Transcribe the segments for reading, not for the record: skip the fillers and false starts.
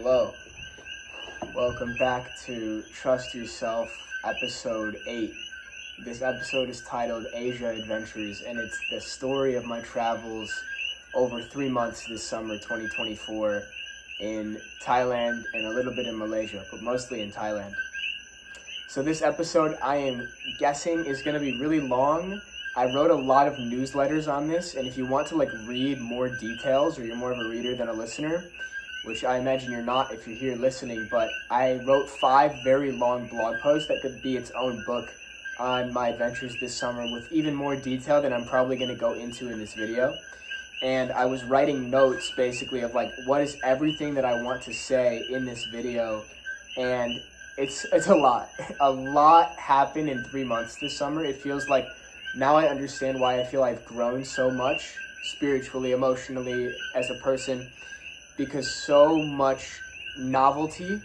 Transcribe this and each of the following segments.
Hello. Welcome back to Trust Yourself, episode 8. This episode is titled Asia Adventures, and it's the story of my travels over 3 months this summer, 2024, in Thailand and a little bit in Malaysia, but mostly in Thailand. So this episode, I am guessing, is going to be really long. I wrote a lot of newsletters on this, and if you want to read more details, or you're more of a reader than a listener, which I imagine you're not if you're here listening, but I wrote 5 very long blog posts that could be its own book on my adventures this summer with even more detail than I'm probably going to go into in this video. And I was writing notes basically of what is everything that I want to say in this video, and it's a lot. A lot happened in 3 months this summer. It feels like now I understand why I feel I've grown so much spiritually, emotionally, as a person, because so much novelty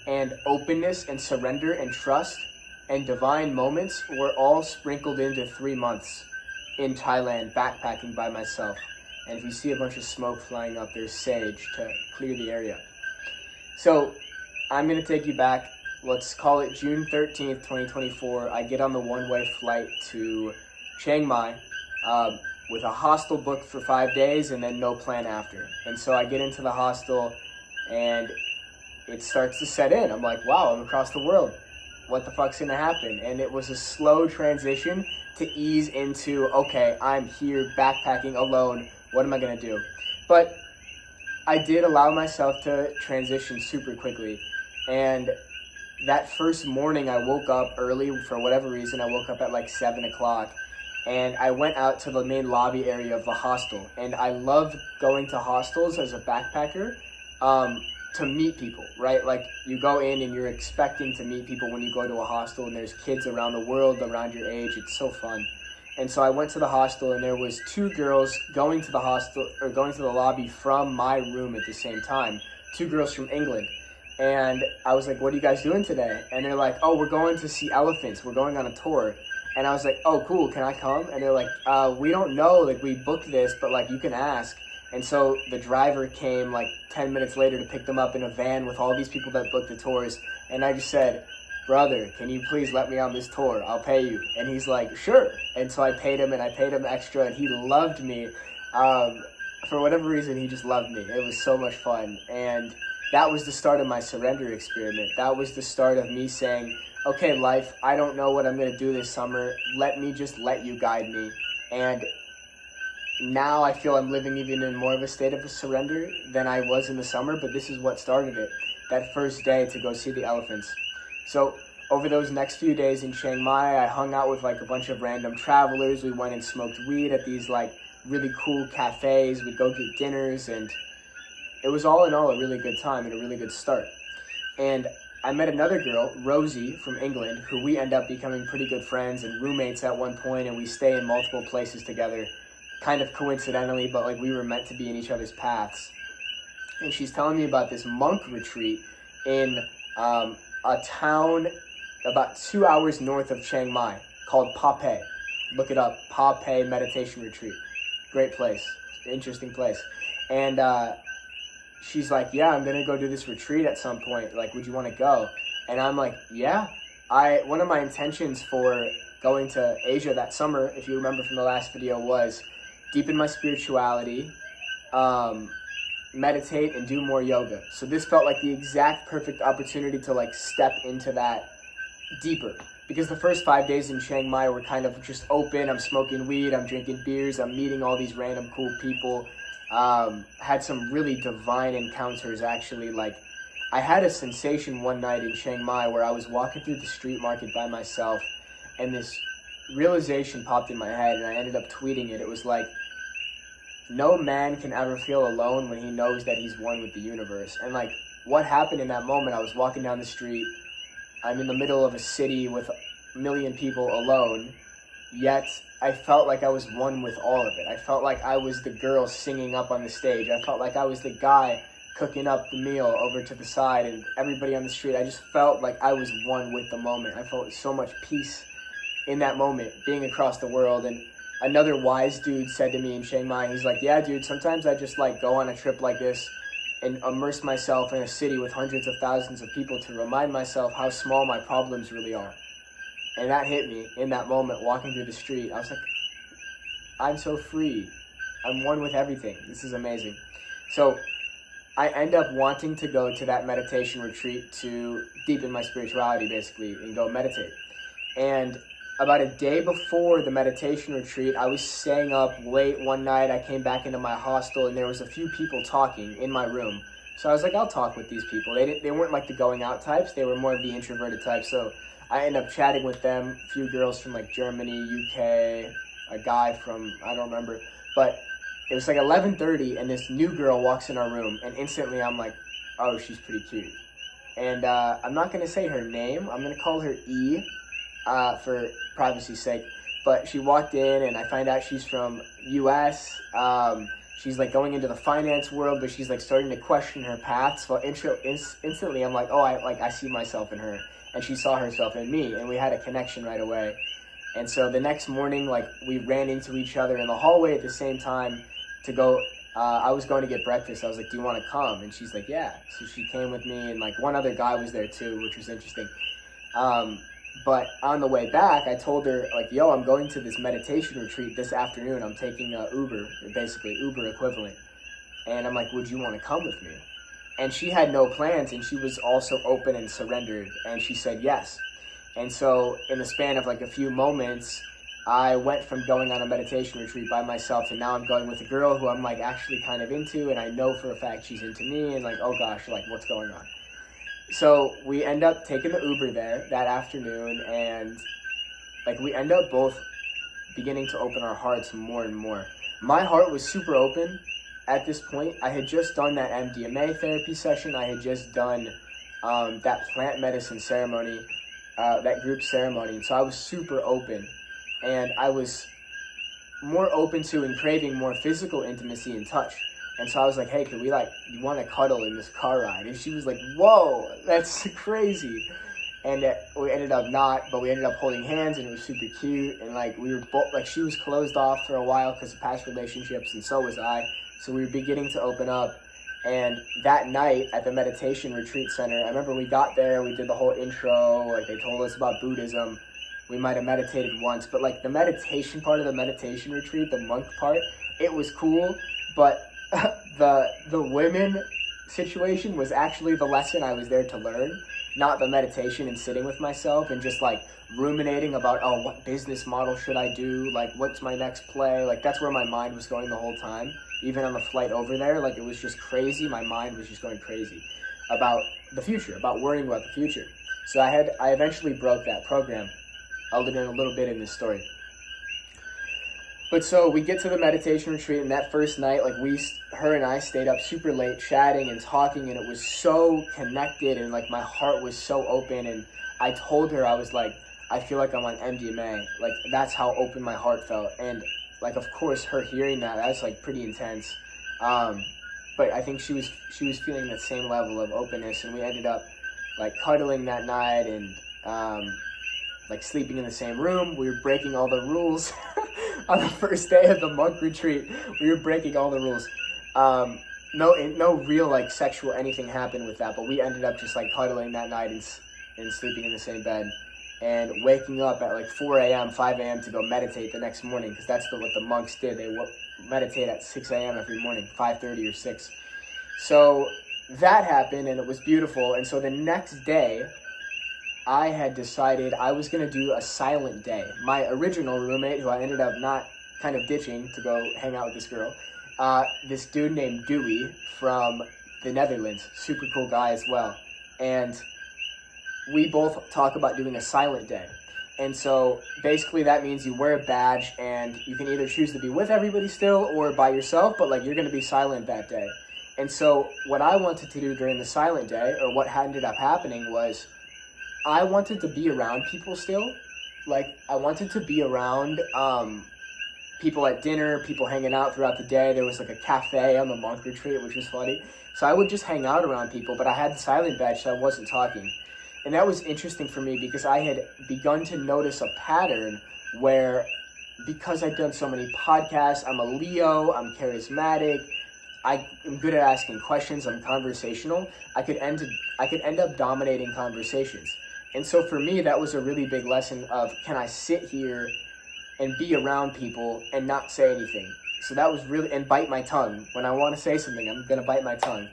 and openness and surrender and trust and divine moments were all sprinkled into 3 months in Thailand backpacking by myself. And if you see a bunch of smoke flying up, there's sage to clear the area. So I'm going to take you back. Let's call it June 13th, 2024. I get on the one-way flight to Chiang Mai with a hostel booked for 5 days and then no plan after. And so I get into the hostel and it starts to set in. I'm like, wow, I'm across the world. What the fuck's going to happen? And it was a slow transition to ease into, okay, I'm here backpacking alone. What am I going to do? But I did allow myself to transition super quickly. And that first morning I woke up early for whatever reason. I woke up at 7 o'clock. And I went out to the main lobby area of the hostel. And I love going to hostels as a backpacker to meet people, right? You go in and you're expecting to meet people when you go to a hostel, and there's kids around the world around your age. It's so fun. And so I went to the hostel, and there was 2 girls going to the hostel, or going to the lobby from my room at the same time. 2 girls from England. And I was like, what are you guys doing today? And they're like, oh, we're going to see elephants. We're going on a tour. And I was like, oh, cool, can I come? And they're like, we don't know, we booked this, but you can ask. And so the driver came 10 minutes later to pick them up in a van with all these people that booked the tours. And I just said, brother, can you please let me on this tour? I'll pay you. And he's like, sure. And so I paid him, and I paid him extra, and he loved me. For whatever reason, he just loved me. It was so much fun. And that was the start of my surrender experiment. That was the start of me saying, okay, life, I don't know what I'm going to do this summer. Let me just let you guide me. And now I feel I'm living even in more of a state of surrender than I was in the summer, but this is what started it, that first day to go see the elephants. So over those next few days in Chiang Mai, I hung out with a bunch of random travelers. We went and smoked weed at these really cool cafes. We'd go get dinners, and it was all in all a really good time and a really good start. And I met another girl, Rosie, from England, who we end up becoming pretty good friends and roommates at one point, and we stay in multiple places together, kind of coincidentally, but we were meant to be in each other's paths. And she's telling me about this monk retreat in a town about 2 hours north of Chiang Mai called Pa Phe. Look it up, Pa Phe Meditation Retreat. Great place, interesting place. And she's like, yeah, I'm going to go do this retreat at some point. Would you want to go? And I'm like, yeah. One of my intentions for going to Asia that summer, if you remember from the last video, was deepen my spirituality, meditate, and do more yoga. So this felt like the exact perfect opportunity to step into that deeper. Because the first 5 days in Chiang Mai were kind of just open. I'm smoking weed, I'm drinking beers, I'm meeting all these random cool people. Had some really divine encounters, actually. I had a sensation one night in Chiang Mai where I was walking through the street market by myself, and this realization popped in my head, and I ended up tweeting it. It was no man can ever feel alone when he knows that he's one with the universe. And what happened in that moment, I was walking down the street, I'm in the middle of a city with a million people alone, yet I felt like I was one with all of it. I felt like I was the girl singing up on the stage. I felt like I was the guy cooking up the meal over to the side, and everybody on the street. I just felt like I was one with the moment. I felt so much peace in that moment, being across the world. And another wise dude said to me in Chiang Mai, he's like, yeah, dude, sometimes I just go on a trip like this and immerse myself in a city with hundreds of thousands of people to remind myself how small my problems really are. And that hit me in that moment, walking through the street. I was like, I'm so free. I'm one with everything. This is amazing. So I end up wanting to go to that meditation retreat to deepen my spirituality, basically, and go meditate. And about a day before the meditation retreat, I was staying up late one night. I came back into my hostel, and there was a few people talking in my room. So I was like, I'll talk with these people. They weren't like the going out types. They were more of the introverted types. So I ended up chatting with them, a few girls from like Germany, UK, a guy from, I don't remember. But it was like 11:30, and this new girl walks in our room, and instantly I'm like, oh, she's pretty cute. And I'm not going to say her name. I'm going to call her E for privacy's sake. But she walked in, and I find out she's from US. She's like going into the finance world, but she's like starting to question her path. So instantly I'm like, oh, I see myself in her. And she saw herself in me, and we had a connection right away. And so the next morning, like, we ran into each other in the hallway at the same time to go. I was going to get breakfast. I was like, do you want to come? And she's like, yeah. So she came with me, and like one other guy was there too, which was interesting. But on the way back, I told her, like, yo, I'm going to this meditation retreat this afternoon. I'm taking Uber, basically Uber equivalent. And I'm like, would you want to come with me? And she had no plans, and she was also open and surrendered, and she said yes. And so in the span of like a few moments, I went from going on a meditation retreat by myself to now I'm going with a girl who I'm like actually kind of into, and I know for a fact she's into me, and like, oh gosh, like what's going on? So we end up taking the Uber there that afternoon, and like we end up both beginning to open our hearts more and more. My heart was super open at this point. I had just done that MDMA therapy session. I had just done that plant medicine ceremony, that group ceremony. And so I was super open, and I was more open to and craving more physical intimacy and touch. And so I was like, hey, could we you want to cuddle in this car ride? And she was like, whoa, that's crazy. And we ended up not, but we ended up holding hands, and it was super cute. And like we were both, like, she was closed off for a while because of past relationships, and so was I. So we were beginning to open up. And that night at the meditation retreat center, I remember we got there, we did the whole intro, like they told us about Buddhism. We might have meditated once, but like the meditation part of the meditation retreat, the monk part, it was cool. But the women situation was actually the lesson I was there to learn, not the meditation and sitting with myself and just like ruminating about, oh, what business model should I do? Like, what's my next play? Like, that's where my mind was going the whole time. Even on the flight over there, like, it was just crazy. My mind was just going crazy about the future, about worrying about the future. So I eventually broke that program. I'll get in a little bit in this story. But so we get to the meditation retreat, and that first night, like her and I stayed up super late chatting and talking, and it was so connected, and like my heart was so open. And I told her, I was like, I feel like I'm on MDMA. Like, that's how open my heart felt. And like, of course, her hearing that was like pretty intense. But I think she was feeling that same level of openness, and we ended up like cuddling that night and like sleeping in the same room. We were breaking all the rules. On the first day of the monk retreat, we were breaking all the rules. No real like sexual anything happened with that, but we ended up just like cuddling that night and sleeping in the same bed, and waking up at like 4 a.m., 5 a.m. to go meditate the next morning, because that's what the monks did. They meditate at 6 a.m. every morning, 5:30 or 6. So that happened, and it was beautiful. And so the next day, I had decided I was going to do a silent day. My original roommate, who I ended up not kind of ditching to go hang out with this girl, this dude named Dewey from the Netherlands, super cool guy as well. And we both talk about doing a silent day. And so basically that means you wear a badge, and you can either choose to be with everybody still or by yourself, but like you're going to be silent that day. And so what I wanted to do during the silent day, or what ended up happening, was I wanted to be around people still. Like, I wanted to be around people at dinner, people hanging out throughout the day. There was like a cafe on the monk retreat, which was funny. So I would just hang out around people, but I had the silent badge, so I wasn't talking. And that was interesting for me because I had begun to notice a pattern where, because I'd done so many podcasts, I'm a Leo, I'm charismatic, I am good at asking questions. I'm conversational. I could end up dominating conversations. And so for me, that was a really big lesson of, can I sit here and be around people and not say anything? So that was really, and bite my tongue. When I want to say something, I'm going to bite my tongue.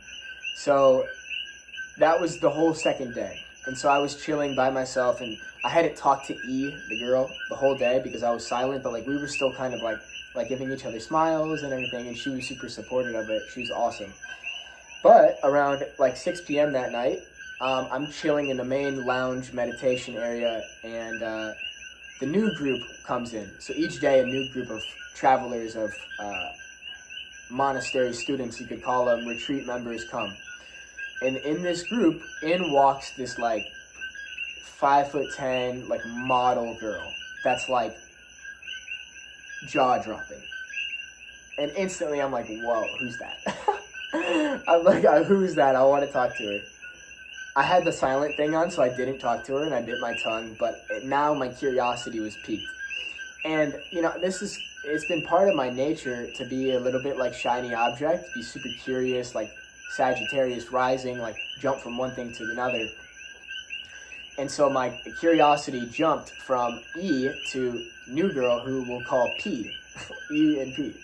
So that was the whole second day. And so I was chilling by myself, and I hadn't talked to E, the girl, the whole day because I was silent, but like we were still kind of like giving each other smiles and everything, and she was super supportive of it. She was awesome. But around like 6 p.m. that night, I'm chilling in the main lounge meditation area, and the new group comes in. So each day a new group of travelers, of monastery students, you could call them, retreat members, come. And in this group, in walks this like 5'10" like model girl that's like jaw-dropping. And instantly I'm like, whoa, who's that? I'm like, who's that? I want to talk to her. I had the silent thing on, so I didn't talk to her, and I bit my tongue, but now my curiosity was piqued. And, you know, it's been part of my nature to be a little bit like shiny object, be super curious, like Sagittarius rising, like jump from one thing to another. And so my curiosity jumped from E to new girl, who we'll call P. E and P.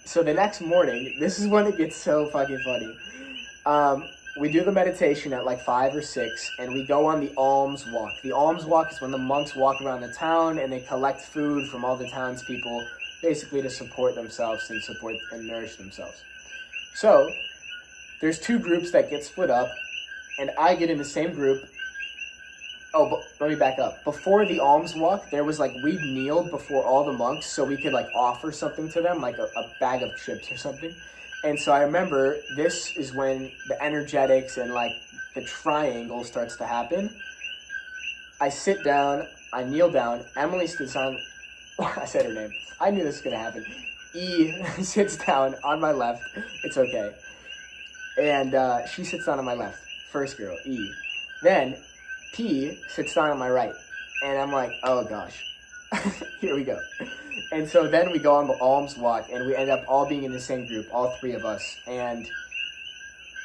So the next morning, this is when it gets so fucking funny. We do the meditation at like 5 or 6, and we go on the alms walk. The alms walk is when the monks walk around the town and they collect food from all the townspeople, basically to support themselves and support and nourish themselves. So there's 2 groups that get split up, and I get in the same group. Oh, but let me back up. Before the alms walk, there was like, we kneeled before all the monks so we could like offer something to them, like a bag of chips or something. And so I remember this is when the energetics and like the triangle starts to happen. I sit down, I kneel down, Emily sits on, I said her name. I knew this was going to happen. E sits down on my left. It's okay. And she sits down on my left. First girl, E. Then P sits down on my right. And I'm like, oh gosh, here we go. And so then we go on the alms walk, and we end up all being in the same group, all 3 of us. And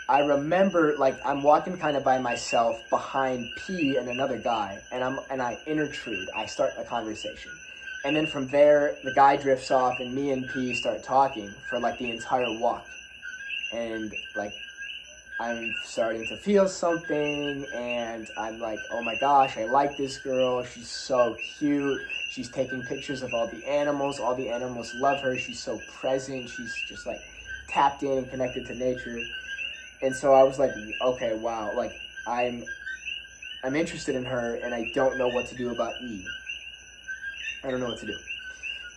I remember, like, I'm walking kind of by myself behind P and another guy, and I intrude. I start a conversation. And then from there, the guy drifts off, and me and P start talking for like the entire walk. And like, I'm starting to feel something, and I'm like, oh my gosh, I like this girl. She's so cute. She's taking pictures of all the animals. All the animals love her. She's so present. She's just like tapped in and connected to nature. And so I was like, okay, wow, like I'm interested in her, and I don't know what to do about E. I don't know what to do.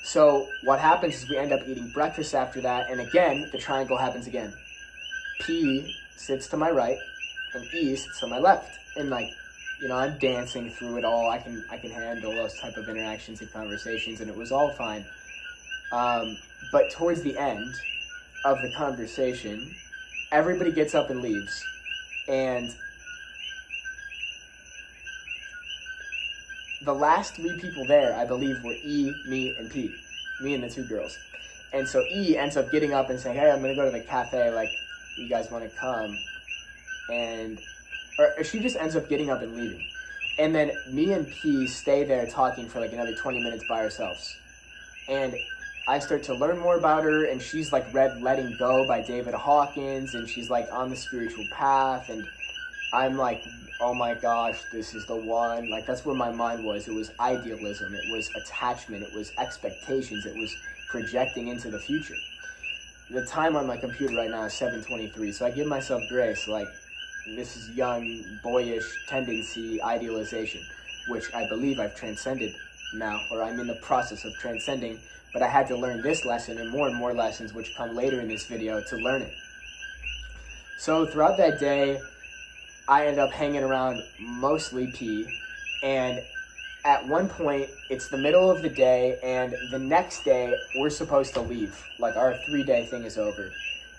So what happens is we end up eating breakfast after that, and again, the triangle happens again. P sits to my right, and E sits to my left. And like, you know, I'm dancing through it all. I can handle those type of interactions and conversations, and it was all fine. But towards the end of the conversation, everybody gets up and leaves. And the last 3 people there, I believe, were E, me, and P. Me and the 2 girls. And so E ends up getting up and saying, hey, I'm going to go to the cafe, like, you guys want to come? And, or she just ends up getting up and leaving. And then me and P stay there talking for like another 20 minutes by ourselves. And I start to learn more about her, and she's like read Letting Go by David Hawkins, and she's like on the spiritual path, and I'm like, oh my gosh, this is the one. Like, that's where my mind was. It was idealism, it was attachment, it was expectations, it was projecting into the future. The time on my computer right now is 7:23, so I give myself grace, like, this is young, boyish tendency, idealization, which I believe I've transcended now, or I'm in the process of transcending, but I had to learn this lesson and more lessons which come later in this video to learn it. So throughout that day, I end up hanging around mostly P, and at one point, it's the middle of the day, and the next day, we're supposed to leave. Like, our 3-day thing is over.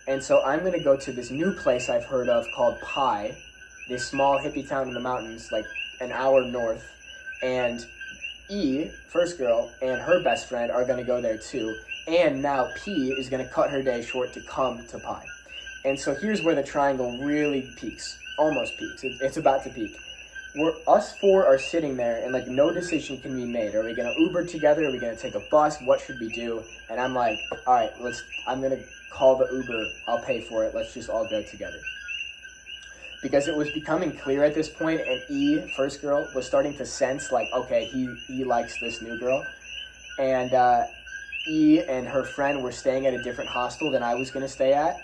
And so I'm going to go to this new place I've heard of called Pi, this small hippie town in the mountains, like an hour north. And E, first girl, and her best friend are going to go there too. And now P is going to cut her day short to come to Pi. And so here's where the triangle really peaks. Almost peaks. It's about to peak. Us four are sitting there, and like no decision can be made. Are we gonna Uber together? Are we gonna take a bus? What should we do? And I'm like, all right, I'm gonna call the Uber. I'll pay for it. Let's just all go together. Because it was becoming clear at this point, and E, first girl, was starting to sense like, okay, he likes this new girl, and E and her friend were staying at a different hostel than I was gonna stay at.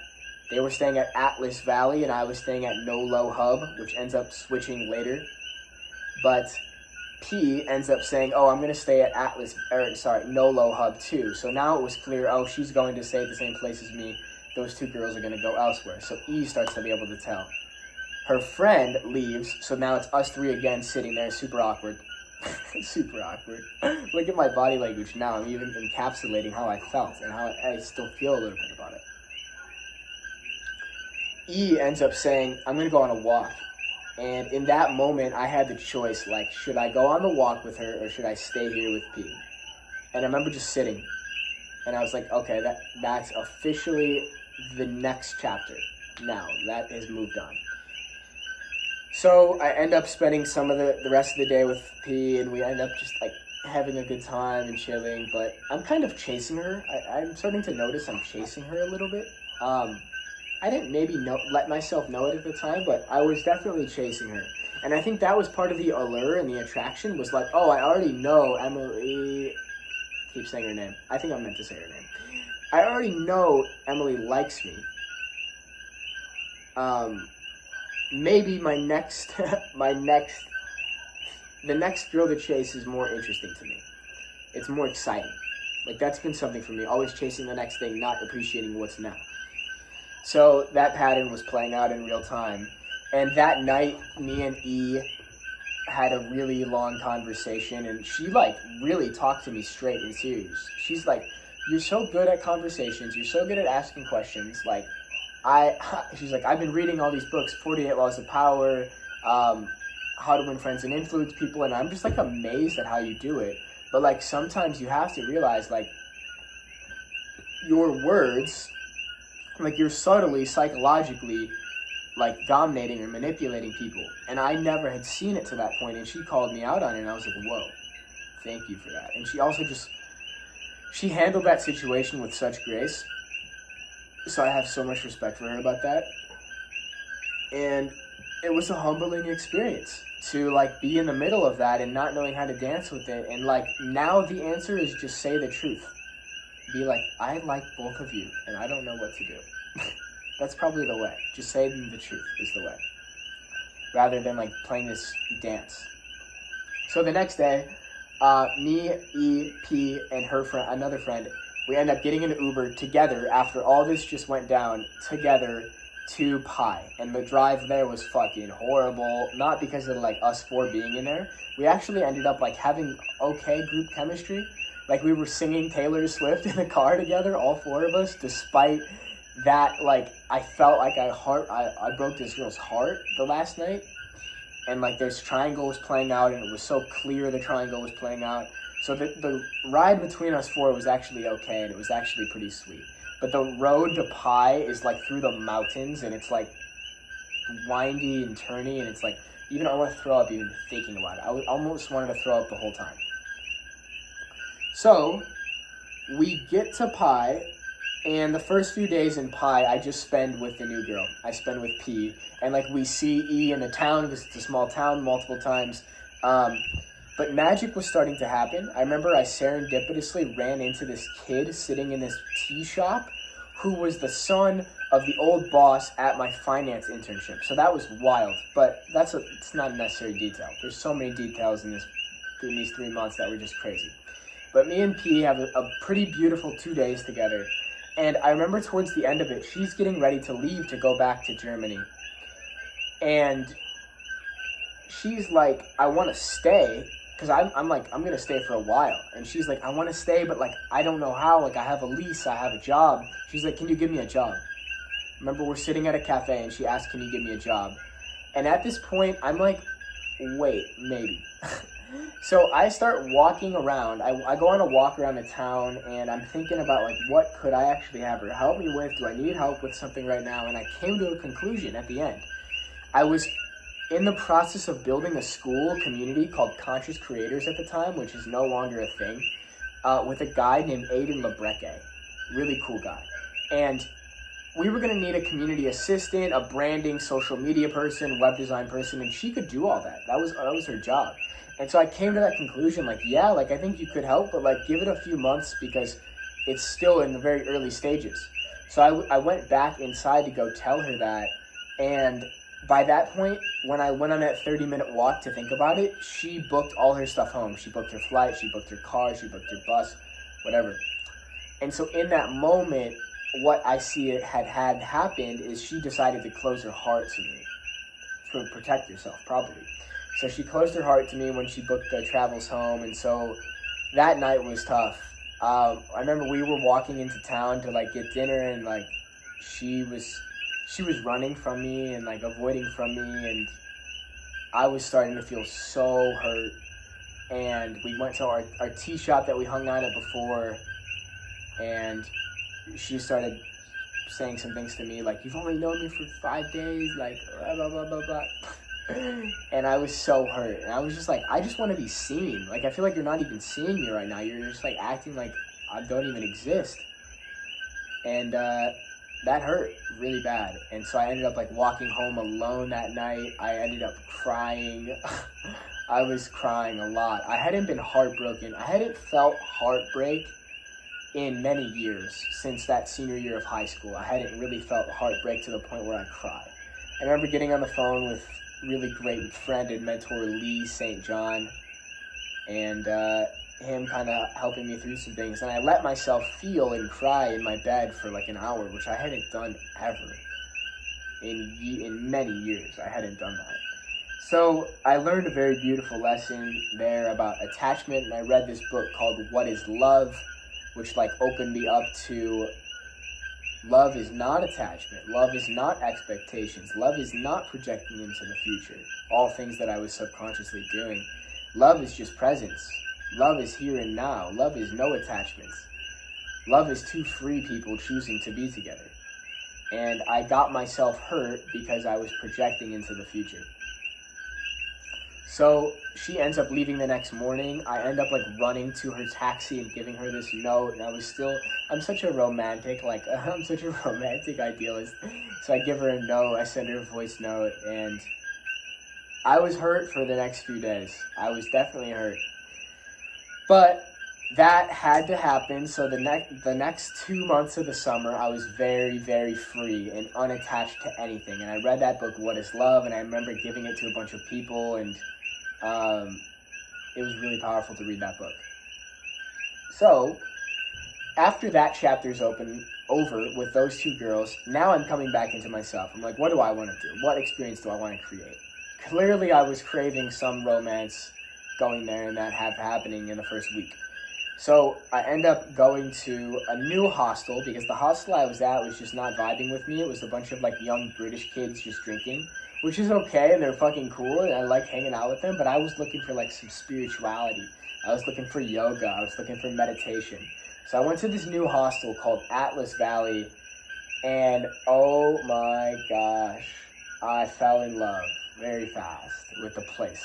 They were staying at Atlas Valley, and I was staying at No Low Hub, which ends up switching later. But P ends up saying, oh, I'm going to stay at No Low Hub too. So now it was clear, oh, she's going to stay at the same place as me. Those two girls are going to go elsewhere. So E starts to be able to tell. Her friend leaves, so now it's us three again sitting there, super awkward. Super awkward. Look at my body language now. I'm even encapsulating how I felt and how I still feel a little bit about it. E ends up saying, I'm going to go on a walk. And in that moment, I had the choice, like, should I go on the walk with her or should I stay here with P? And I remember just sitting. And I was like, okay, that's officially the next chapter. Now, that has moved on. So I end up spending some of the rest of the day with P, and we end up just, like, having a good time and chilling. But I'm kind of chasing her. I'm starting to notice I'm chasing her a little bit. I didn't maybe let myself know it at the time, but I was definitely chasing her. And I think that was part of the allure and the attraction was like, oh, I already know Emily... Keep saying her name. I think I'm meant to say her name. I already know Emily likes me. Maybe the next girl to chase is more interesting to me. It's more exciting. Like, that's been something for me. Always chasing the next thing, not appreciating what's now. So that pattern was playing out in real time. And that night, me and E had a really long conversation, and she, like, really talked to me straight and serious. She's like, you're so good at conversations. You're so good at asking questions. Like, she's like, I've been reading all these books, 48 Laws of Power, How to Win Friends and Influence People, and I'm just, like, amazed at how you do it. But, like, sometimes you have to realize, like, your words... like, you're subtly, psychologically, like, dominating or manipulating people. And I never had seen it to that point, and she called me out on it, and I was like, whoa, thank you for that. And she also she handled that situation with such grace, so I have so much respect for her about that. And it was a humbling experience to, like, be in the middle of that and not knowing how to dance with it. And, like, now the answer is just say the truth. Be like, I like both of you, and I don't know what to do. That's probably the way. Just say the truth is the way. Rather than, like, playing this dance. So the next day, me, E, P, and her friend, another friend, we end up getting an Uber together after all this just went down, together to Pi. And the drive there was fucking horrible. Not because of, like, us four being in there. We actually ended up, like, having okay group chemistry. Like, we were singing Taylor Swift in the car together, all four of us, despite that, like, I felt like I broke this girl's heart the last night. And, like, this triangle was playing out, and it was so clear the triangle was playing out. So the ride between us four was actually okay, and it was actually pretty sweet. But the road to Pi is, like, through the mountains, and it's, like, windy and turny, and it's, like, even I want to throw up even thinking about it. I almost wanted to throw up the whole time. So, we get to Pi, and the first few days in Pi, I just spend with the new girl. I spend with P, and, like, we see E in the town, because it's a small town, multiple times. But magic was starting to happen. I remember I serendipitously ran into this kid sitting in this tea shop who was the son of the old boss at my finance internship. So that was wild, but it's not a necessary detail. There's so many details in these 3 months that were just crazy. But me and P have a pretty beautiful 2 days together. And I remember towards the end of it, she's getting ready to leave to go back to Germany. And she's like, I want to stay. Because I'm like, I'm going to stay for a while. And she's like, I want to stay, but, like, I don't know how. Like, I have a lease. I have a job. She's like, can you give me a job? Remember, we're sitting at a cafe, and she asked, can you give me a job? And at this point, I'm like, wait, maybe. So I start walking around. I go on a walk around the town, and I'm thinking about, like, what could I actually have her help me with? Do I need help with something right now? And I came to a conclusion at the end. I was in the process of building a school community called Conscious Creators at the time, which is no longer a thing, with a guy named Aiden Labrecque. Really cool guy. And we were going to need a community assistant, a branding, social media person, web design person, and she could do all that. That was her job. And so I came to that conclusion, like, yeah, like, I think you could help, but, like, give it a few months because it's still in the very early stages. So I went back inside to go tell her that, and by that point, when I went on that 30-minute walk to think about it, she booked all her stuff home. She booked her flight, she booked her car, she booked her bus, whatever. And so in that moment, what I see had happened is she decided to close her heart to me. To protect herself, probably. So she closed her heart to me when she booked the travels home, and so that night was tough. I remember we were walking into town to, like, get dinner, and, like, she was running from me and, like, avoiding from me, and I was starting to feel so hurt. And we went to our tea shop that we hung out at before, and she started saying some things to me, like, you've only known me for 5 days, like, blah, blah, blah, blah, blah. And I was so hurt. And I was just like, I just want to be seen. Like, I feel like you're not even seeing me right now. You're just, like, acting like I don't even exist. And that hurt really bad. And so I ended up, like, walking home alone that night. I ended up crying. I was crying a lot. I hadn't been heartbroken. I hadn't felt heartbreak in many years since that senior year of high school. I hadn't really felt heartbreak to the point where I cried. I remember getting on the phone with really great friend and mentor Lee St. John, and him kind of helping me through some things. And I let myself feel and cry in my bed for like an hour, which I hadn't done ever in many years. I hadn't done that. So I learned a very beautiful lesson there about attachment, and I read this book called What is Love, which like opened me up to love is not attachment. Love is not expectations. Love is not projecting into the future. All things that I was subconsciously doing. Love is just presence. Love is here and now. Love is no attachments. Love is two free people choosing to be together. And I got myself hurt because I was projecting into the future. So she ends up leaving the next morning. I end up like running to her taxi and giving her this note. And I'm such a romantic, I'm such a romantic idealist. So I give her a note, I send her a voice note, and I was hurt for the next few days. I was definitely hurt. But that had to happen. So the next 2 months of the summer, I was very, very free and unattached to anything. And I read that book, What is Love? And I remember giving it to a bunch of people, and it was really powerful to read that book. So, after that chapter's over with those two girls, now I'm coming back into myself. I'm like, what do I want to do? What experience do I want to create? Clearly, I was craving some romance going there and that happening in the first week. So, I end up going to a new hostel because the hostel I was at was just not vibing with me. It was a bunch of like young British kids just drinking, which is okay, and they're fucking cool, and I like hanging out with them, but I was looking for, like, some spirituality. I was looking for yoga. I was looking for meditation. So I went to this new hostel called Atlas Valley, and oh my gosh, I fell in love very fast with the place.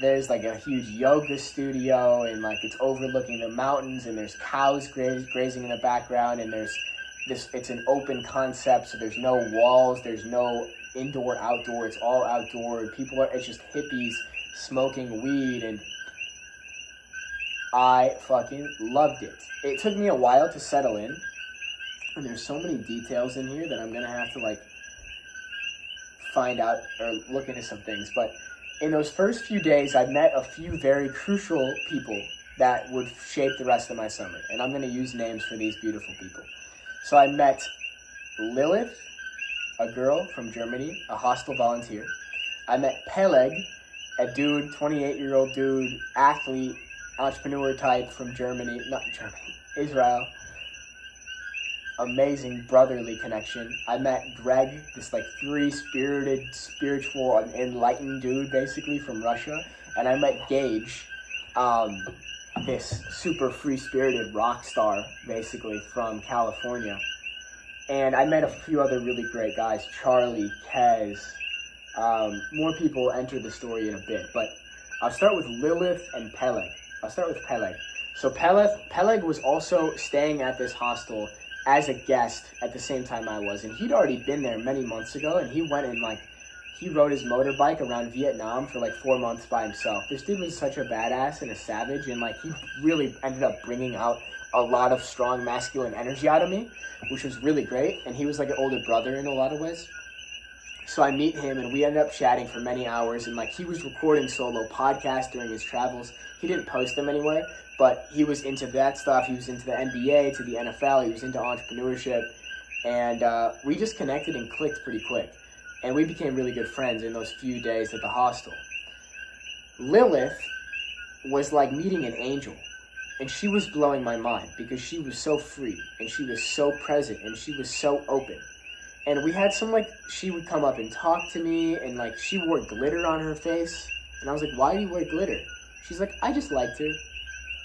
There's, like, a huge yoga studio, and, like, it's overlooking the mountains, and there's cows grazing in the background, and it's an open concept, so there's no walls, there's no indoor, outdoor, it's all outdoor, and it's just hippies smoking weed, and I fucking loved it. It took me a while to settle in, and there's so many details in here that I'm gonna have to, like, find out or look into some things, but in those first few days, I met a few very crucial people that would shape the rest of my summer, and I'm gonna use names for these beautiful people. So I met Lilith, a girl from Germany, a hostel volunteer. I met Peleg, a dude, 28-year-old dude, athlete, entrepreneur type from Israel. Amazing brotherly connection. I met Greg, this like free-spirited, spiritual, enlightened dude basically from Russia. and I met Gage, this super free-spirited rock star, basically, from California. And I met a few other really great guys, Charlie, Kez. More people enter the story in a bit, but I'll start with Lilith and Peleg. I'll start with Peleg. So Peleg was also staying at this hostel as a guest at the same time I was, and he'd already been there many months ago, and he went and he rode his motorbike around Vietnam for 4 months by himself. This dude was such a badass and a savage, and he really ended up bringing out a lot of strong masculine energy out of me, which was really great. And he was like an older brother in a lot of ways. So I meet him, and we ended up chatting for many hours, and he was recording solo podcasts during his travels. He didn't post them anywhere, but he was into that stuff. He was into the NBA, to the NFL. He was into entrepreneurship, and we just connected and clicked pretty quick. And we became really good friends in those few days at the hostel. Lilith was like meeting an angel. And she was blowing my mind because she was so free and she was so present and she was so open. And we had some she would come up and talk to me, and she wore glitter on her face. And I was like, why do you wear glitter? She's like, I just liked her.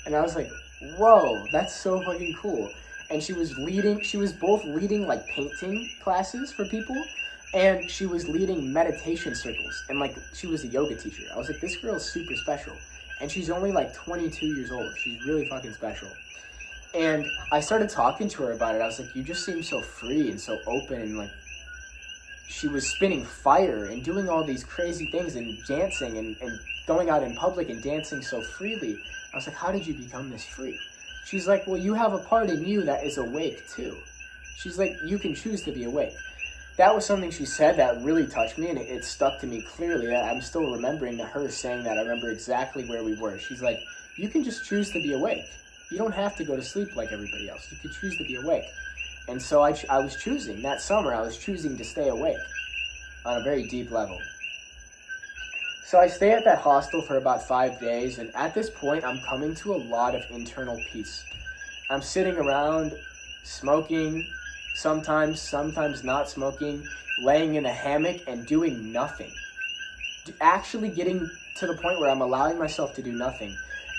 And I was like, whoa, that's so fucking cool. And she was both leading painting classes for people, and she was leading meditation circles. And she was a yoga teacher. I was like, this girl's super special. And she's only 22 years old. She's really fucking special. And I started talking to her about it. I was like, you just seem so free and so open. And she was spinning fire and doing all these crazy things and dancing and going out in public and dancing so freely. I was like, how did you become this free? She's like, well, you have a part in you that is awake too. She's like, you can choose to be awake. That was something she said that really touched me, and it stuck to me clearly. I'm still remembering her saying that. I remember exactly where we were. She's like, you can just choose to be awake. You don't have to go to sleep like everybody else. You can choose to be awake. And so I was choosing, that summer, I was choosing to stay awake on a very deep level. So I stay at that hostel for about 5 days, and at this point, I'm coming to a lot of internal peace. I'm sitting around, smoking, sometimes not smoking, laying in a hammock and doing nothing. Actually getting to the point where I'm allowing myself to do nothing.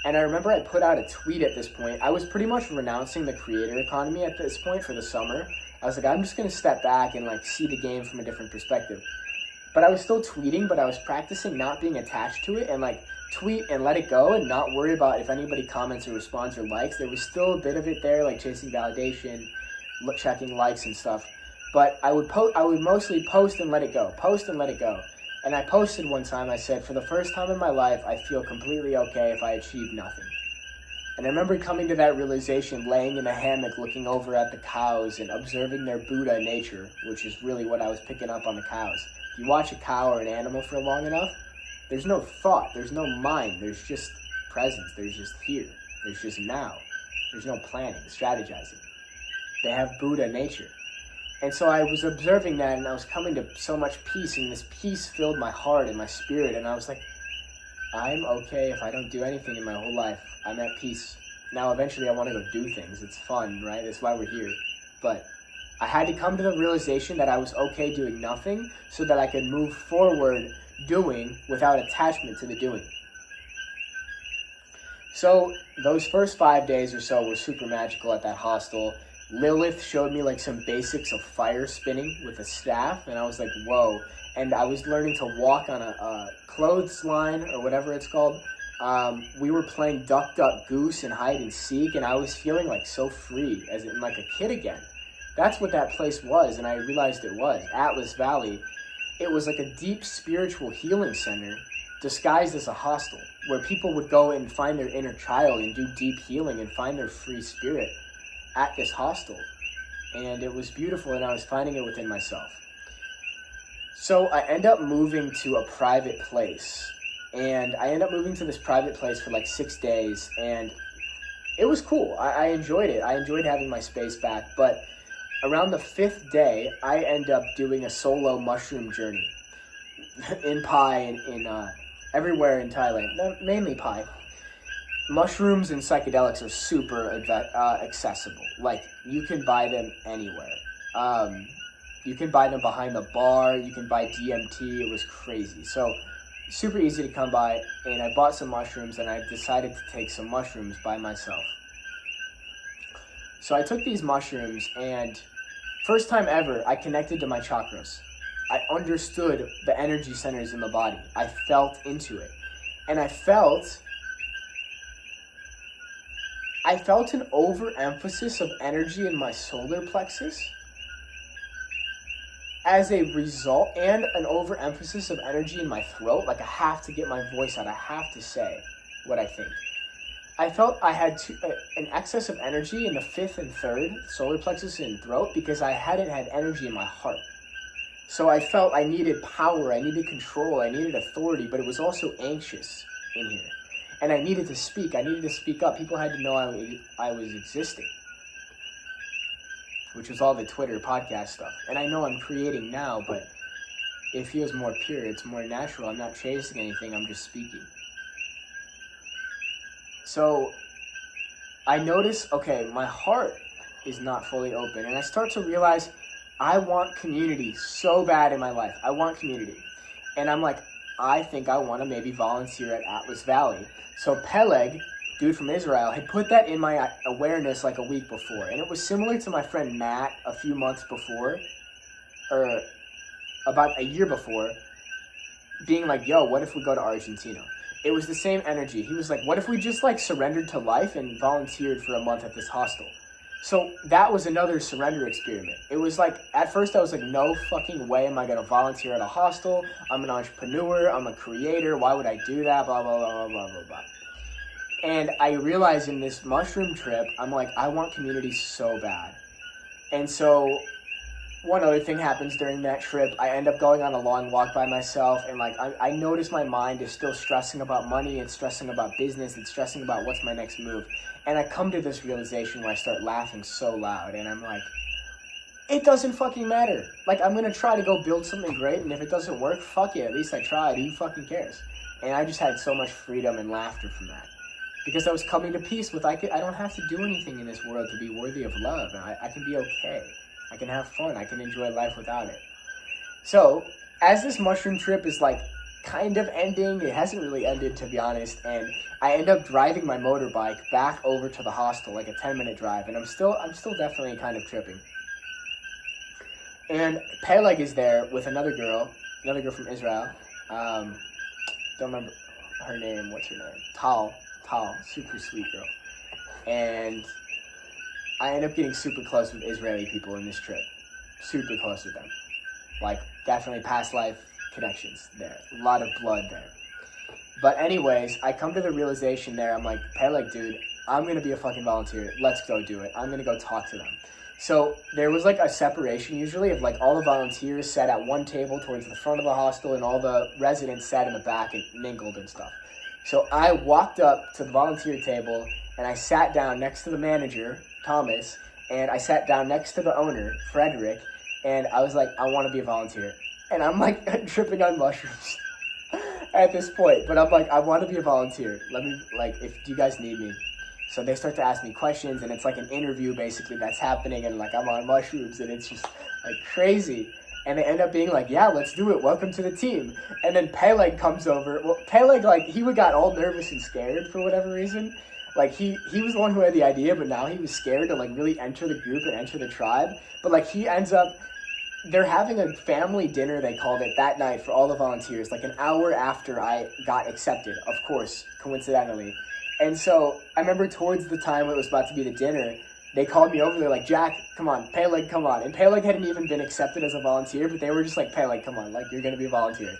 And I remember I put out a tweet at this point. I was pretty much renouncing the creator economy at this point for the summer. I was like, I'm just going to step back and see the game from a different perspective. But I was still tweeting, but I was practicing not being attached to it and tweet and let it go and not worry about if anybody comments or responds or likes. There was still a bit of it there, chasing validation, checking likes and stuff, but I would mostly post and let it go. And I posted one time, I said, for the first time in my life, I feel completely okay if I achieve nothing. And I remember coming to that realization, laying in a hammock, looking over at the cows and observing their Buddha nature, which is really what I was picking up on the cows. If you watch a cow or an animal for long enough, there's no thought, there's no mind, there's just presence, there's just here, there's just now, there's no planning, strategizing. They have Buddha nature. And so I was observing that, and I was coming to so much peace, and this peace filled my heart and my spirit, and I was like, I'm okay if I don't do anything in my whole life. I'm at peace. Now, eventually, I want to go do things. It's fun, right? That's why we're here. But I had to come to the realization that I was okay doing nothing so that I could move forward doing without attachment to the doing. So those first 5 days or so were super magical at that hostel. Lilith showed me some basics of fire spinning with a staff, and I was like, whoa. And I was learning to walk on a clothesline or whatever it's called. We were playing Duck, Duck, Goose and hide and seek, and I was feeling so free, as in a kid again. That's what that place was, and I realized it was. Atlas Valley. It was a deep spiritual healing center disguised as a hostel, where people would go and find their inner child and do deep healing and find their free spirit at this hostel. And it was beautiful, and I was finding it within myself. So I end up moving to a private place, and I end up moving to this private place for 6 days, and it was cool. I enjoyed it. I enjoyed having my space back, but around the 5th day, I end up doing a solo mushroom journey in Pai and everywhere in Thailand, mainly Pai. Mushrooms and psychedelics are super accessible. You can buy them anywhere. You can buy them behind the bar. You can buy DMT. It was crazy. So super easy to come by, and I bought some mushrooms, and I decided to take some mushrooms by myself. So I took these mushrooms, and first time ever, I connected to my chakras. I understood the energy centers in the body. I felt into it. And I felt an overemphasis of energy in my solar plexus as a result, and an overemphasis of energy in my throat. Like, I have to get my voice out. I have to say what I think. I felt I had an excess of energy in the 5th and 3rd solar plexus and throat because I hadn't had energy in my heart. So I felt I needed power, I needed control, I needed authority, but it was also anxious in here. And I needed to speak. I needed to speak up. People had to know I was existing, which was all the Twitter podcast stuff. And I know I'm creating now, but it feels more pure. It's more natural. I'm not chasing anything. I'm just speaking. So I notice, okay, my heart is not fully open. And I start to realize I want community so bad in my life. I want community. And I'm like, I think I want to maybe volunteer at Atlas Valley. So Peleg, dude from Israel, had put that in my awareness like a week before. And it was similar to my friend Matt a few months before, or about a year before, being like, yo, what if we go to Argentina? It was the same energy. He was like, what if we just like surrendered to life and volunteered for a month at this hostel? So that was another surrender experiment. It was like, at first I was like, no fucking way am I going to volunteer at a hostel. I'm an entrepreneur. I'm a creator. Why would I do that? Blah, blah, blah, blah, blah, blah. And I realized in this mushroom trip, I'm like, I want community so bad. And so one other thing happens during that trip. I end up going on a long walk by myself, and like I notice my mind is still stressing about money, it's stressing about business, it's stressing about what's my next move. And I come to this realization where I start laughing so loud, and I'm like, it doesn't fucking matter. Like, I'm gonna try to go build something great, and if it doesn't work, fuck it, at least I tried. Who fucking cares? And I just had so much freedom and laughter from that. Because I was coming to peace with, I don't have to do anything in this world to be worthy of love. I can be okay. I can have fun. I can enjoy life without it. So, as this mushroom trip is like kind of ending, it hasn't really ended, to be honest, and I end up driving my motorbike back over to the hostel, like a 10-minute drive, and I'm still definitely kind of tripping. And Peleg is there with another girl from Israel. Don't remember her name. What's her name? Tal, super sweet girl. And I end up getting super close with Israeli people in this trip. Super close with them. Like, definitely past life connections there. A lot of blood there. But anyways, I come to the realization there, I'm like, Peleg, dude, I'm going to be a fucking volunteer. Let's go do it. I'm going to go talk to them. So there was like a separation usually of like all the volunteers sat at one table towards the front of the hostel and all the residents sat in the back and mingled and stuff. So I walked up to the volunteer table and I sat down next to the manager, Thomas, and I sat down next to the owner, Frederick, and I was like, I want to be a volunteer. And I'm like tripping on mushrooms at this point, but I'm like, I want to be a volunteer. Let me, like, do you guys need me? So they start to ask me questions, and it's like an interview basically that's happening, and like I'm on mushrooms, and it's just like crazy. And they end up being like, yeah, let's do it. Welcome to the team. And then Peleg comes over. Well, Peleg, like, he got all nervous and scared for whatever reason. Like, he was the one who had the idea, but now he was scared to, like, really enter the group and enter the tribe. But, like, he ends up, they're having a family dinner, they called it, that night for all the volunteers, like an hour after I got accepted, of course, coincidentally. And so I remember towards the time it was about to be the dinner, they called me over, they're like, Jack, come on, Peleg, come on. And Peleg hadn't even been accepted as a volunteer, but they were just like, Peleg, come on, like, you're going to be a volunteer.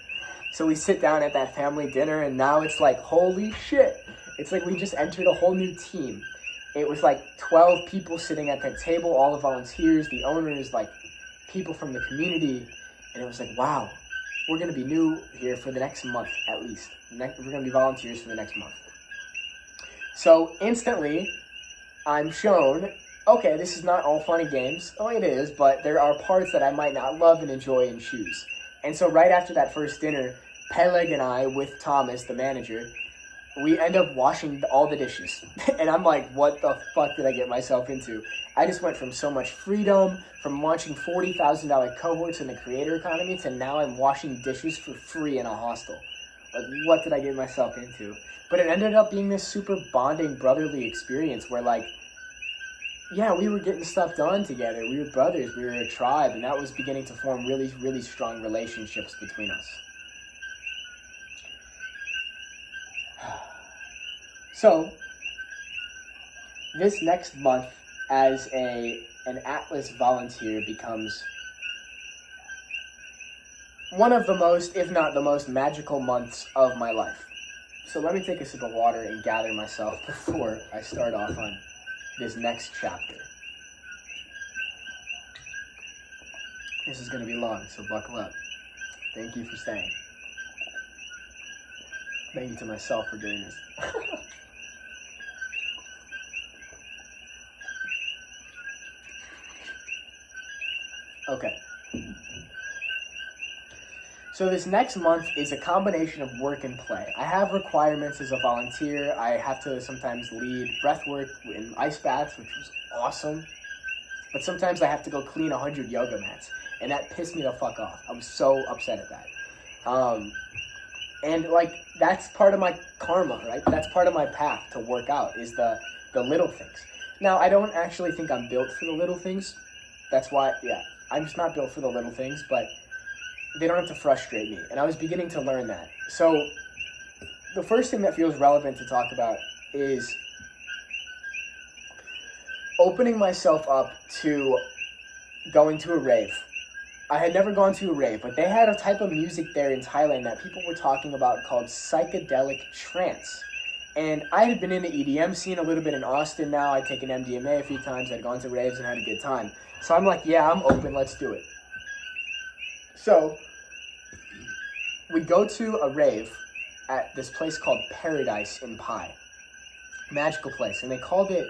So we sit down at that family dinner, and now it's like, holy shit. It's like we just entered a whole new team. It was like 12 people sitting at that table, all the volunteers, the owners, like people from the community. And it was like, wow, we're going to be new here for the next month at least. We're going to be volunteers for the next month. So instantly, I'm shown, okay, this is not all fun and games. Oh, it is, but there are parts that I might not love and enjoy and choose. And so right after that first dinner, Peleg and I, with Thomas, the manager, we end up washing all the dishes. And I'm like, what the fuck did I get myself into? I just went from so much freedom, from launching $40,000 cohorts in the creator economy, to now I'm washing dishes for free in a hostel. Like, what did I get myself into? But it ended up being this super bonding, brotherly experience where, like, yeah, we were getting stuff done together. We were brothers. We were a tribe. And that was beginning to form really, really strong relationships between us. So, this next month, as an Atlas volunteer, becomes one of the most, if not the most, magical months of my life. So let me take a sip of water and gather myself before I start off on this next chapter. This is going to be long, so buckle up. Thank you for staying. Thank you to myself for doing this. Okay. So this next month is a combination of work and play. I have requirements as a volunteer. I have to sometimes lead breath work in ice baths, which was awesome. But sometimes I have to go clean 100 yoga mats. And that pissed me the fuck off. I was so upset at that. And like, that's part of my karma, right? That's part of my path to work out, is the little things. Now, I don't actually think I'm built for the little things. That's why, yeah, I'm just not built for the little things, but they don't have to frustrate me. And I was beginning to learn that. So the first thing that feels relevant to talk about is opening myself up to going to a rave. I had never gone to a rave, but they had a type of music there in Thailand that people were talking about called Psychedelic Trance. And I had been in the EDM scene a little bit in Austin now. I'd taken MDMA a few times. I'd gone to raves and had a good time. So I'm like, yeah, I'm open. Let's do it. So we go to a rave at this place called Paradise in Pai. Magical place. And they called it,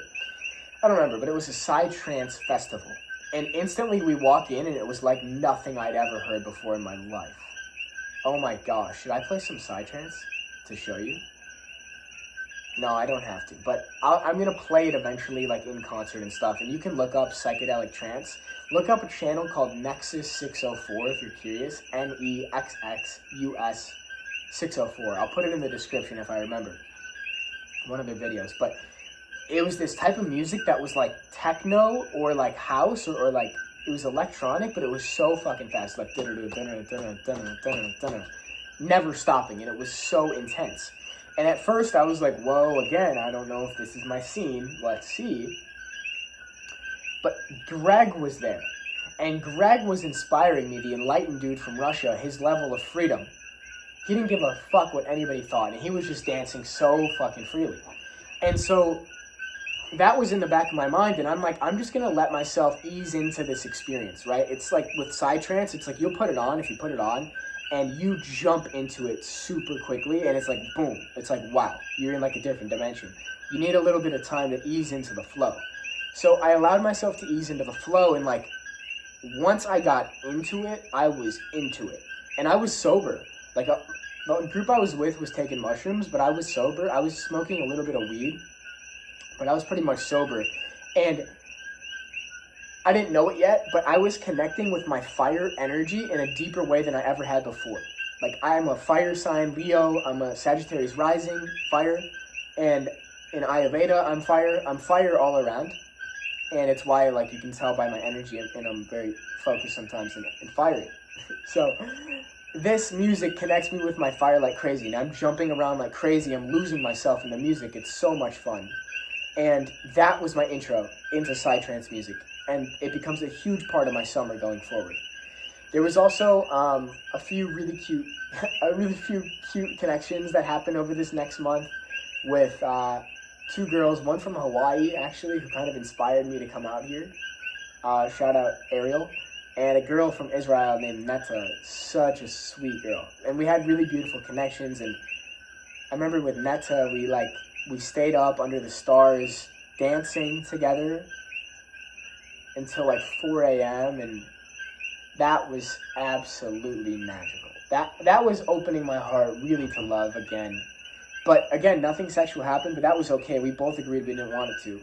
I don't remember, but it was a Psytrance festival. And instantly we walk in and it was like nothing I'd ever heard before in my life. Oh my gosh. Should I play some Psytrance to show you? No, I don't have to. But I'm going to play it eventually, like in concert and stuff. And you can look up Psychedelic Trance. Look up a channel called Nexus 604 if you're curious. NEXXUS 604. I'll put it in the description if I remember. One of their videos. But it was this type of music that was like techno or like house or like, it was electronic, but it was so fucking fast. Like, never stopping. And it was so intense. And at first I was like, whoa, again, I don't know if this is my scene. Let's see. But Greg was there. And Greg was inspiring me, the enlightened dude from Russia, his level of freedom. He didn't give a fuck what anybody thought. And he was just dancing so fucking freely. And so that was in the back of my mind. And I'm like, I'm just going to let myself ease into this experience, right? It's like with Psytrance, it's like you'll put it on if you put it on. And you jump into it super quickly, and it's like, boom. It's like, wow, you're in like a different dimension. You need a little bit of time to ease into the flow. So I allowed myself to ease into the flow, and like, once I got into it, I was into it. And I was sober. Like, the group I was with was taking mushrooms, but I was sober. I was smoking a little bit of weed, but I was pretty much sober. And I didn't know it yet, but I was connecting with my fire energy in a deeper way than I ever had before. Like, I'm a fire sign, Leo, I'm a Sagittarius rising, fire, and in Ayurveda, I'm fire all around, and it's why, like, you can tell by my energy, and I'm very focused sometimes and fiery. So, this music connects me with my fire like crazy, and I'm jumping around like crazy, I'm losing myself in the music, it's so much fun. And that was my intro into Psytrance music. And it becomes a huge part of my summer going forward. There was also a few really cute connections that happened over this next month with two girls, one from Hawaii actually, who kind of inspired me to come out here. Shout out Ariel. And a girl from Israel named Netta, such a sweet girl. And we had really beautiful connections. And I remember with Netta, we stayed up under the stars dancing together until like 4 a.m. and that was absolutely magical. That was opening my heart really to love again. But again, nothing sexual happened, but that was okay. We both agreed we didn't want it to.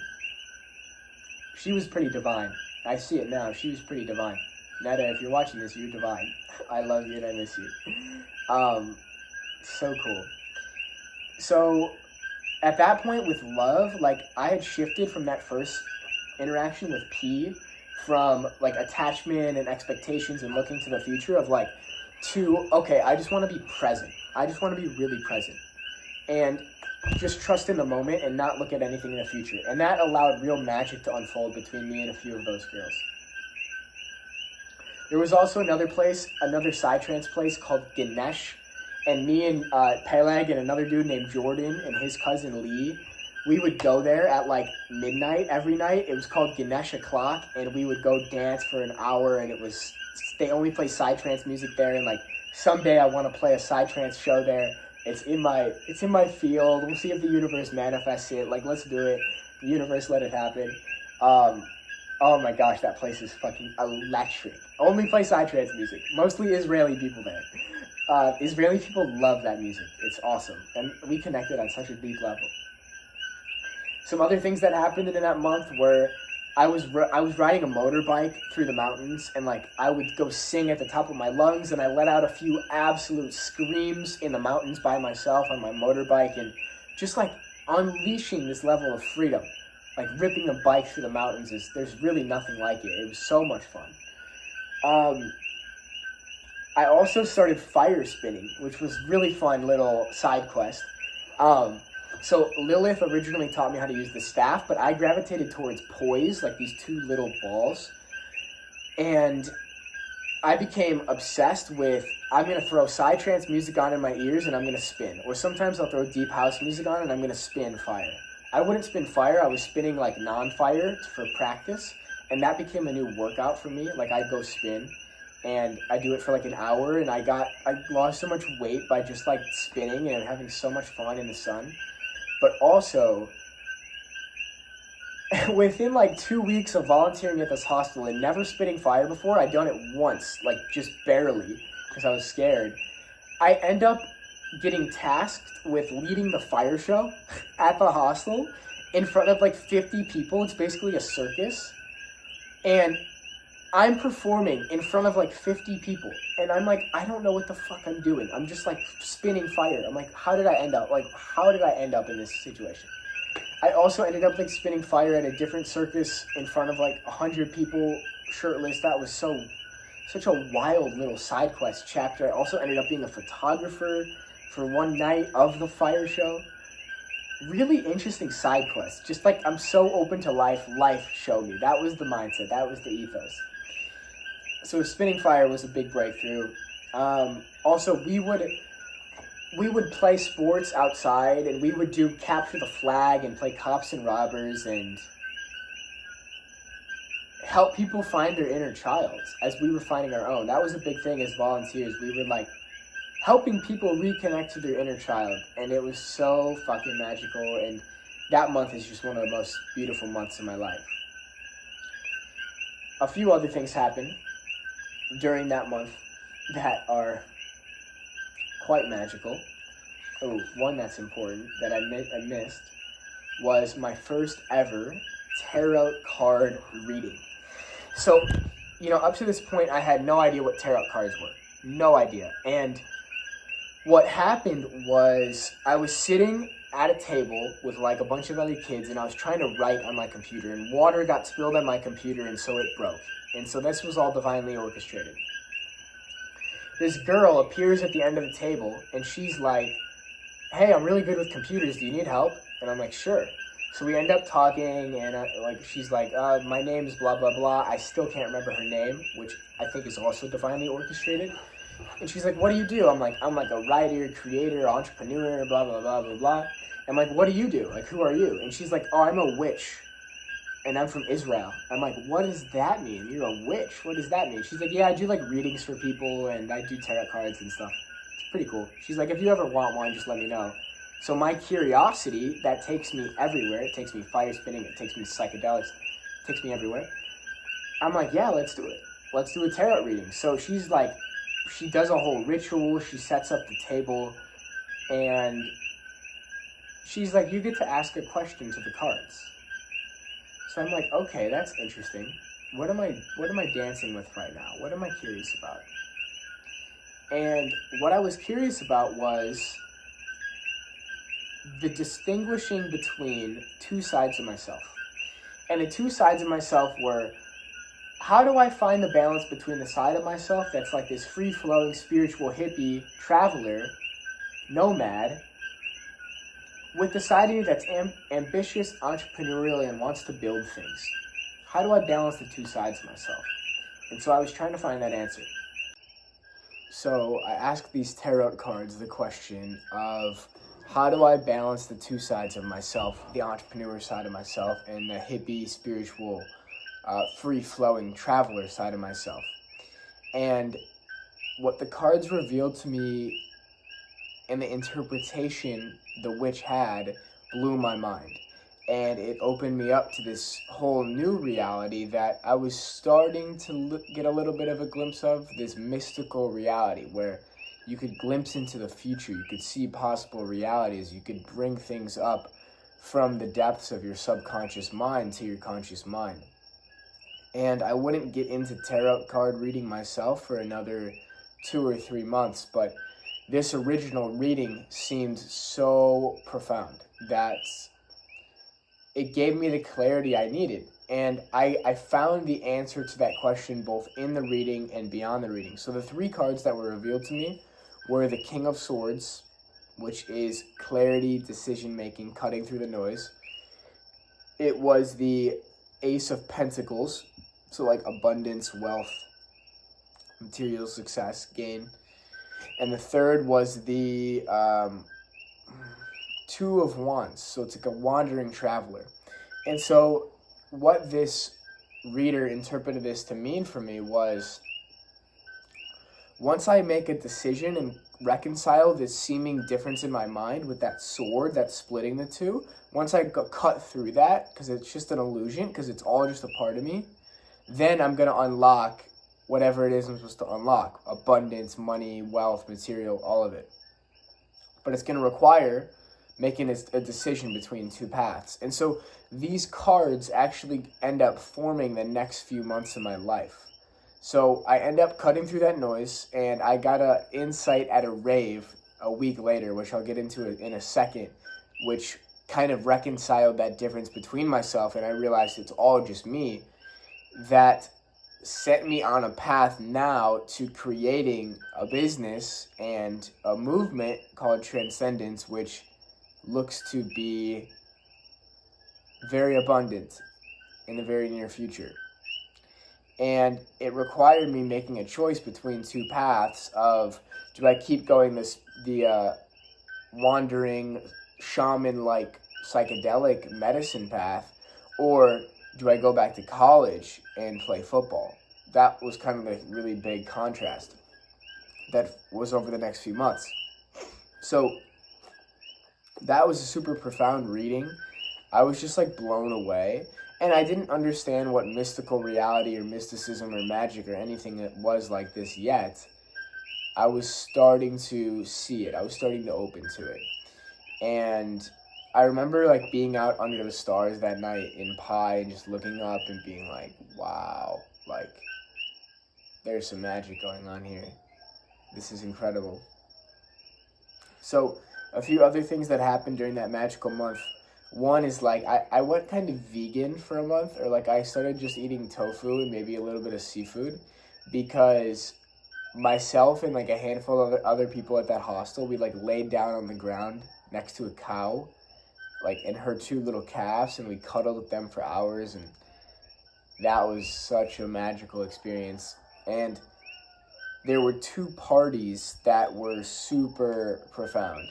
She was pretty divine. I see it now. She was pretty divine. Netta, if you're watching this, you're divine. I love you and I miss you. So cool. So at that point with love, like I had shifted from that first interaction with P from like attachment and expectations and looking to the future of like to, okay, I just want to be present. I just want to be really present and just trust in the moment and not look at anything in the future. And that allowed real magic to unfold between me and a few of those girls. There was also another psytrance place called Ganesh, and me and Peleg and another dude named Jordan and his cousin Lee, we would go there at like midnight every night. It was called Ganesh O'Clock, and we would go dance for an hour, and they only play psytrance music there, and like someday I want to play a psytrance show there. It's in my field. We'll see if the universe manifests it. Like, let's do it. The universe, let it happen. Oh my gosh, that place is fucking electric. Only play psytrance music. Mostly Israeli people there. Israeli people love that music. It's awesome. And we connected on such a deep level. Some other things that happened in that month were I was riding a motorbike through the mountains, and like I would go sing at the top of my lungs, and I let out a few absolute screams in the mountains by myself on my motorbike, and just like unleashing this level of freedom. Like ripping a bike through the mountains there's really nothing like it. It was so much fun. I also started fire spinning, which was really fun little side quest. So Lilith originally taught me how to use the staff, but I gravitated towards poise, like these two little balls. And I became obsessed with, I'm going to throw psytrance music on in my ears and I'm going to spin. Or sometimes I'll throw deep house music on and I'm going to spin fire. I wouldn't spin fire, I was spinning like non-fire for practice, and that became a new workout for me. Like I'd go spin, and I do it for like an hour, and I lost so much weight by just like spinning and having so much fun in the sun. But also, within like 2 weeks of volunteering at this hostel and never spitting fire before, I'd done it once, like just barely, because I was scared. I end up getting tasked with leading the fire show at the hostel in front of like 50 people. It's basically a circus. And I'm performing in front of like 50 people. And I'm like, I don't know what the fuck I'm doing. I'm just like spinning fire. I'm like, how did I end up in this situation? I also ended up like spinning fire at a different circus in front of like 100 people shirtless. That was such a wild little side quest chapter. I also ended up being a photographer for one night of the fire show. Really interesting side quest. Just like, I'm so open to life show me. That was the mindset. That was the ethos. So spinning fire was a big breakthrough. Also, we would play sports outside, and we would do capture the flag and play cops and robbers and help people find their inner child as we were finding our own. That was a big thing as volunteers. We were like helping people reconnect to their inner child, and it was so fucking magical, and that month is just one of the most beautiful months of my life. A few other things happened during that month that are quite magical. Oh, one that's important that I missed was my first ever tarot card reading. So, up to this point, I had no idea what tarot cards were. No idea. And what happened was I was sitting at a table with like a bunch of other kids, and I was trying to write on my computer, and water got spilled on my computer, and so it broke. And so this was all divinely orchestrated. This girl appears at the end of the table, and she's like, hey, I'm really good with computers. Do you need help? And I'm like, sure. So we end up talking, and she's like, my name's blah, blah, blah. I still can't remember her name, which I think is also divinely orchestrated. And she's like, what do you do? I'm like a writer, creator, entrepreneur, blah, blah, blah, blah, blah. I'm like, what do you do? Like, who are you? And she's like, oh, I'm a witch, and I'm from Israel. I'm like, what does that mean? You're a witch? What does that mean? She's like, yeah, I do like readings for people, and I do tarot cards and stuff. It's pretty cool. She's like, if you ever want one, just let me know. So my curiosity, that takes me everywhere. It takes me fire spinning. It takes me psychedelics. It takes me everywhere. I'm like, yeah, let's do it. Let's do a tarot reading. So she's like, she does a whole ritual. She sets up the table, and she's like, you get to ask a question to the cards. So I'm like, okay, that's interesting. What am I dancing with right now? What am I curious about? And what I was curious about was the distinguishing between two sides of myself. And the two sides of myself were, how do I find the balance between the side of myself that's like this free-flowing spiritual hippie traveler, nomad, with the side of me that's ambitious, entrepreneurial, and wants to build things? How do I balance the two sides of myself? And so I was trying to find that answer. So I asked these tarot cards the question of, how do I balance the two sides of myself, the entrepreneur side of myself and the hippie, spiritual, free-flowing traveler side of myself? And what the cards revealed to me and the interpretation the witch had blew my mind. And it opened me up to this whole new reality that I was starting to get a little bit of a glimpse of, this mystical reality where you could glimpse into the future, you could see possible realities, you could bring things up from the depths of your subconscious mind to your conscious mind. And I wouldn't get into tarot card reading myself for another 2 or 3 months, but this original reading seemed so profound that it gave me the clarity I needed. And I found the answer to that question both in the reading and beyond the reading. So the 3 cards that were revealed to me were the King of Swords, which is clarity, decision-making, cutting through the noise. It was the Ace of Pentacles, so like abundance, wealth, material success, gain. And the third was the Two of Wands, so it's like a wandering traveler. And so what this reader interpreted this to mean for me was, once I make a decision and reconcile this seeming difference in my mind with that sword that's splitting the two, once I cut through that, because it's just an illusion, because it's all just a part of me, then I'm going to unlock whatever it is I'm supposed to unlock. Abundance, money, wealth, material, all of it. But it's going to require making a decision between two paths. And so these cards actually end up forming the next few months of my life. So I end up cutting through that noise, and I got an insight at a rave a week later, which I'll get into in a second, which kind of reconciled that difference between myself, and I realized it's all just me, that set me on a path now to creating a business and a movement called Transcendence, which looks to be very abundant in the very near future. And it required me making a choice between two paths of, do I keep going the wandering shaman-like psychedelic medicine path, or do I go back to college and play football? That was kind of a really big contrast that was over the next few months. So that was a super profound reading. I was just like blown away. And I didn't understand what mystical reality or mysticism or magic or anything that was like this yet. I was starting to see it. I was starting to open to it. And I remember like being out under the stars that night in Pi and just looking up and being like, wow, like there's some magic going on here. This is incredible. So a few other things that happened during that magical month. One is like I went kind of vegan for a month, or like I started just eating tofu and maybe a little bit of seafood, because myself and like a handful of other people at that hostel, we like laid down on the ground next to a cow, like, and her 2 little calves, and we cuddled with them for hours, and that was such a magical experience. And there were 2 parties that were super profound.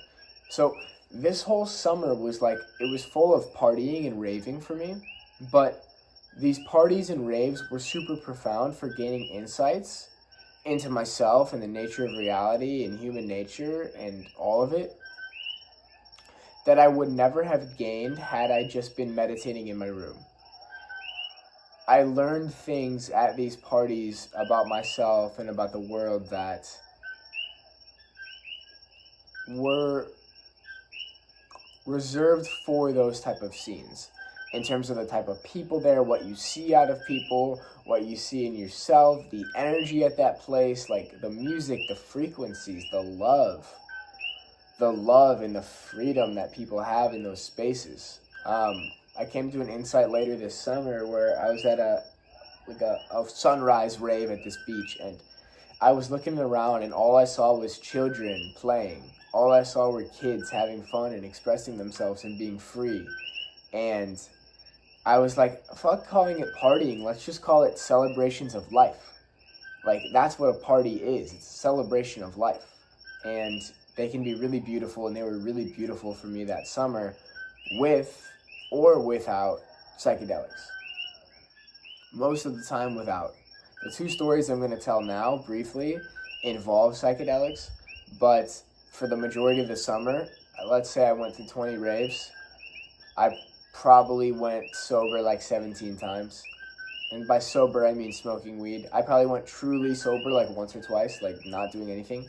So this whole summer was like, it was full of partying and raving for me, but these parties and raves were super profound for gaining insights into myself and the nature of reality and human nature and all of it that I would never have gained had I just been meditating in my room. I learned things at these parties about myself and about the world that were reserved for those type of scenes. in terms of the type of people there, what you see out of people, what you see in yourself, the energy at that place, like the music, the frequencies, the love and the freedom that people have in those spaces. I came to an insight later this summer where I was at a sunrise rave at this beach, and I was looking around and all I saw was children playing. All I saw were kids having fun and expressing themselves and being free. And I was like, fuck calling it partying. Let's just call it celebrations of life. Like, that's what a party is. It's a celebration of life. And they can be really beautiful, and they were really beautiful for me that summer, with or without psychedelics. Most of the time without. The two stories I'm going to tell now, briefly, involve psychedelics, but for the majority of the summer, let's say I went to 20 raves, I probably went sober like 17 times. And by sober, I mean smoking weed. I probably went truly sober like once or twice, like not doing anything.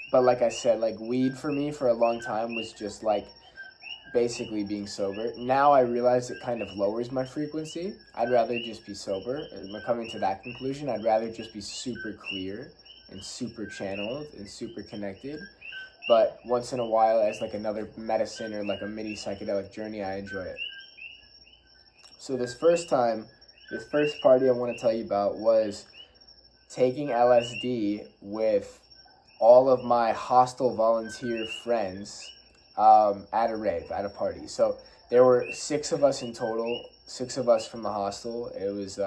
But like I said, like weed for me for a long time was just like basically being sober. Now I realize it kind of lowers my frequency. I'd rather just be sober. I'm coming to that conclusion. I'd rather just be super clear and super channeled and super connected. But once in a while, as like another medicine or like a mini psychedelic journey, I enjoy it. So this first party I want to tell you about was taking LSD with all of my hostel volunteer friends at a rave, at a party. So there were 6 of us in total, 6 of us from the hostel. It was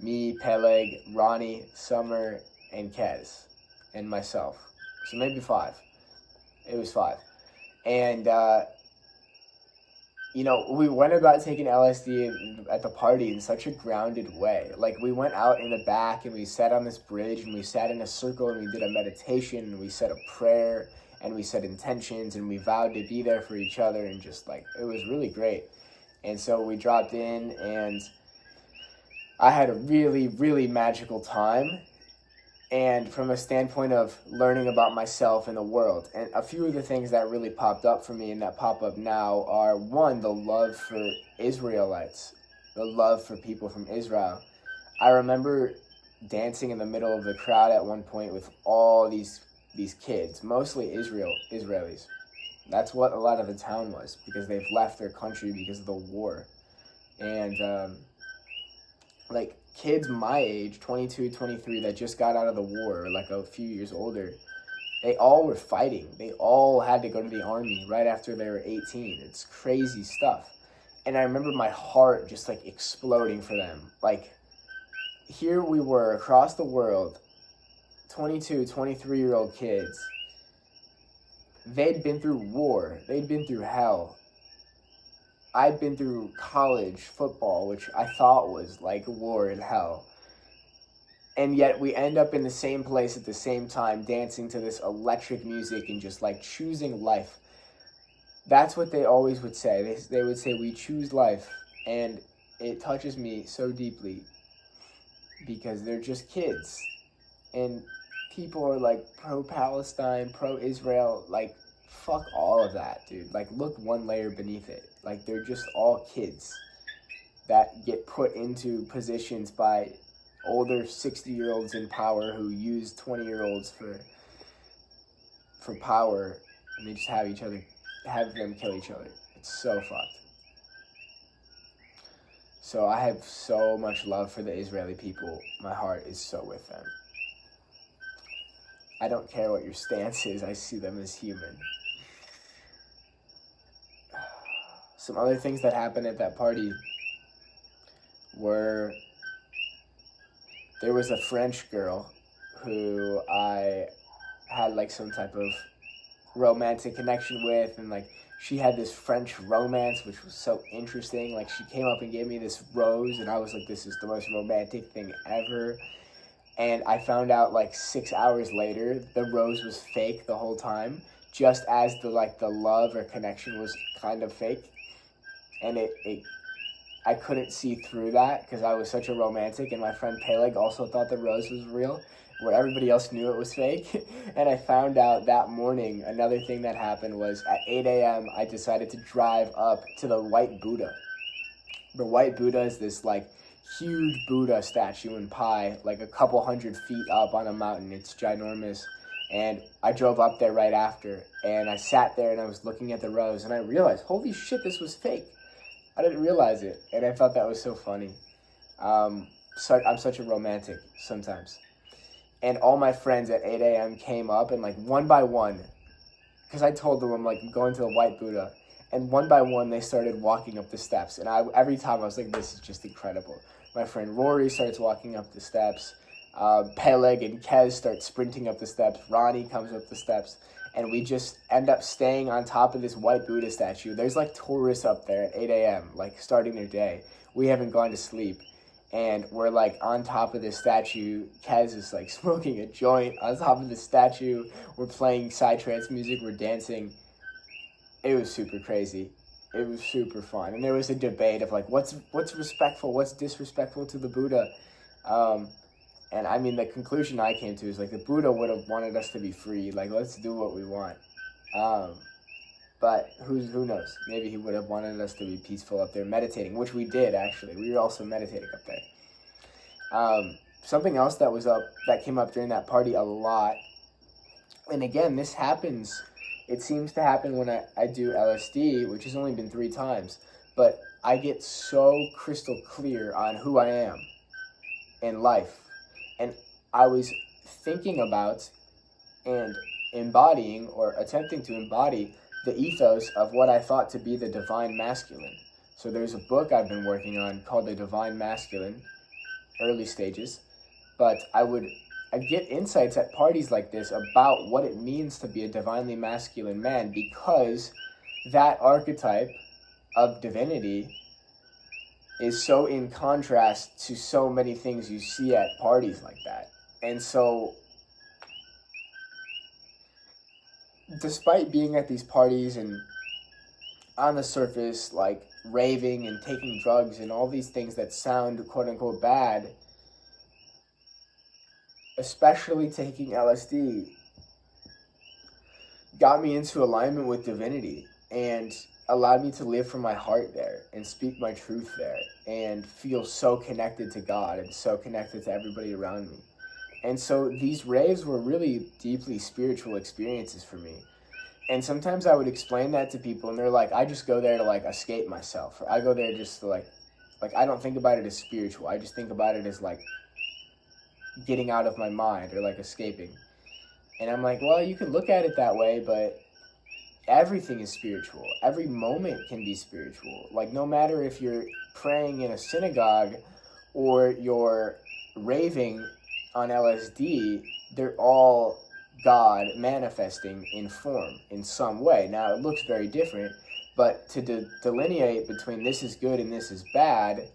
me, Peleg, Ronnie, Summer, and Kez, and myself. So maybe 5. It was 5. And, we went about taking LSD at the party in such a grounded way. Like, we went out in the back and we sat on this bridge and we sat in a circle and we did a meditation and we said a prayer and we set intentions and we vowed to be there for each other, and just like, it was really great. And so we dropped in and I had a really, really magical time. And from a standpoint of learning about myself and the world, and a few of the things that really popped up for me and that pop up now are, one, the love for Israelites, the love for people from Israel. I remember dancing in the middle of the crowd at one point with all these kids, mostly Israelis. That's what a lot of the town was, because they've left their country because of the war. And kids my age, 22, 23, that just got out of the war, or like a few years older, they all were fighting. They all had to go to the army right after they were 18. It's crazy stuff. And I remember my heart just like exploding for them. Like, here we were across the world, 22, 23-year-old kids. They'd been through war. They'd been through hell. I'd been through college football, which I thought was like war and hell. And yet we end up in the same place at the same time, dancing to this electric music and just like choosing life. That's what they always would say. They would say, we choose life. And it touches me so deeply because they're just kids. And people are like pro-Palestine, pro-Israel, like fuck all of that, dude. Like, look one layer beneath it. Like, they're just all kids that get put into positions by older 60-year-olds in power who use 20-year-olds for power, and they just have them kill each other. It's so fucked. So I have so much love for the Israeli people. My heart is so with them. I don't care what your stance is. I see them as human. Some other things that happened at that party were, there was a French girl who I had like some type of romantic connection with, and like she had this French romance which was so interesting. Like, she came up and gave me this rose and I was like, this is the most romantic thing ever. And I found out like 6 hours later the rose was fake the whole time, just as the love or connection was kind of fake. And I couldn't see through that because I was such a romantic, and my friend Peleg also thought the rose was real, where everybody else knew it was fake. And I found out that morning, another thing that happened was at 8 a.m. I decided to drive up to the White Buddha. The White Buddha is this like huge Buddha statue in Pi, like a couple 100 feet up on a mountain. It's ginormous. And I drove up there right after, and I sat there and I was looking at the rose, and I realized, holy shit, this was fake. I didn't realize it, and I thought that was so funny. So I'm such a romantic sometimes. And all my friends at 8 a.m. came up, and like one by one, because I told them I'm like going to the White Buddha, and one by one they started walking up the steps. And every time I was like, this is just incredible. My friend Rory starts walking up the steps. Peleg and Kez start sprinting up the steps. Ronnie comes up the steps. And we just end up staying on top of this White Buddha statue. There's like tourists up there at 8 a.m., like starting their day. We haven't gone to sleep. And we're like on top of this statue. Kez is like smoking a joint on top of the statue. We're playing psytrance music. We're dancing. It was super crazy. It was super fun. And there was a debate of like, what's respectful, what's disrespectful to the Buddha? And I mean, the conclusion I came to is like the Buddha would have wanted us to be free. Like, let's do what we want. But who knows? Maybe he would have wanted us to be peaceful up there meditating, which we did actually. We were also meditating up there. Something else that came up during that party a lot. And again, this happens. It seems to happen when I do LSD, which has only been 3 times. But I get so crystal clear on who I am in life. And I was thinking about and embodying or attempting to embody the ethos of what I thought to be the divine masculine. So there's a book I've been working on called The Divine Masculine, early stages. But I get insights at parties like this about what it means to be a divinely masculine man, because that archetype of divinity is so in contrast to so many things you see at parties like that. And so, despite being at these parties and on the surface, like raving and taking drugs and all these things that sound quote unquote bad, especially taking LSD, got me into alignment with divinity and allowed me to live from my heart there and speak my truth there and feel so connected to God and so connected to everybody around me. And so these raves were really deeply spiritual experiences for me. And sometimes I would explain that to people and they're like, I just go there to like escape myself. Or I go there just to like I don't think about it as spiritual. I just think about it as like getting out of my mind or like escaping. And I'm like, well, you can look at it that way, but everything is spiritual. Every moment can be spiritual. Like, no matter if you're praying in a synagogue or you're raving on LSD, they're all God manifesting in form in some way. Now, it looks very different, but to delineate between this is good and this is bad,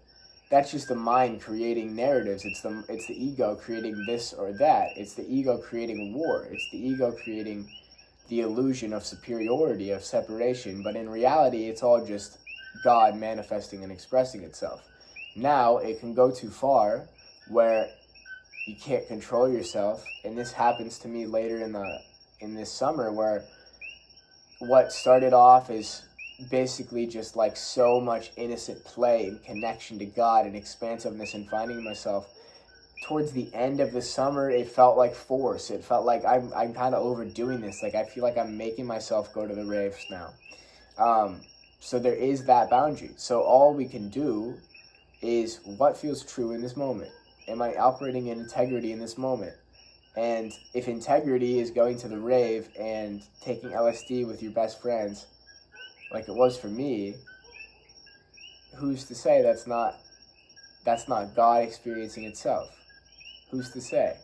that's just the mind creating narratives. It's the ego creating this or that. It's the ego creating war. It's the ego creating the illusion of superiority, of separation. But in reality, it's all just God manifesting and expressing itself. Now, it can go too far where you can't control yourself. And this happens to me later in this summer, where what started off as basically just like so much innocent play and connection to God and expansiveness and finding myself, towards the end of the summer, it felt like force. It felt like I'm kind of overdoing this. Like, I feel like I'm making myself go to the raves now. So there is that boundary. So all we can do is what feels true in this moment. Am I operating in integrity in this moment? And if integrity is going to the rave and taking LSD with your best friends, like it was for me, who's to say that's not God experiencing itself? Who's to say?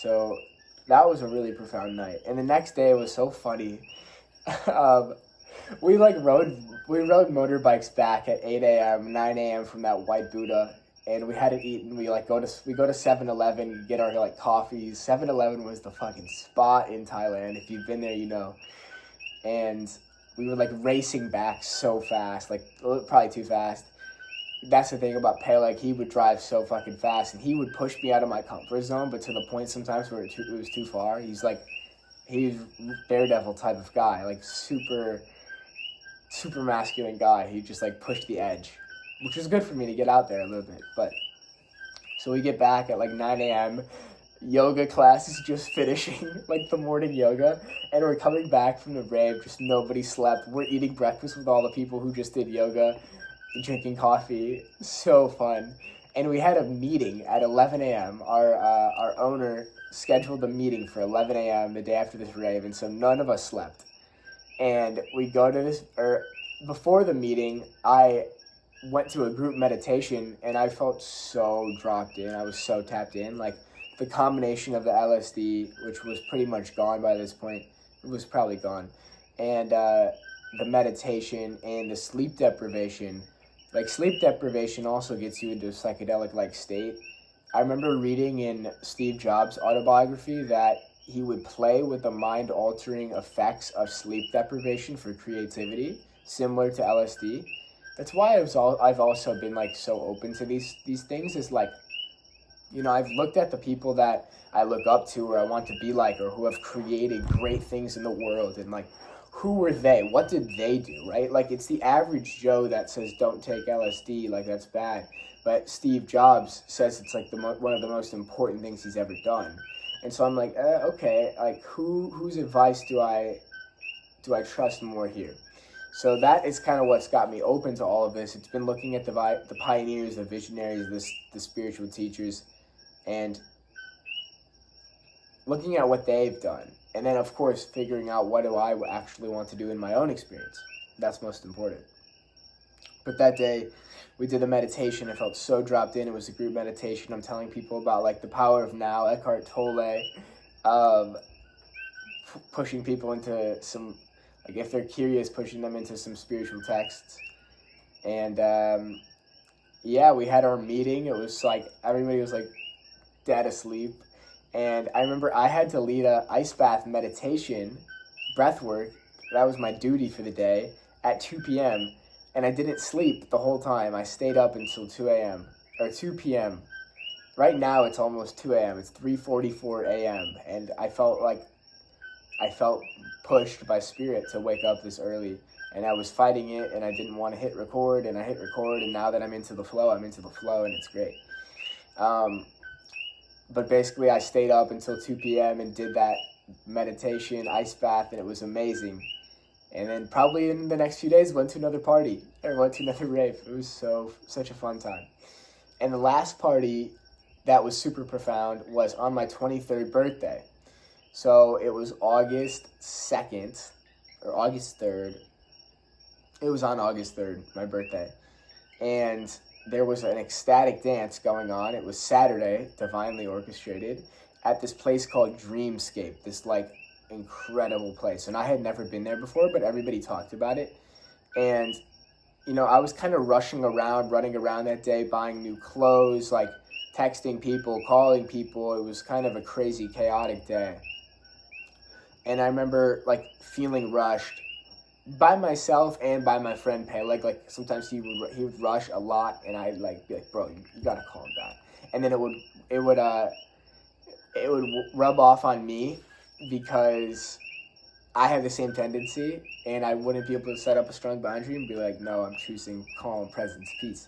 So that was a really profound night. And the next day was so funny. We rode motorbikes back at 8 a.m., 9 a.m. from that White Buddha, and we hadn't eaten. We go to 7-Eleven, get our like coffees. 7-Eleven was the fucking spot in Thailand. If you've been there, you know. And we were like racing back so fast, like probably too fast. that's the thing about Peleg. He would drive so fucking fast, and he would push me out of my comfort zone, but to the point sometimes where it was too far. He's Daredevil type of guy, like super masculine guy. He just like pushed the edge, which was good for me to get out there a little bit. But so we get back at like 9 a.m. Yoga class is just finishing, like the morning yoga, and we're coming back from the rave. Just nobody slept. We're eating breakfast with all the people who just did yoga, drinking coffee. So fun. And we had a meeting at 11 a.m. Our owner scheduled a meeting for 11 a.m. the day after this rave, and so none of us slept. And we go to this, or before the meeting, I went to a group meditation, and I felt so dropped in. I was so tapped in. Like, the combination of the LSD, which was pretty much gone by this point, it was probably gone, and the meditation and the sleep deprivation. Like, sleep deprivation also gets you into a psychedelic-like state. I remember reading in Steve Jobs' autobiography that he would play with the mind-altering effects of sleep deprivation for creativity, similar to LSD. That's why I've also been like so open to these things. Is like, you know, I've looked at the people that I look up to or I want to be like, or who have created great things in the world, and like, who were they? What did they do, right? Like, it's the average Joe that says don't take LSD, like that's bad. But Steve Jobs says it's like one of the most important things he's ever done. And so I'm like, okay, like whose advice do I trust more here? So that is kind of what's got me open to all of this. It's been looking at the pioneers, the visionaries, the spiritual teachers, and looking at what they've done. And then, of course, figuring out what do I actually want to do in my own experience. That's most important. But that day, we did a meditation. I felt so dropped in. It was a group meditation. I'm telling people about, like, the power of now, Eckhart Tolle, pushing people into some, like, if they're curious, pushing them into some spiritual texts. And, yeah, we had our meeting. It was, like, everybody was, like, dead asleep. And I remember I had to lead a ice bath meditation, breath work. That was my duty for the day at 2 p.m. And I didn't sleep the whole time. I stayed up until 2 a.m. or 2 p.m. Right now it's almost 2 a.m. It's 3:44 a.m. And I felt pushed by spirit to wake up this early. And I was fighting it, and I didn't want to hit record, and I hit record, and now that I'm into the flow, and it's great. But basically, I stayed up until 2 p.m. and did that meditation, ice bath, and it was amazing. And then probably in the next few days, went to another party, or went to another rave. It was such a fun time. And the last party that was super profound was on my 23rd birthday. So it was August 2nd, or August 3rd. It was on August 3rd, my birthday. And there was an ecstatic dance going on. It was Saturday, divinely orchestrated, at this place called Dreamscape, this like incredible place. And I had never been there before, but everybody talked about it. And, you know, I was kind of running around that day, buying new clothes, like texting people, calling people. It was kind of a crazy, chaotic day. And I remember like feeling rushed by myself and by my friend Peleg. Like sometimes he would rush a lot, and I'd like be like, bro, you gotta calm down. And then it would rub off on me because I have the same tendency, and I wouldn't be able to set up a strong boundary and be like, no, I'm choosing calm, presence, peace.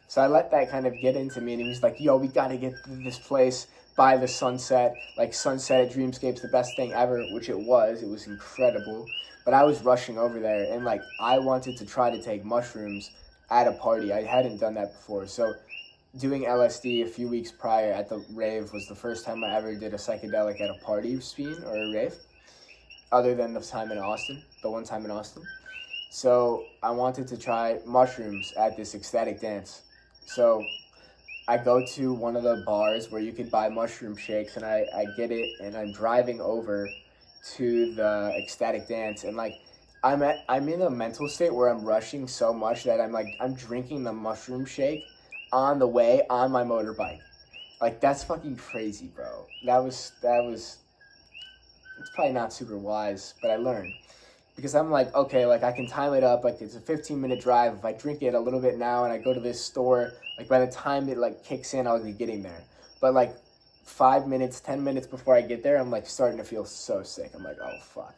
So I let that kind of get into me, and he was like, yo, we gotta get to this place by the sunset. Like, sunset at Dreamscape's the best thing ever, which it was incredible. But I was rushing over there, and like, I wanted to try to take mushrooms at a party. I hadn't done that before. So doing LSD a few weeks prior at the rave was the first time I ever did a psychedelic at a party scene or a rave, other than the one time in Austin. So I wanted to try mushrooms at this ecstatic dance. So I go to one of the bars where you could buy mushroom shakes, and I get it, and I'm driving over to the ecstatic dance, and like I'm in a mental state where I'm rushing so much that I'm drinking the mushroom shake on the way on my motorbike. Like, that's fucking crazy, bro. That was it's probably not super wise, but I learned. because I'm like, okay, like I can time it up, like it's a 15-minute drive. If I drink it a little bit now and I go to this store, like by the time it like kicks in, I'll be getting there. But like 5 minutes, 10 minutes before I get there, I'm like starting to feel so sick. I'm like, oh fuck.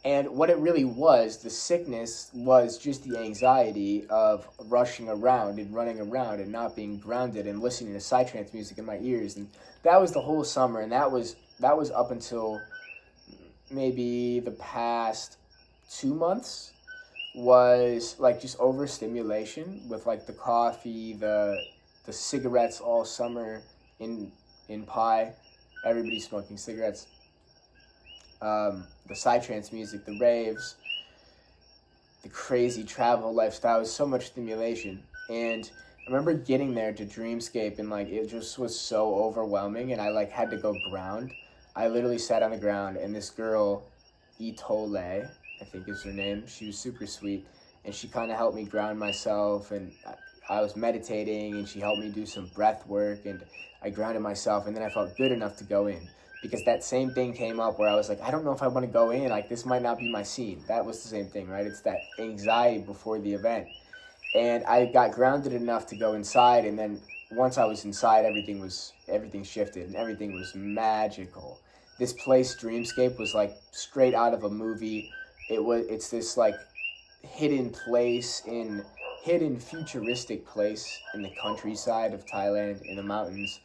And what it really was, the sickness was just the anxiety of rushing around and running around and not being grounded and listening to psytrance music in my ears. And that was the whole summer, and that was up until maybe the past 2 months, was like just overstimulation with like the coffee, the cigarettes all summer in Pi. Everybody's smoking cigarettes. The psytrance music, the raves, the crazy travel lifestyle, was so much stimulation. And I remember getting there to Dreamscape, and like it just was so overwhelming, and I like had to go ground. I literally sat on the ground, and this girl, Itole, I think is her name, she was super sweet, and she kind of helped me ground myself, and I was meditating, and she helped me do some breath work, and I grounded myself, and then I felt good enough to go in. Because that same thing came up where I was like, I don't know if I want to go in, like this might not be my scene. That was the same thing, right? It's that anxiety before the event. And I got grounded enough to go inside, and then once I was inside, everything shifted, and everything was magical. This place, Dreamscape, was like straight out of a movie. It's this like hidden futuristic place in the countryside of Thailand, in the mountains.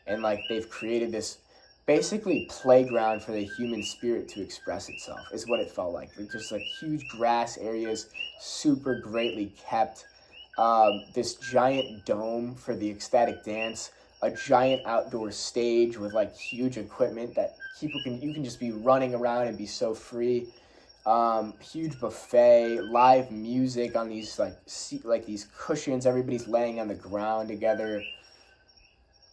And like they've created this basically playground for the human spirit to express itself, is what it felt like. Just like huge grass areas, super greatly kept. This giant dome for the ecstatic dance, a giant outdoor stage with like huge equipment that you can just be running around and be so free. Huge buffet, live music on these like these cushions. Everybody's laying on the ground together.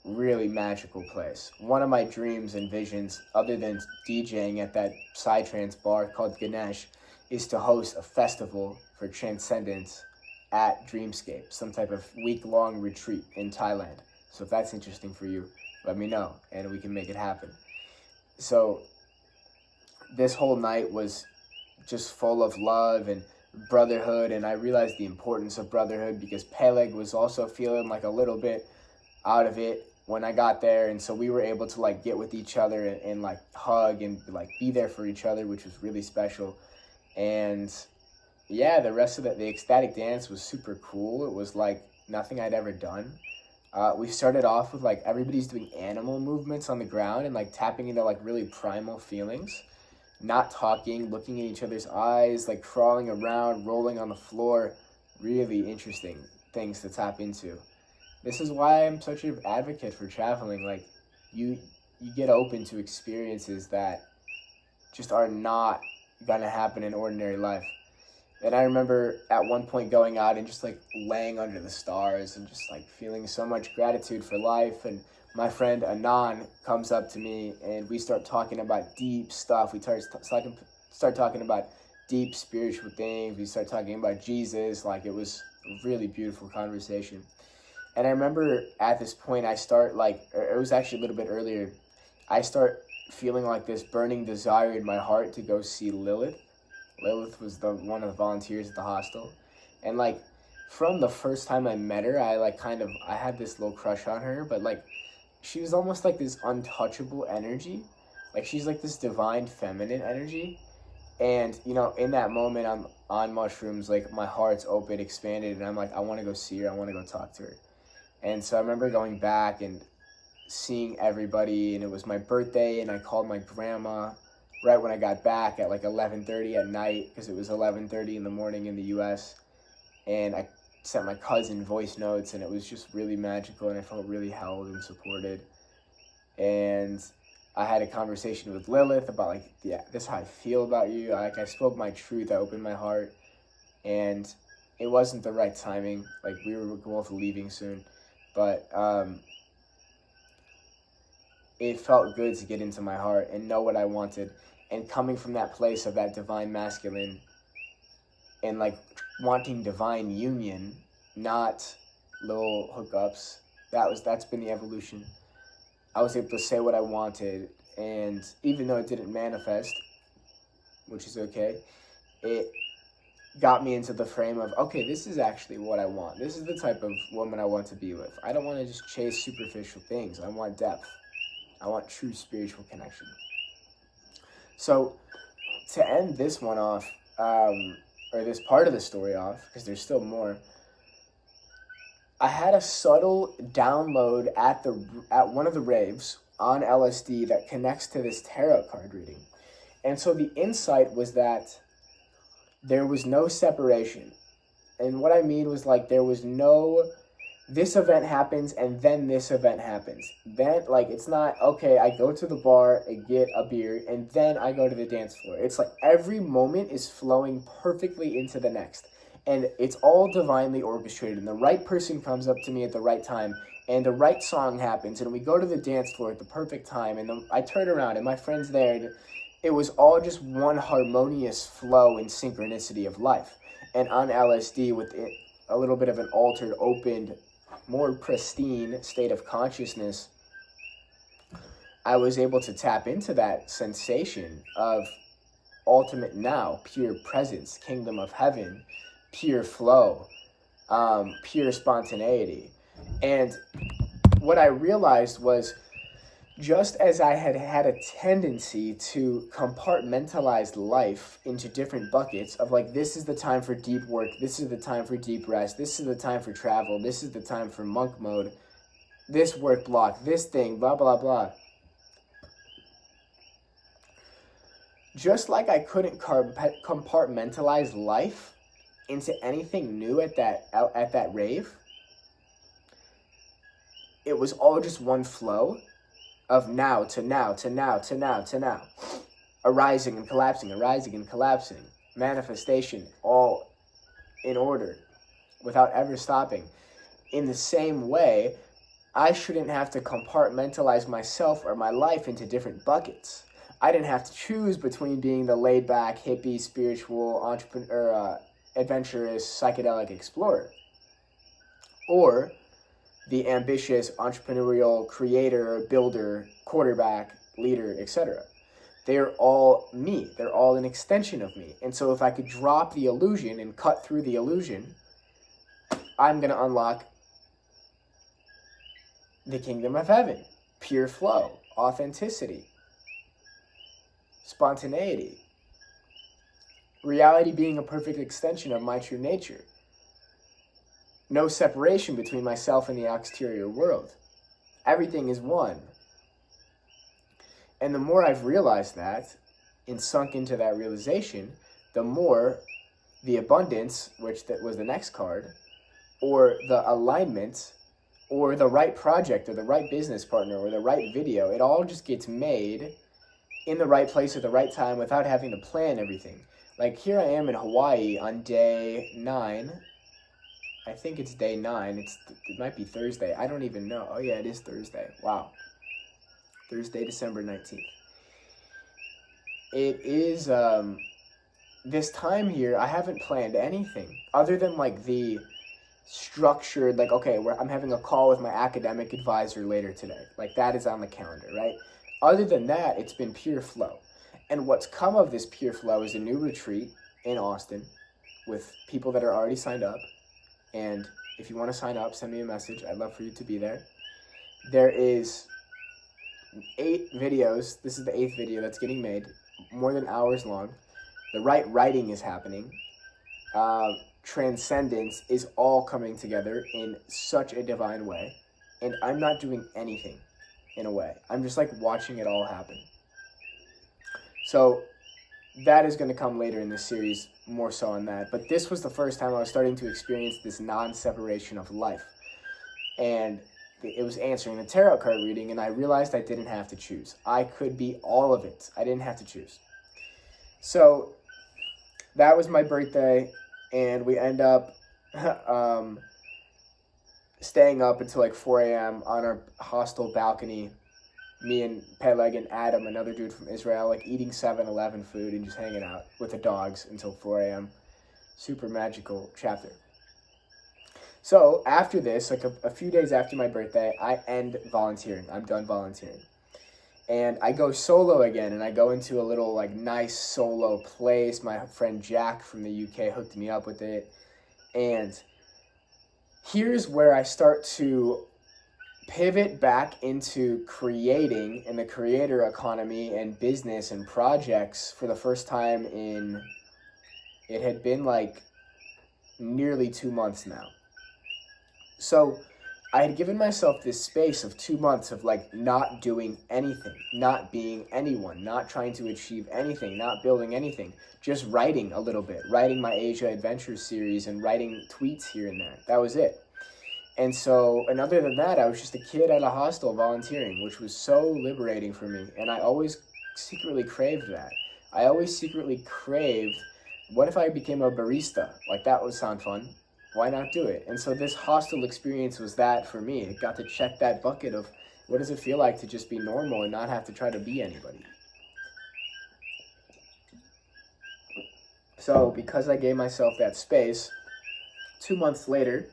Really magical place. One of my dreams and visions, other than DJing at that psytrance bar called Ganesh, is to host a festival for transcendence at Dreamscape, some type of week-long retreat in Thailand. So if that's interesting for you, let me know, and we can make it happen. So this whole night was just full of love and brotherhood, and I realized the importance of brotherhood because Peleg was also feeling like a little bit out of it when I got there, and so we were able to like get with each other and like hug and like be there for each other, which was really special. And yeah, the rest of the ecstatic dance was super cool. It was like nothing I'd ever done. We started off with like everybody's doing animal movements on the ground and like tapping into like really primal feelings, not talking, looking at each other's eyes, like crawling around, rolling on the floor. Really interesting things to tap into. This is why I'm such an advocate for traveling. Like you get open to experiences that just are not gonna happen in ordinary life. And I remember at one point going out and just like laying under the stars and just like feeling so much gratitude for life. And my friend Anan comes up to me and we start talking about deep stuff. We start talking about deep spiritual things. We start talking about Jesus. Like it was a really beautiful conversation. And I remember at this point it was actually a little bit earlier, I start feeling like this burning desire in my heart to go see Lilith. Lilith was one of the volunteers at the hostel. And like from the first time I met her, I had this little crush on her, but like she was almost like this untouchable energy. Like she's like this divine feminine energy. And you know, in that moment I'm on mushrooms, like my heart's open, expanded, and I'm like, I want to go see her, I want to go talk to her. And so I remember going back and seeing everybody, and it was my birthday, and I called my grandma right when I got back at like 11:30 at night, because it was 11:30 in the morning in the US. And I sent my cousin voice notes, and it was just really magical, and I felt really held and supported. And I had a conversation with Lilith about like, yeah, this is how I feel about you. I spoke my truth, I opened my heart, and it wasn't the right timing. Like we were both leaving soon. But it felt good to get into my heart and know what I wanted. And coming from that place of that divine masculine and like wanting divine union, not little hookups, that's been the evolution. I was able to say what I wanted, and even though it didn't manifest, which is okay, it got me into the frame of, okay, this is actually what I want. This is the type of woman I want to be with. I don't want to just chase superficial things. I want depth. I want true spiritual connection. So to end this one off, or this part of the story off, because there's still more, I had a subtle download at one of the raves on LSD that connects to this tarot card reading. And so the insight was that there was no separation. And what I mean was, like, there was no, this event happens and then this event happens. Then, like, it's not, okay, I go to the bar and get a beer and then I go to the dance floor. It's like every moment is flowing perfectly into the next. And it's all divinely orchestrated. And the right person comes up to me at the right time. And the right song happens. And we go to the dance floor at the perfect time. And I turn around and my friend's there. And it was all just one harmonious flow and synchronicity of life. And on LSD, with it, a little bit of an altered, opened, more pristine state of consciousness, I was able to tap into that sensation of ultimate now, pure presence, kingdom of heaven, pure flow, pure spontaneity. And what I realized was, just as I had a tendency to compartmentalize life into different buckets of, like, this is the time for deep work, this is the time for deep rest, this is the time for travel, this is the time for monk mode, this work block, this thing, blah, blah, blah. Just like I couldn't compartmentalize life into anything new at that rave, it was all just one flow of now to now to now to now to now, arising and collapsing, manifestation, all in order, without ever stopping. In the same way, I shouldn't have to compartmentalize myself or my life into different buckets. I didn't have to choose between being the laid-back, hippie, spiritual, entrepreneur, adventurous, psychedelic explorer, or the ambitious, entrepreneurial, creator, builder, quarterback, leader, etc. They're all me. They're all an extension of me. And so if I could drop the illusion and cut through the illusion, I'm going to unlock the kingdom of heaven. Pure flow, authenticity, spontaneity, reality being a perfect extension of my true nature. No separation between myself and the exterior world. Everything is one. And the more I've realized that and sunk into that realization, the more the abundance, which that was the next card, or the alignment, or the right project, or the right business partner, or the right video, it all just gets made in the right place at the right time without having to plan everything. Like, here I am in Hawaii on day 9. I think it's day 9. It might be Thursday. I don't even know. Oh yeah, it is Thursday. Wow. Thursday, December 19th. It is, this time here, I haven't planned anything other than, like, the structured, like, okay, I'm having a call with my academic advisor later today. Like, that is on the calendar, right? Other than that, it's been pure flow. And what's come of this pure flow is a new retreat in Austin with people that are already signed up. And if you want to sign up, send me a message. I'd love for you to be there. There is 8 videos. This is the 8th video that's getting made, more than hours long. The right writing is happening. Transcendence is all coming together in such a divine way. And I'm not doing anything, in a way. I'm just, like, watching it all happen. So that is going to come later in this series, more so on that. But this was the first time I was starting to experience this non-separation of life. And it was answering the tarot card reading, and I realized I didn't have to choose. I could be all of it. I didn't have to choose. So that was my birthday, and we end up staying up until like 4 a.m. on our hostel balcony. Me and Peleg and Adam, another dude from Israel, like eating 7-Eleven food and just hanging out with the dogs until 4 a.m. Super magical chapter. So after this, like a few days after my birthday, I end volunteering. I'm done volunteering. And I go solo again, and I go into a little like nice solo place. My friend Jack from the UK hooked me up with it. And here's where I start to pivot back into creating in the creator economy and business and projects for the first time in, it had been like nearly 2 months now. So I had given myself this space of 2 months of like not doing anything, not being anyone, not trying to achieve anything, not building anything, just writing a little bit, writing my Asia Adventures series and writing tweets here and there. That was it. And so, and other than that, I was just a kid at a hostel volunteering, which was so liberating for me. And I always secretly craved that. I always secretly craved, what if I became a barista? Like, that would sound fun. Why not do it? And so this hostel experience was that for me. It got to check that bucket of what does it feel like to just be normal and not have to try to be anybody. So because I gave myself that space, 2 months later,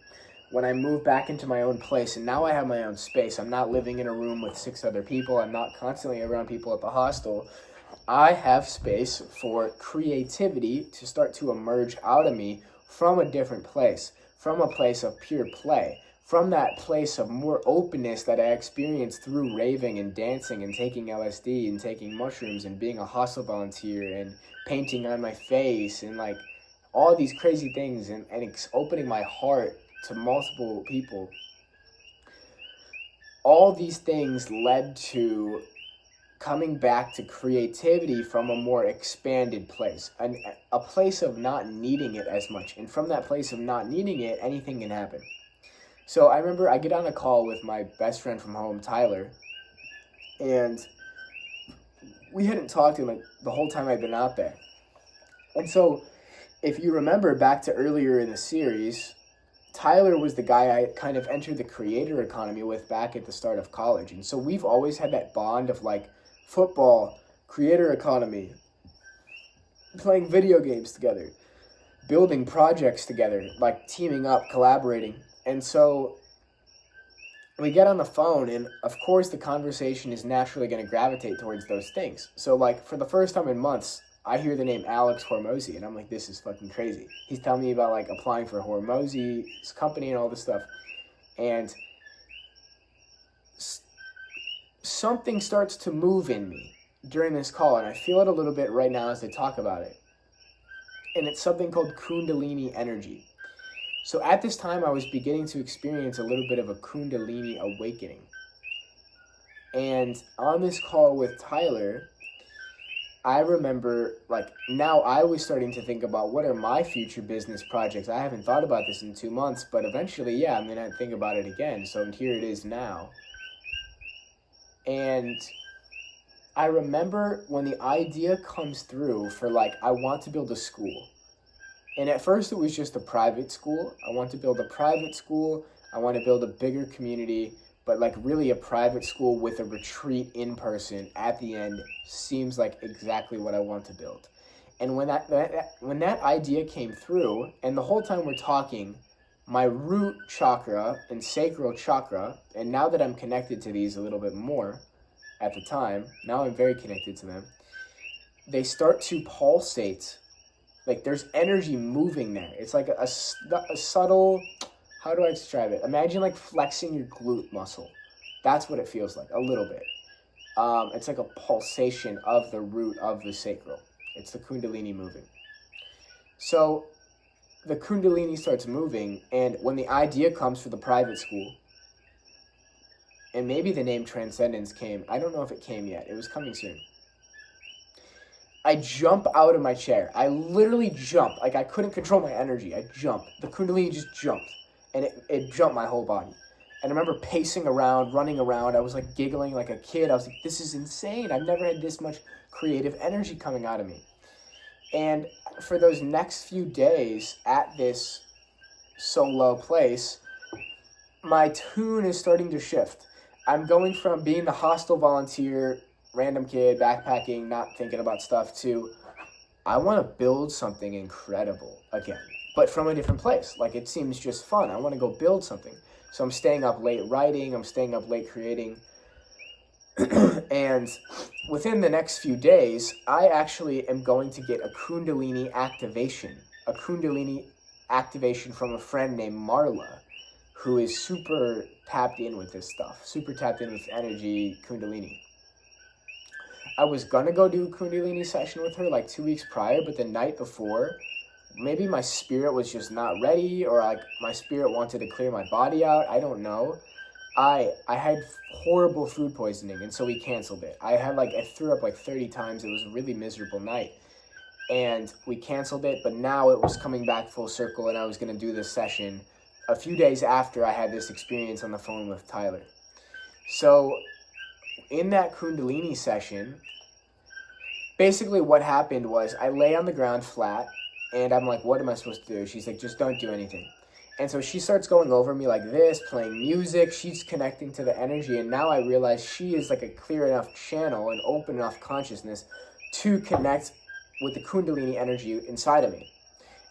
when I moved back into my own place, and now I have my own space, I'm not living in a room with 6 other people, I'm not constantly around people at the hostel, I have space for creativity to start to emerge out of me from a different place, from a place of pure play, from that place of more openness that I experienced through raving and dancing and taking LSD and taking mushrooms and being a hostel volunteer and painting on my face and like all these crazy things and opening my heart to multiple people. All these things led to coming back to creativity from a more expanded place, a place of not needing it as much. And from that place of not needing it, anything can happen. So I remember I get on a call with my best friend from home, Tyler, and we hadn't talked to him like the whole time I'd been out there. And so if you remember back to earlier in the series, Tyler was the guy I kind of entered the creator economy with back at the start of college. And so we've always had that bond of like football, creator economy, playing video games together, building projects together, like teaming up, collaborating. And so we get on the phone, and of course the conversation is naturally going to gravitate towards those things. So like for the first time in months, I hear the name Alex Hormozy, and I'm like, this is fucking crazy. He's telling me about like applying for Hormozy's company and all this stuff. And something starts to move in me during this call, and I feel it a little bit right now as I talk about it. And it's something called Kundalini energy. So at this time, I was beginning to experience a little bit of a Kundalini awakening. And on this call with Tyler, I remember, like, now I was starting to think about what are my future business projects. I haven't thought about this in 2 months, but eventually, yeah, I'm going to think about it again. So here it is now. And I remember when the idea comes through for, like, I want to build a school. And at first it was just a private school. I want to build a private school. I want to build a bigger community. But like really a private school with a retreat in person at the end seems like exactly what I want to build. And when that idea came through, and the whole time we're talking, my root chakra and sacral chakra, and now that I'm connected to these a little bit more at the time, now I'm very connected to them, they start to pulsate. Like there's energy moving there. It's like a subtle, how do I describe it? Imagine like flexing your glute muscle. That's what it feels like, a little bit. It's like a pulsation of the root of the sacral. It's the Kundalini moving. So the Kundalini starts moving, and when the idea comes for the private school, and maybe the name Transcendence came, I don't know if it came yet. It was coming soon. I jump out of my chair. I literally jump. Like I couldn't control my energy. I jumped. The Kundalini just jumped. And it jumped my whole body. And I remember pacing around, running around. I was like giggling like a kid. I was like, this is insane. I've never had this much creative energy coming out of me. And for those next few days at this solo place, my tune is starting to shift. I'm going from being the hostel volunteer, random kid, backpacking, not thinking about stuff, to I want to build something incredible again. But from a different place. Like, it seems just fun. I want to go build something. So I'm staying up late writing. I'm staying up late creating. And within the next few days, I actually am going to get a Kundalini activation from a friend named Marla, who is super tapped in with this stuff, super tapped in with energy, Kundalini. I was gonna go do a Kundalini session with her like 2 weeks prior, but the night before, maybe my spirit was just not ready, or like my spirit wanted to clear my body out. I don't know. I had horrible food poisoning, and so we canceled it. I threw up like 30 times. It was a really miserable night, and we canceled it. But now it was coming back full circle, and I was gonna do this session a few days after I had this experience on the phone with Tyler. So in that Kundalini session, basically what happened was I lay on the ground flat, and I'm like, what am I supposed to do? She's like, just don't do anything. And so she starts going over me like this, playing music. She's connecting to the energy. And now I realize she is like a clear enough channel, an open enough consciousness to connect with the Kundalini energy inside of me.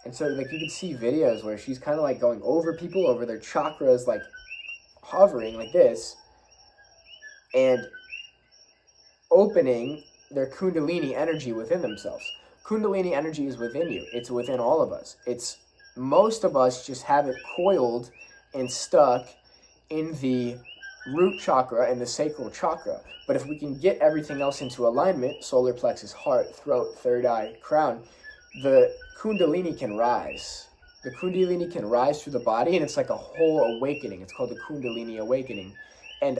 And so like you can see videos where she's kind of like going over people, over their chakras, like hovering like this, and opening their Kundalini energy within themselves. Kundalini energy is within you. It's within all of us. Most of us just have it coiled and stuck in the root chakra and the sacral chakra. But if we can get everything else into alignment, solar plexus, heart, throat, third eye, crown, the Kundalini can rise. The Kundalini can rise through the body, and it's like a whole awakening. It's called the Kundalini awakening. And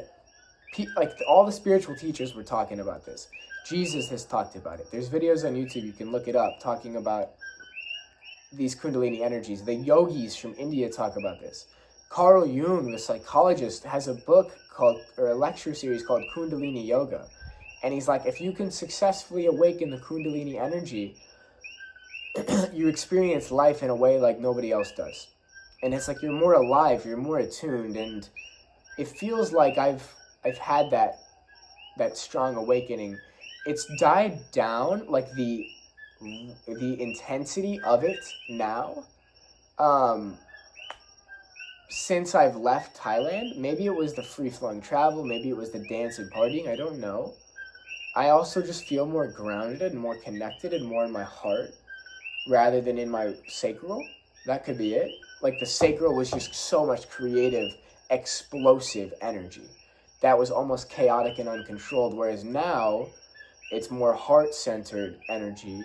all the spiritual teachers were talking about this. Jesus has talked about it. There's videos on YouTube, you can look it up, talking about these Kundalini energies. The yogis from India talk about this. Carl Jung, the psychologist, has a book or a lecture series called Kundalini Yoga. And he's like, if you can successfully awaken the Kundalini energy, you experience life in a way like nobody else does. And it's like you're more alive, you're more attuned, and it feels like I've had that strong awakening. It's died down, like the intensity of it now, since I've left Thailand. Maybe it was the free-flowing travel, maybe it was the dance and partying, I don't know. I also just feel more grounded and more connected and more in my heart rather than in my sacral. That could be it. Like the sacral was just so much creative, explosive energy that was almost chaotic and uncontrolled, whereas now it's more heart-centered energy,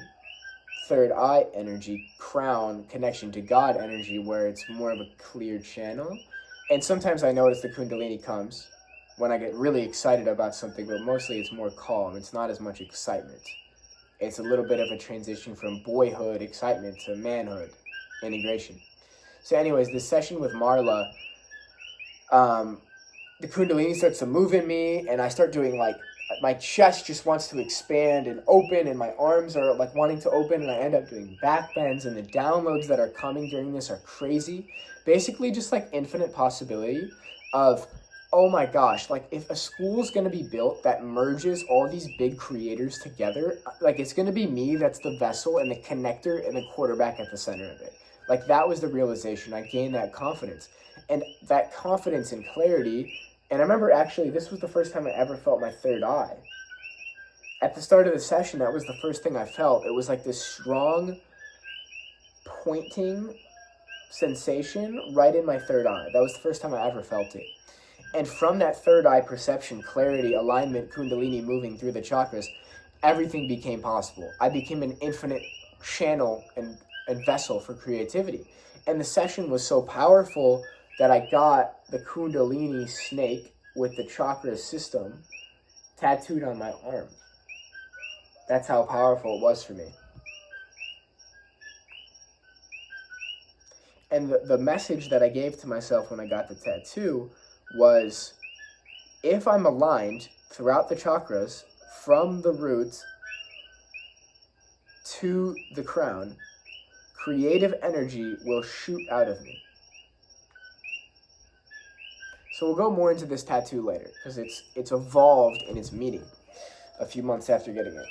third eye energy, crown, connection to God energy, where it's more of a clear channel. And sometimes I notice the Kundalini comes when I get really excited about something, but mostly it's more calm. It's not as much excitement. It's a little bit of a transition from boyhood excitement to manhood integration. So anyways, this session with Marla, the Kundalini starts to move in me, and I start doing like, my chest just wants to expand and open, and my arms are like wanting to open, and I end up doing back bends, and the downloads that are coming during this are crazy. Basically just like infinite possibility of, oh my gosh, like if a school's going to be built that merges all these big creators together, like it's going to be me that's the vessel and the connector and the quarterback at the center of it. Like that was the realization. I gained that confidence. And that confidence and clarity, and I remember actually this was the first time I ever felt my third eye. At the start of the session, that was the first thing I felt. It was like this strong pointing sensation right in my third eye. That was the first time I ever felt it. And from that third eye perception, clarity, alignment, Kundalini moving through the chakras, everything became possible. I became an infinite channel and vessel for creativity. And the session was so powerful that I got the Kundalini snake with the chakra system tattooed on my arm. That's how powerful it was for me. And the message that I gave to myself when I got the tattoo was, if I'm aligned throughout the chakras, from the root to the crown, creative energy will shoot out of me. So we'll go more into this tattoo later, because it's evolved in its meaning a few months after getting it.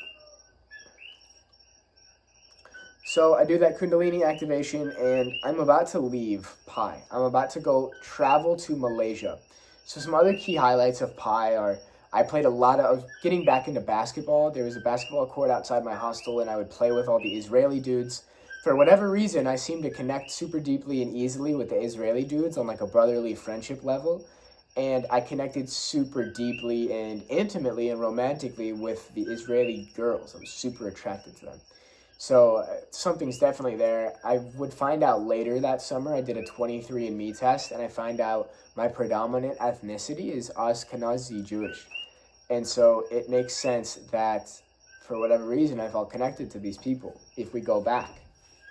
So I do that Kundalini activation, and I'm about to leave Pi. I'm about to go travel to Malaysia. So some other key highlights of Pi are I played a lot of getting back into basketball. There was a basketball court outside my hostel, and I would play with all the Israeli dudes. For whatever reason, I seemed to connect super deeply and easily with the Israeli dudes on like a brotherly friendship level. And I connected super deeply and intimately and romantically with the Israeli girls. I was super attracted to them. So something's definitely there. I would find out later that summer. I did a 23andMe test, and I find out my predominant ethnicity is Ashkenazi Jewish. And so it makes sense that for whatever reason I felt connected to these people if we go back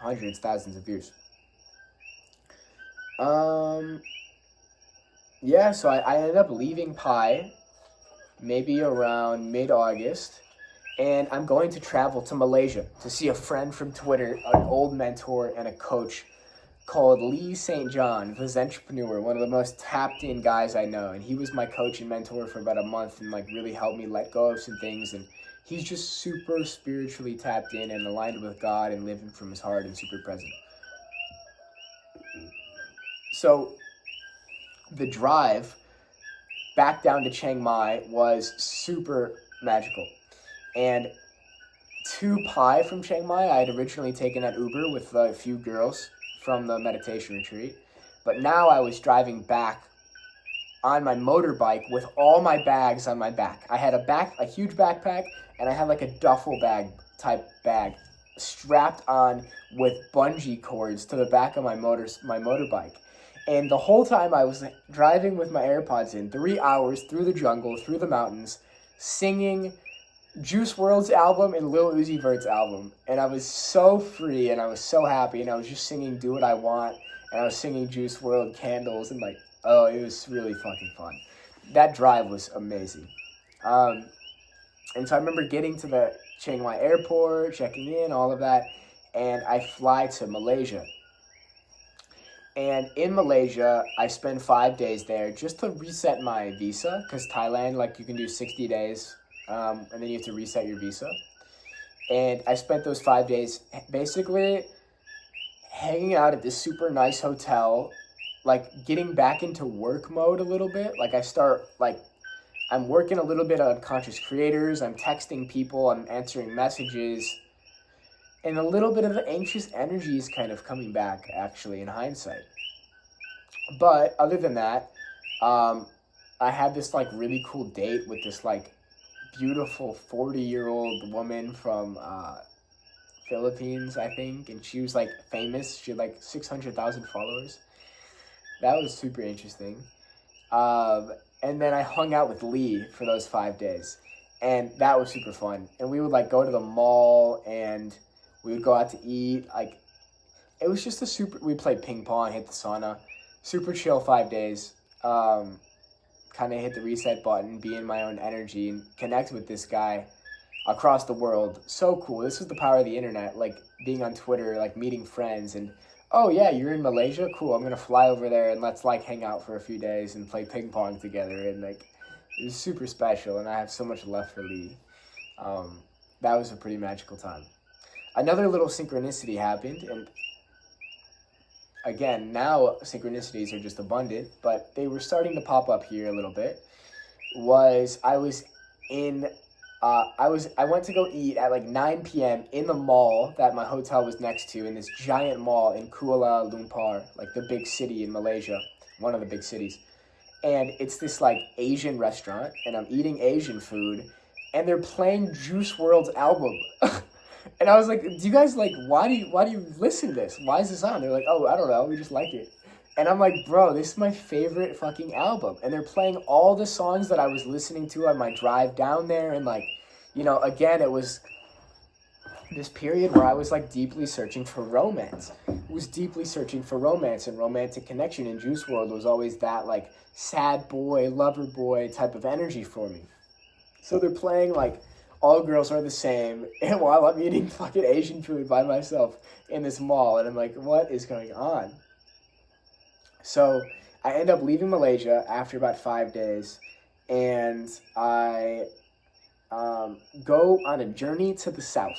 hundreds, thousands of years. Yeah, so I ended up leaving Pi maybe around mid-August, and I'm going to travel to Malaysia to see a friend from Twitter, an old mentor and a coach called Lee St. John, the entrepreneur, one of the most tapped-in guys I know. And he was my coach and mentor for about a month and like really helped me let go of some things. And he's just super spiritually tapped in and aligned with God and living from his heart and super present. So the drive back down to Chiang Mai was super magical. And to Pai from Chiang Mai, I had originally taken that Uber with a few girls from the meditation retreat. But now I was driving back on my motorbike with all my bags on my back. I had a huge backpack, and I had like a duffel bag type bag strapped on with bungee cords to the back of my motorbike. And the whole time I was driving with my AirPods in, 3 hours through the jungle, through the mountains, singing Juice WRLD's album and Lil Uzi Vert's album. And I was so free and I was so happy, and I was just singing Do What I Want, and I was singing Juice WRLD Candles, and like, oh, it was really fucking fun. That drive was amazing. And so I remember getting to the Chiang Mai airport, checking in, all of that, and I fly to Malaysia. And in Malaysia, I spend 5 days there just to reset my visa, because Thailand, like, you can do 60 days, and then you have to reset your visa. And I spent those 5 days basically hanging out at this super nice hotel, like getting back into work mode a little bit. Like I'm working a little bit on conscious creators, I'm texting people, I'm answering messages, and a little bit of the anxious energy is kind of coming back, actually, in hindsight. But other than that, I had this like really cool date with this like beautiful 40-year-old woman from Philippines, I think, and she was like famous. She had like 600,000 followers. That was super interesting. And then I hung out with Lee for those 5 days, and that was super fun. And we would like go to the mall, and we would go out to eat. Like, it was just we played ping pong, hit the sauna, super chill 5 days. Kind of hit the reset button, be in my own energy, and connect with this guy across the world. So cool. This was the power of the internet, like being on Twitter, like meeting friends, and oh yeah, you're in Malaysia? Cool, I'm gonna fly over there and let's like hang out for a few days and play ping pong together, and like it was super special, and I have so much love for Lee. That was a pretty magical time. Another little synchronicity happened, and again, now synchronicities are just abundant, but they were starting to pop up here a little bit. I went to go eat at like 9 p.m. in the mall that my hotel was next to, in this giant mall in Kuala Lumpur, like the big city in Malaysia, one of the big cities. And it's this like Asian restaurant, and I'm eating Asian food, and they're playing Juice WRLD's album. And I was like, do you guys like, why do you listen to this? Why is this on? They're like, oh, I don't know, we just like it. And I'm like, bro, this is my favorite fucking album. And they're playing all the songs that I was listening to on my drive down there. And like, you know, again, it was this period where I was like deeply searching for romance. And romantic connection. And Juice WRLD was always that like sad boy, lover boy type of energy for me. So they're playing like All Girls Are the Same, and while I'm eating fucking Asian food by myself in this mall. And I'm like, what is going on? So I end up leaving Malaysia after about 5 days, and I go on a journey to the south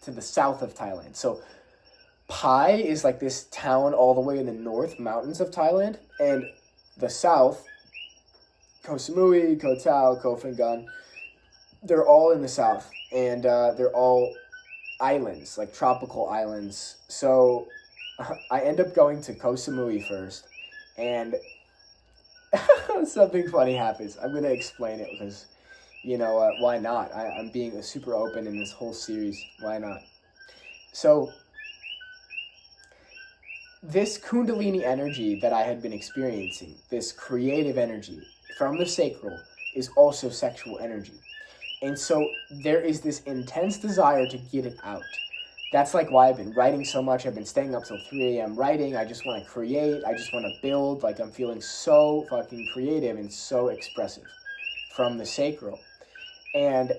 of Thailand. So Pai is like this town all the way in the north mountains of Thailand, and the south Koh Samui, Koh Tao, Koh Phangan. They're all in the south, and they're all islands, like tropical islands. So I end up going to Koh Samui first, and something funny happens. I'm gonna explain it because, why not? I'm being super open in this whole series. Why not? So this Kundalini energy that I had been experiencing, this creative energy from the sacral, is also sexual energy. And so there is this intense desire to get it out. That's like why I've been writing so much. I've been staying up till 3 a.m. writing. I just want to create. I just want to build. Like, I'm feeling so fucking creative and so expressive from the sacral. And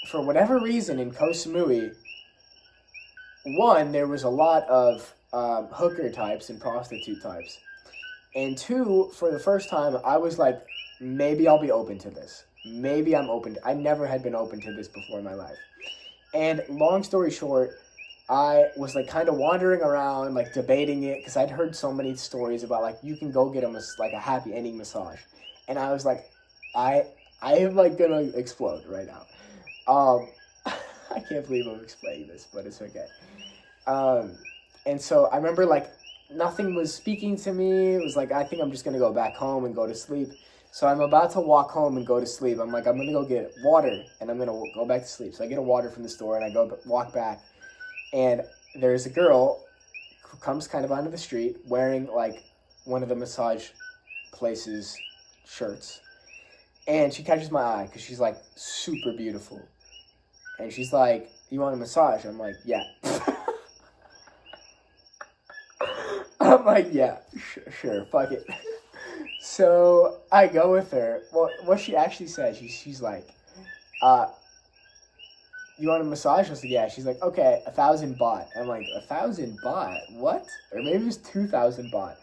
for whatever reason in Koh Samui, one, there was a lot of hooker types and prostitute types. And two, for the first time, I was like, maybe I'll be open to this. Maybe I'm open. I never had been open to this before in my life. And long story short, I was like kind of wandering around, like debating it, because I'd heard so many stories about like you can go get a happy ending massage, and I was like, I am like gonna explode right now. I can't believe I'm explaining this, but it's okay. And so I remember like nothing was speaking to me. It was like, I think I'm just gonna go back home and go to sleep. So I'm about to walk home and go to sleep. I'm like, I'm gonna go get water and I'm gonna go back to sleep. So I get a water from the store and I walk back, and there's a girl who comes kind of onto the street wearing like one of the massage places shirts, and she catches my eye because she's like super beautiful, and she's like, "You want a massage?" I'm like, "Yeah." I'm like, "Yeah, sure, fuck it." So I go with her. Well, what she actually said, she's like, "You want a massage?" I was like, "Yeah." She's like, "Okay, 1,000 baht." I'm like, 1,000 baht? What? Or maybe it was 2,000 baht,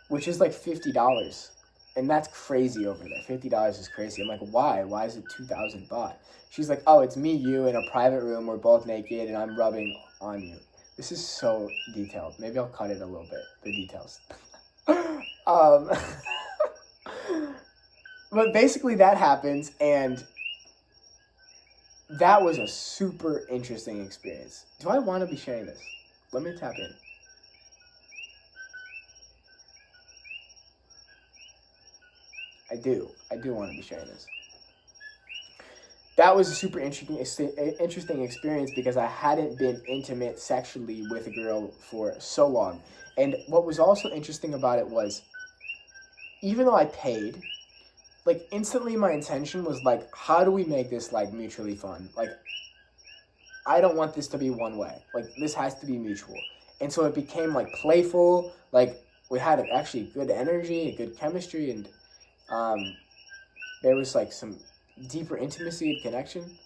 which is like $50. And that's crazy over there. $50 is crazy. I'm like, why? Why is it 2,000 baht? She's like, "Oh, it's me, you, in a private room. We're both naked, and I'm rubbing on you." This is so detailed. Maybe I'll cut it a little bit, the details. But basically that happens, and that was a super interesting experience. Do I want to be sharing this? Let me tap in. I do want to be sharing this. That was a super interesting experience because I hadn't been intimate sexually with a girl for so long. And what was also interesting about it was, even though I paid, like instantly my intention was like, how do we make this like mutually fun? Like, I don't want this to be one way. Like, this has to be mutual. And so it became like playful. Like, we had actually good energy, a good chemistry, and there was like some deeper intimacy and connection.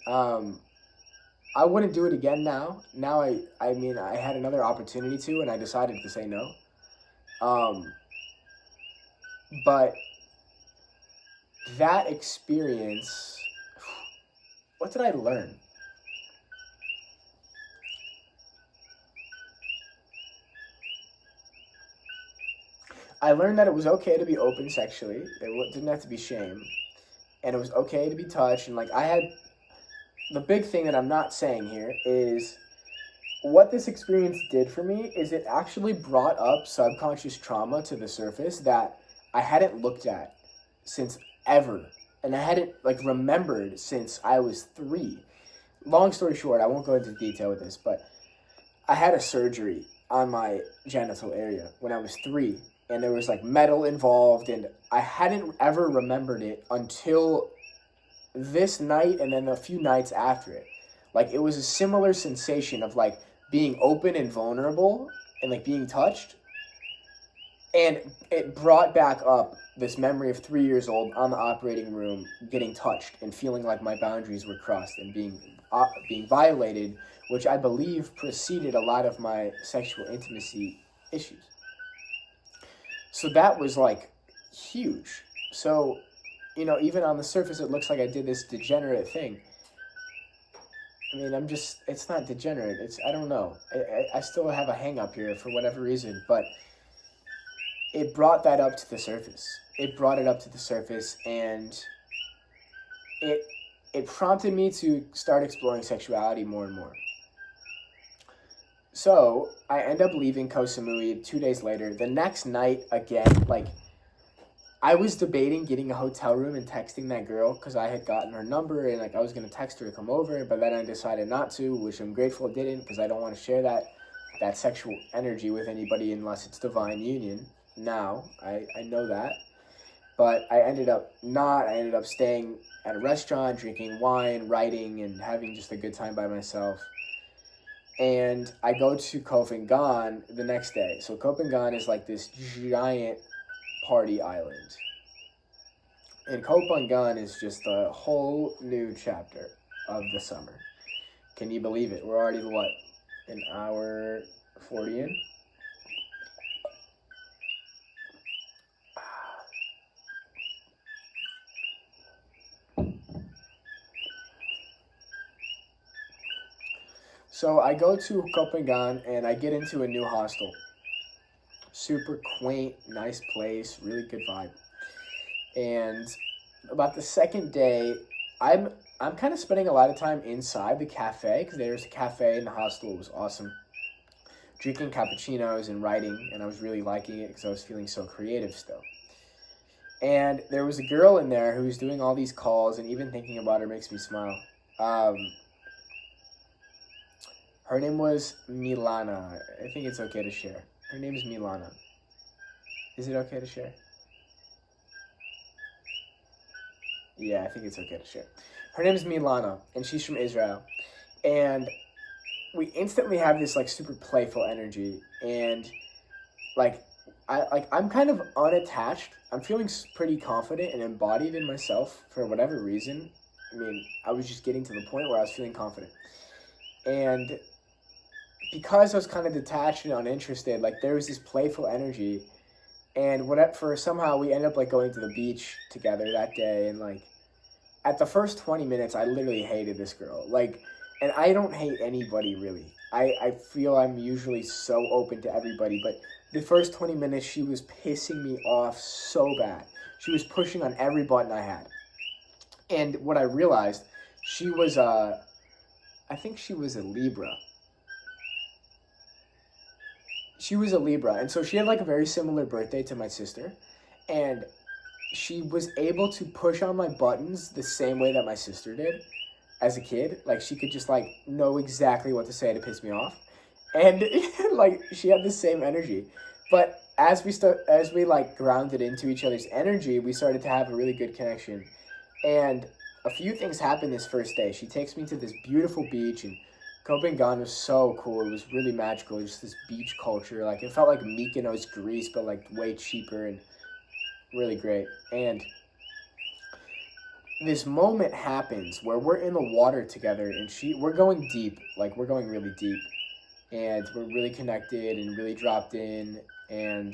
I wouldn't do it again now. Now I mean, I had another opportunity to, and I decided to say no. But that experience, what did I learn? I learned that it was okay to be open sexually. It didn't have to be shame. And it was okay to be touched. And like, the big thing that I'm not saying here is what this experience did for me is it actually brought up subconscious trauma to the surface that I hadn't looked at since ever. And I hadn't like remembered since I was 3. Long story short, I won't go into detail with this, but I had a surgery on my genital area when I was 3. And there was like metal involved, and I hadn't ever remembered it until this night and then a few nights after it. Like, it was a similar sensation of like being open and vulnerable and like being touched. And it brought back up this memory of 3 years old on the operating room, getting touched and feeling like my boundaries were crossed and being violated, which I believe preceded a lot of my sexual intimacy issues. So that was like huge. So, even on the surface, it looks like I did this degenerate thing. I mean, it's not degenerate. I don't know. I still have a hang up here for whatever reason, but it brought that up to the surface. it brought it up to the surface, and it prompted me to start exploring sexuality more and more. So I end up leaving Koh Samui 2 days later. The next night, again, like, I was debating getting a hotel room and texting that girl because I had gotten her number and like I was gonna text her to come over, but then I decided not to, which I'm grateful I didn't, because I don't want to share that sexual energy with anybody unless it's divine union. Now I know that, but I ended up not. I ended up staying at a restaurant, drinking wine, writing, and having just a good time by myself. And I go to Koh Phangan the next day. So Koh Phangan is like this giant party island. And Koh Phangan is just a whole new chapter of the summer. Can you believe it? We're already, what, an hour 40 in? So I go to Koh Phangan and I get into a new hostel. Super quaint, nice place, really good vibe. And about the second day, I'm kind of spending a lot of time inside the cafe, because there's a cafe in the hostel. It was awesome. Drinking cappuccinos and writing, and I was really liking it because I was feeling so creative still. And there was a girl in there who was doing all these calls, and even thinking about her makes me smile. Her name was Milana. I think it's okay to share. Her name is Milana. Is it okay to share? Yeah, I think it's okay to share. Her name is Milana, and she's from Israel. And we instantly have this like super playful energy, and I'm kind of unattached. I'm feeling pretty confident and embodied in myself for whatever reason. I mean, I was just getting to the point where I was feeling confident. And because I was kind of detached and uninterested, like there was this playful energy, and somehow we ended up like going to the beach together that day, and like at the first 20 minutes I literally hated this girl. Like, and I don't hate anybody really. I feel I'm usually so open to everybody, but the first 20 minutes she was pissing me off so bad. She was pushing on every button I had. And what I realized, she was I think she was a Libra. She was a Libra, and so she had like a very similar birthday to my sister, and she was able to push on my buttons the same way that my sister did as a kid. Like, she could just like know exactly what to say to piss me off, and like she had the same energy. But as we like grounded into each other's energy, we started to have a really good connection. And a few things happened this first day. She takes me to this beautiful beach, and Koh Phangan was so cool. It was really magical. Just this beach culture. Like, it felt like Mykonos, Greece, but like way cheaper and really great. And this moment happens where we're in the water together, and we're going deep. Like, we're going really deep. And we're really connected and really dropped in. And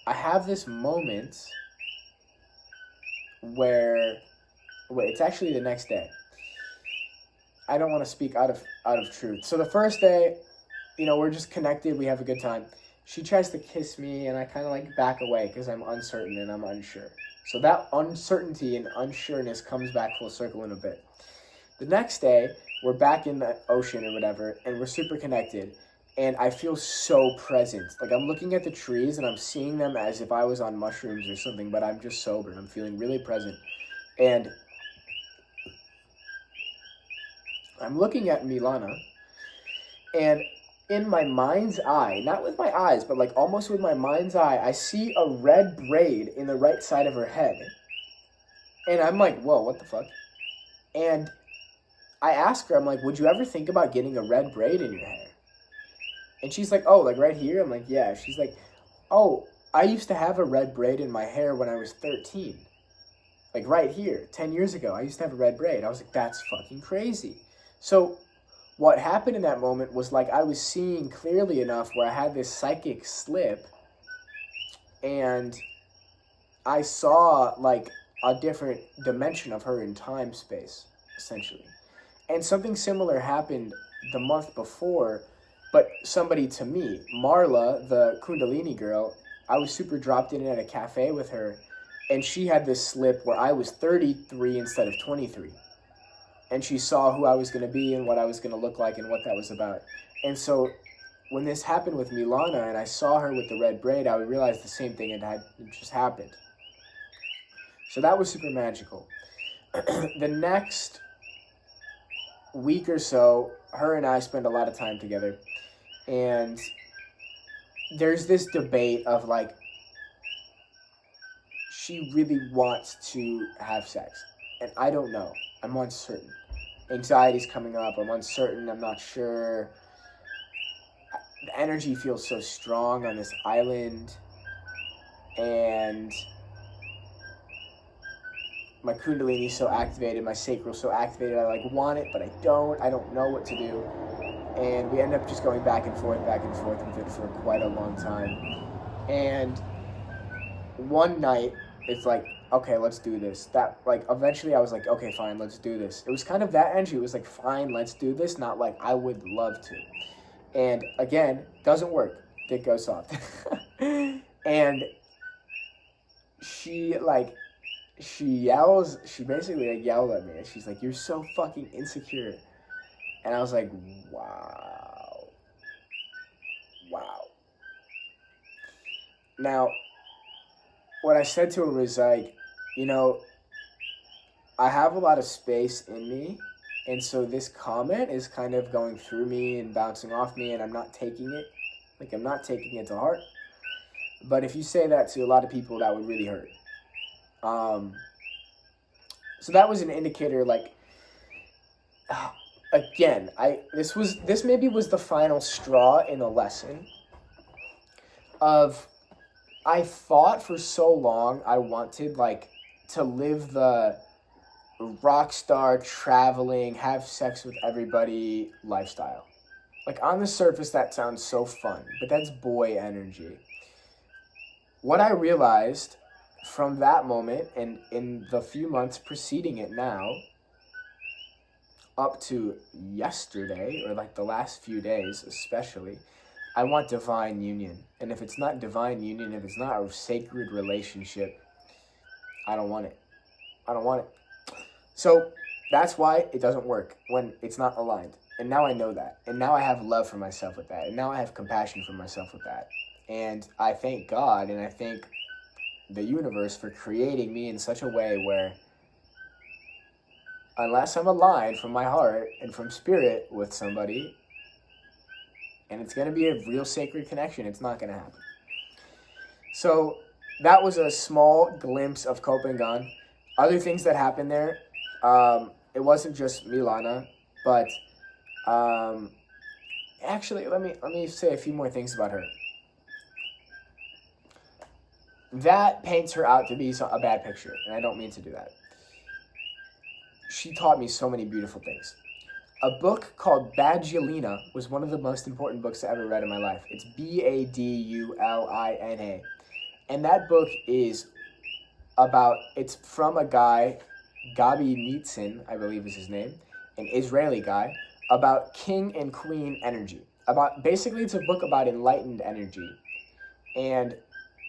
I have this moment where... Wait, it's actually the next day. I don't want to speak out of truth. So the first day, we're just connected. We have a good time. She tries to kiss me, and I kind of like back away because I'm uncertain and I'm unsure. So that uncertainty and unsureness comes back full circle in a bit. The next day, we're back in the ocean or whatever, and we're super connected. And I feel so present. Like, I'm looking at the trees, and I'm seeing them as if I was on mushrooms or something, but I'm just sober. I'm feeling really present. And I'm looking at Milana, and in my mind's eye, not with my eyes, but like almost with my mind's eye, I see a red braid in the right side of her head. And I'm like, whoa, what the fuck? And I ask her, I'm like, would you ever think about getting a red braid in your hair? And she's like, oh, like right here? I'm like, yeah. She's like, oh, I used to have a red braid in my hair when I was 13. Like right here, 10 years ago, I used to have a red braid. I was like, that's fucking crazy. So what happened in that moment was like I was seeing clearly enough where I had this psychic slip, and I saw like a different dimension of her in time space, essentially. And something similar happened the month before, but somebody to me. Marla, the Kundalini girl, I was super dropped in at a cafe with her, and she had this slip where I was 33 instead of 23. And she saw who I was going to be and what I was going to look like and what that was about. And so when this happened with Milana and I saw her with the red braid, I realized the same thing had just happened. So that was super magical. The next week or so, her and I spent a lot of time together. And there's this debate of like, she really wants to have sex. And I don't know. I'm uncertain. Anxiety's coming up. I'm uncertain. I'm not sure. The energy feels so strong on this island. And my kundalini's so activated. My sacral's so activated. I like want it, but I don't. I don't know what to do. And we end up just going back and forth with it for quite a long time. And one night, it's like, okay, let's do this. That, like, eventually I was like, okay, fine, let's do this. It was kind of that energy. It was like, fine, let's do this. Not like, I would love to. And again, doesn't work. Dick goes soft. And she basically like yelled at me. And she's like, you're so fucking insecure. And I was like, wow. Now, what I said to her was like, you know, I have a lot of space in me, and so this comment is kind of going through me and bouncing off me, and I'm not taking it to heart. But if you say that to a lot of people, that would really hurt. So that was an indicator, like, again, this maybe was the final straw in the lesson of, I thought for so long I wanted, like, to live the rock star, traveling, have sex with everybody lifestyle. Like, on the surface, that sounds so fun, but that's boy energy. What I realized from that moment and in the few months preceding it now, up to yesterday, or like the last few days especially, I want divine union. And if it's not divine union, if it's not a sacred relationship, I don't want it. So that's why it doesn't work when it's not aligned. And now I know that. And now I have love for myself with that. And now I have compassion for myself with that. And I thank God and I thank the universe for creating me in such a way where unless I'm aligned from my heart and from spirit with somebody, and it's going to be a real sacred connection, it's not going to happen. So that was a small glimpse of Kopangan. Other things that happened there, it wasn't just Milana, but actually, let me say a few more things about her. That paints her out to be a bad picture, and I don't mean to do that. She taught me so many beautiful things. A book called Badulina was one of the most important books I ever read in my life. It's Badulina. And that book is it's from a guy, Gabi Nitzin, I believe is his name, an Israeli guy, about king and queen energy. Basically, it's a book about enlightened energy. And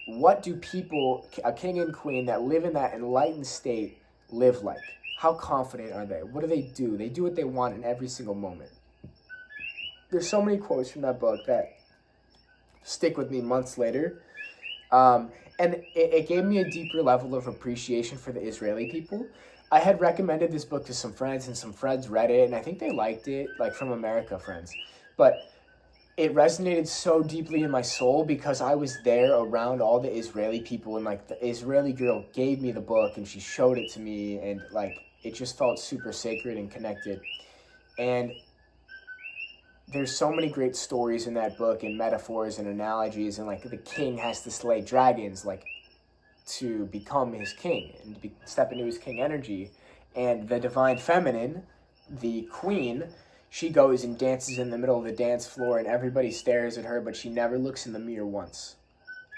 what do people, a king and queen that live in that enlightened state, live like? How confident are they? What do? They do what they want in every single moment. There's so many quotes from that book that stick with me months later. And it gave me a deeper level of appreciation for the Israeli people. I had recommended this book to some friends, and some friends read it, and I think they liked it, like from America friends. But it resonated so deeply in my soul because I was there around all the Israeli people, and like the Israeli girl gave me the book and she showed it to me, and like it just felt super sacred and connected. And there's so many great stories in that book and metaphors and analogies, and like the king has to slay dragons like to become his king and step into his king energy. And the divine feminine, the queen, she goes and dances in the middle of the dance floor and everybody stares at her, but she never looks in the mirror once.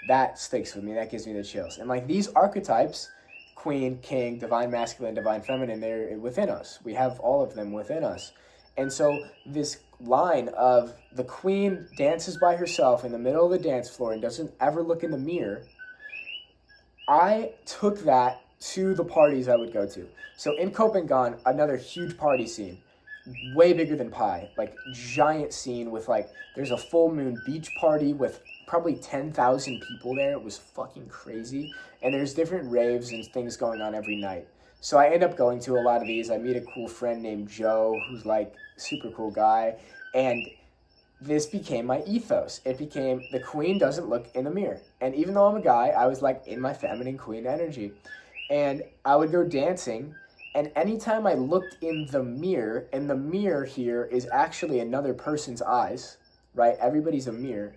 That sticks with me. That gives me the chills. And like these archetypes, queen, king, divine masculine, divine feminine, they're within us. We have all of them within us. And so this line of the queen dances by herself in the middle of the dance floor and doesn't ever look in the mirror, I took that to the parties I would go to. So in Copenhagen, another huge party scene, way bigger than Pi, like giant scene with like, there's a full moon beach party with probably 10,000 people there. It was fucking crazy. And there's different raves and things going on every night. So I end up going to a lot of these. I meet a cool friend named Joe, who's like super cool guy. And this became my ethos. It became the queen doesn't look in the mirror. And even though I'm a guy, I was like in my feminine queen energy. And I would go dancing. And anytime I looked in the mirror, and the mirror here is actually another person's eyes, right? Everybody's a mirror.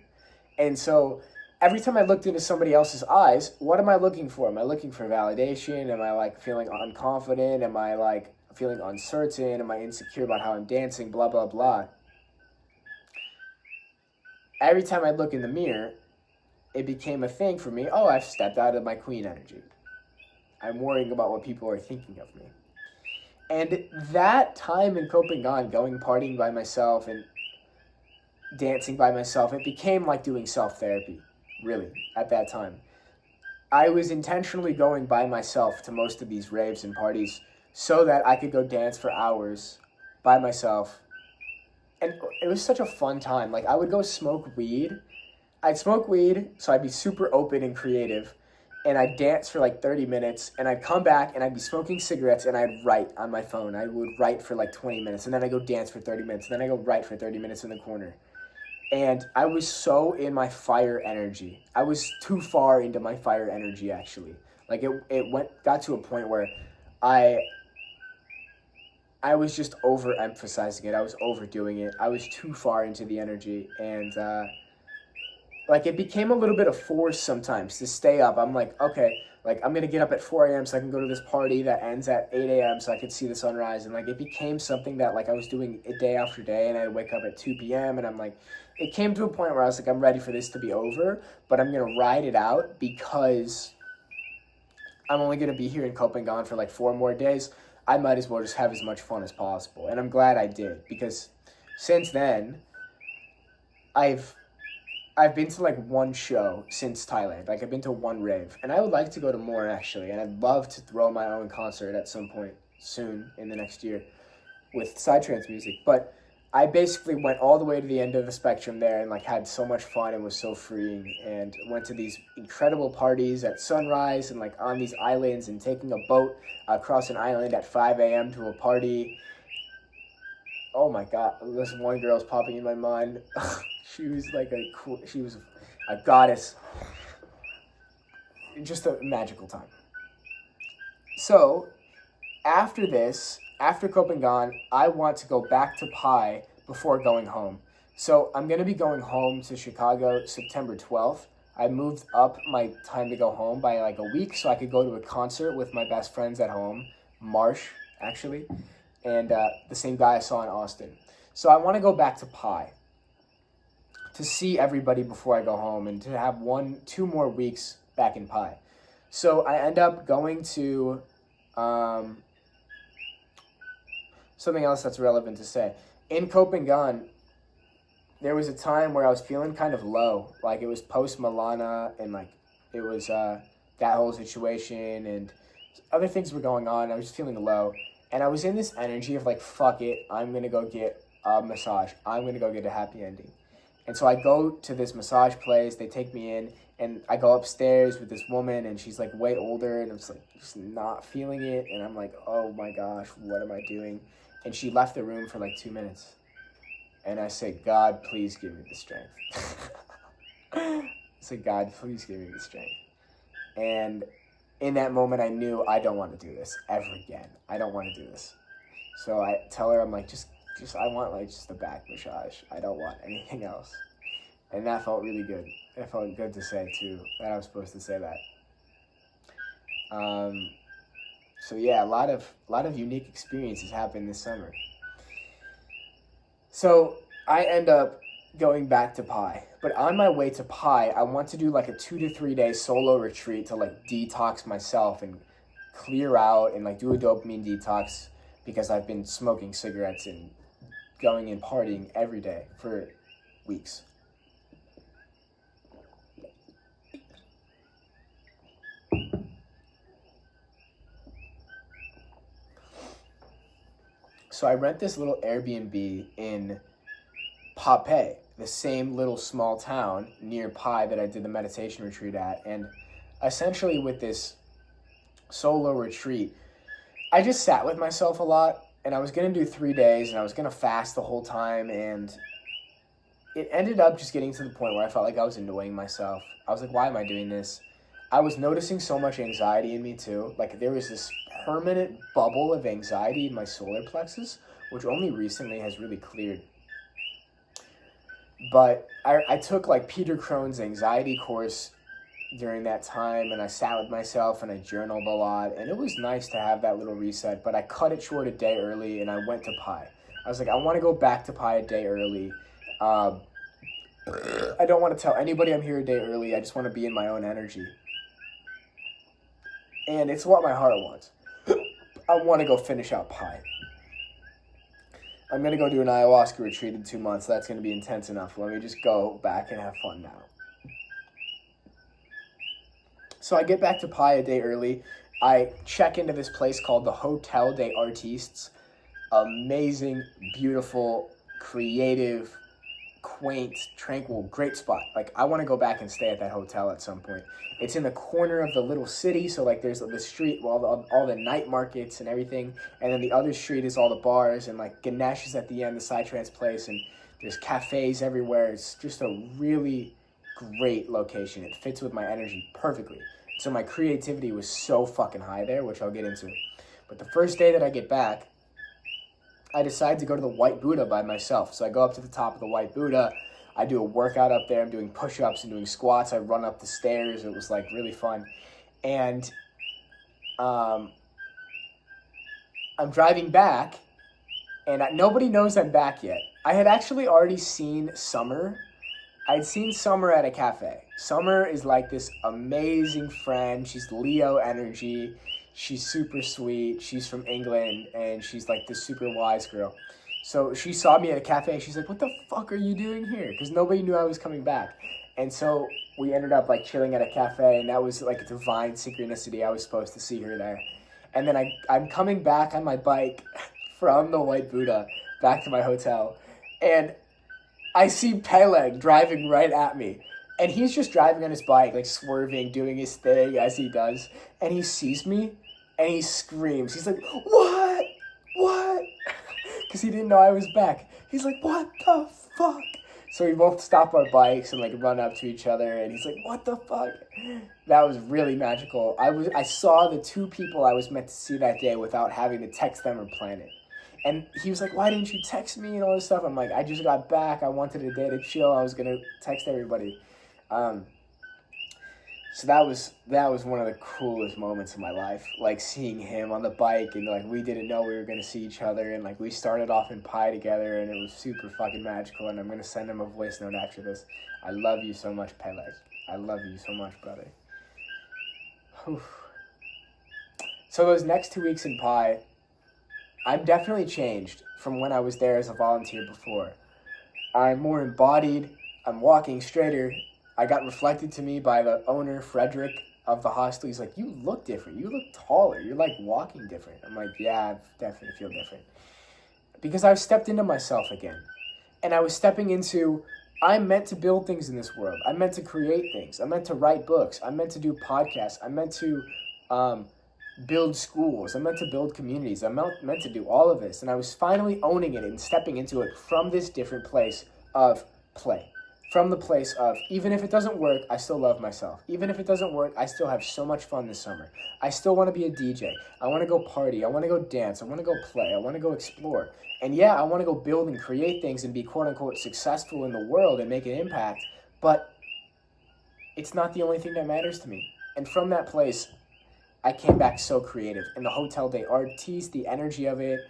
And so every time I looked into somebody else's eyes, what am I looking for? Am I looking for validation? Am I like feeling unconfident? Am I like feeling uncertain? Am I insecure about how I'm dancing? Blah, blah, blah. Every time I look in the mirror, it became a thing for me. Oh, I've stepped out of my queen energy. I'm worrying about what people are thinking of me. And that time in Copenhagen, going partying by myself and dancing by myself, it became like doing self-therapy, really, at that time. I was intentionally going by myself to most of these raves and parties so that I could go dance for hours by myself. And it was such a fun time. Like, I would go smoke weed. I'd smoke weed, so I'd be super open and creative. And I'd dance for like 30 minutes, and I'd come back, and I'd be smoking cigarettes, and I'd write on my phone. I would write for like 20 minutes, and then I'd go dance for 30 minutes, and then I'd go write for 30 minutes in the corner. And I was so in my fire energy. I was too far into my fire energy, actually. Like, it got to a point where I was just overemphasizing it. I was overdoing it. I was too far into the energy, and like, it became a little bit of force sometimes to stay up. I'm like, okay, like, I'm going to get up at 4 a.m. so I can go to this party that ends at 8 a.m. so I could see the sunrise. And, like, it became something that, like, I was doing it day after day, and I'd wake up at 2 p.m. And I'm like, it came to a point where I was like, I'm ready for this to be over, but I'm going to ride it out because I'm only going to be here in Copenhagen for, like, 4 more days. I might as well just have as much fun as possible. And I'm glad I did, because since then, I've been to like one show since Thailand. Like, I've been to one rave, and I would like to go to more, actually. And I'd love to throw my own concert at some point soon in the next year with Psychedelic music. But I basically went all the way to the end of the spectrum there and like had so much fun and was so freeing, and went to these incredible parties at sunrise and like on these islands, and taking a boat across an island at 5 a.m. to a party. Oh my God, this one girl's popping in my mind. She was like she was a goddess. Just a magical time. So, after this, after Copenhagen, I want to go back to Pi before going home. So, I'm going to be going home to Chicago September 12th. I moved up my time to go home by like a week so I could go to a concert with my best friends at home, Marsh, actually, and the same guy I saw in Austin. So I want to go back to Pi to see everybody before I go home, and to have 2 more weeks back in Pi. So I end up going to something else that's relevant to say. In Copenhagen, there was a time where I was feeling kind of low. Like, it was post Milana, and like it was that whole situation, and other things were going on. I was feeling low, and I was in this energy of like, fuck it, I'm going to go get a massage. I'm going to go get a happy ending. And so I go to this massage place, they take me in, and I go upstairs with this woman, and she's like way older, and I'm just like, just not feeling it, and I'm like, oh my gosh, what am I doing? And she left the room for like 2 minutes. And I say, God, please give me the strength. I said, God, please give me the strength. And in that moment, I knew I don't want to do this ever again. I don't want to do this. So I tell her, I'm like, just I want like just a back massage. I don't want anything else. And that felt really good. It felt good to say too, that I was supposed to say that. So yeah, a lot of unique experiences happened this summer. So I end up going back to Pi. But on my way to Pi, I want to do like a 2 to 3 day solo retreat to like detox myself and clear out and like do a dopamine detox, because I've been smoking cigarettes and going and partying every day for weeks. So I rent this little Airbnb in Pape, the same little small town near Pi that I did the meditation retreat at. And essentially with this solo retreat, I just sat with myself a lot, and I was going to do 3 days, and I was going to fast the whole time, and it ended up just getting to the point where I felt like I was annoying myself. I was like, why am I doing this? I was noticing so much anxiety in me too. Like there was this permanent bubble of anxiety in my solar plexus, which only recently has really cleared. But I took like Peter Crohn's anxiety course during that time, and I sat with myself and I journaled a lot, and it was nice to have that little reset. But I cut it short a day early, and I went to Pi. I was like, I want to go back to Pi a day early. I don't want to tell anybody I'm here a day early. I just want to be in my own energy, and it's what my heart wants. I want to go finish out Pi. I'm going to go do an ayahuasca retreat in 2 months. That's going to be intense enough. Let me just go back and have fun now. So I get back to Pi a day early. I check into this place called the Hotel des Artistes. Amazing, beautiful, creative, quaint, tranquil, great spot. Like, I want to go back and stay at that hotel at some point. It's in the corner of the little city, so like there's the street with all the night markets and everything, and then the other street is all the bars, and like Ganesh is at the end, the Psytrance place, and there's cafes everywhere. It's just a really great location. It fits with my energy perfectly. So my creativity was so fucking high there, which I'll get into. But the first day that I get back, I decide to go to the White Buddha by myself. So I go up to the top of the White Buddha. I do a workout up there. I'm doing push-ups and doing squats. I run up the stairs. It was like really fun. And I'm driving back, and nobody knows I'm back yet. I had actually already seen Summer. I'd seen Summer at a cafe. Summer is like this amazing friend. She's Leo energy. She's super sweet. She's from England, and she's like this super wise girl. So she saw me at a cafe. She's like, what the fuck are you doing here? Because nobody knew I was coming back. And so we ended up like chilling at a cafe, and that was like a divine synchronicity. I was supposed to see her there. And then I'm coming back on my bike from the White Buddha back to my hotel, and I see Peleg driving right at me. And he's just driving on his bike, like swerving, doing his thing as he does. And he sees me, and he screams. He's like, what? What? Because he didn't know I was back. He's like, what the fuck? So we both stop our bikes and like run up to each other, and he's like, what the fuck? That was really magical. I saw the 2 people I was meant to see that day without having to text them or plan it. And he was like, why didn't you text me and all this stuff? I'm like, I just got back. I wanted a day to chill. I was going to text everybody. So that was one of the coolest moments of my life. Like seeing him on the bike, and like we didn't know we were going to see each other. And like we started off in Pi together, and it was super fucking magical. And I'm going to send him a voice note after this. I love you so much, Peleg. I love you so much, brother. Whew. So those next 2 weeks in Pi, I'm definitely changed from when I was there as a volunteer before. I'm more embodied. I'm walking straighter. I got reflected to me by the owner, Frederick, of the hostel. He's like, you look different. You look taller. You're like walking different. I'm like, yeah, I definitely feel different. Because I've stepped into myself again. And I was stepping into, I'm meant to build things in this world. I'm meant to create things. I'm meant to write books. I'm meant to do podcasts. I'm meant to build schools. I'm meant to build communities. I'm meant to do all of this. And I was finally owning it and stepping into it from this different place of play. From the place of, even if it doesn't work, I still love myself. Even if it doesn't work, I still have so much fun this summer. I still want to be a DJ. I want to go party. I want to go dance. I want to go play. I want to go explore. And yeah, I want to go build and create things and be quote unquote successful in the world and make an impact. But it's not the only thing that matters to me. And from that place, I came back so creative. And the Hotel des Artistes, the energy of it,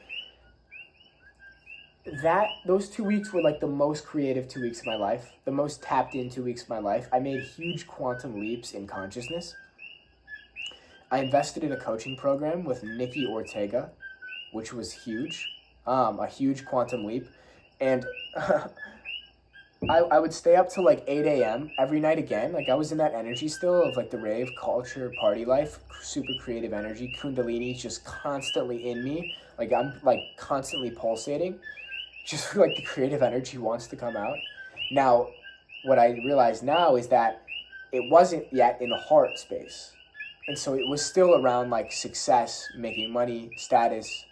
those 2 weeks were like the most creative 2 weeks of my life, the most tapped in 2 weeks of my life. I made huge quantum leaps in consciousness. I invested in a coaching program with Nikki Ortega, which was huge, a huge quantum leap. And I would stay up till like 8 a.m. every night again. Like I was in that energy still of like the rave culture, party life, super creative energy. Kundalini just constantly in me. Like I'm like constantly pulsating. Just like the creative energy wants to come out. Now, what I realize now is that it wasn't yet in the heart space. And so it was still around like success, making money, status.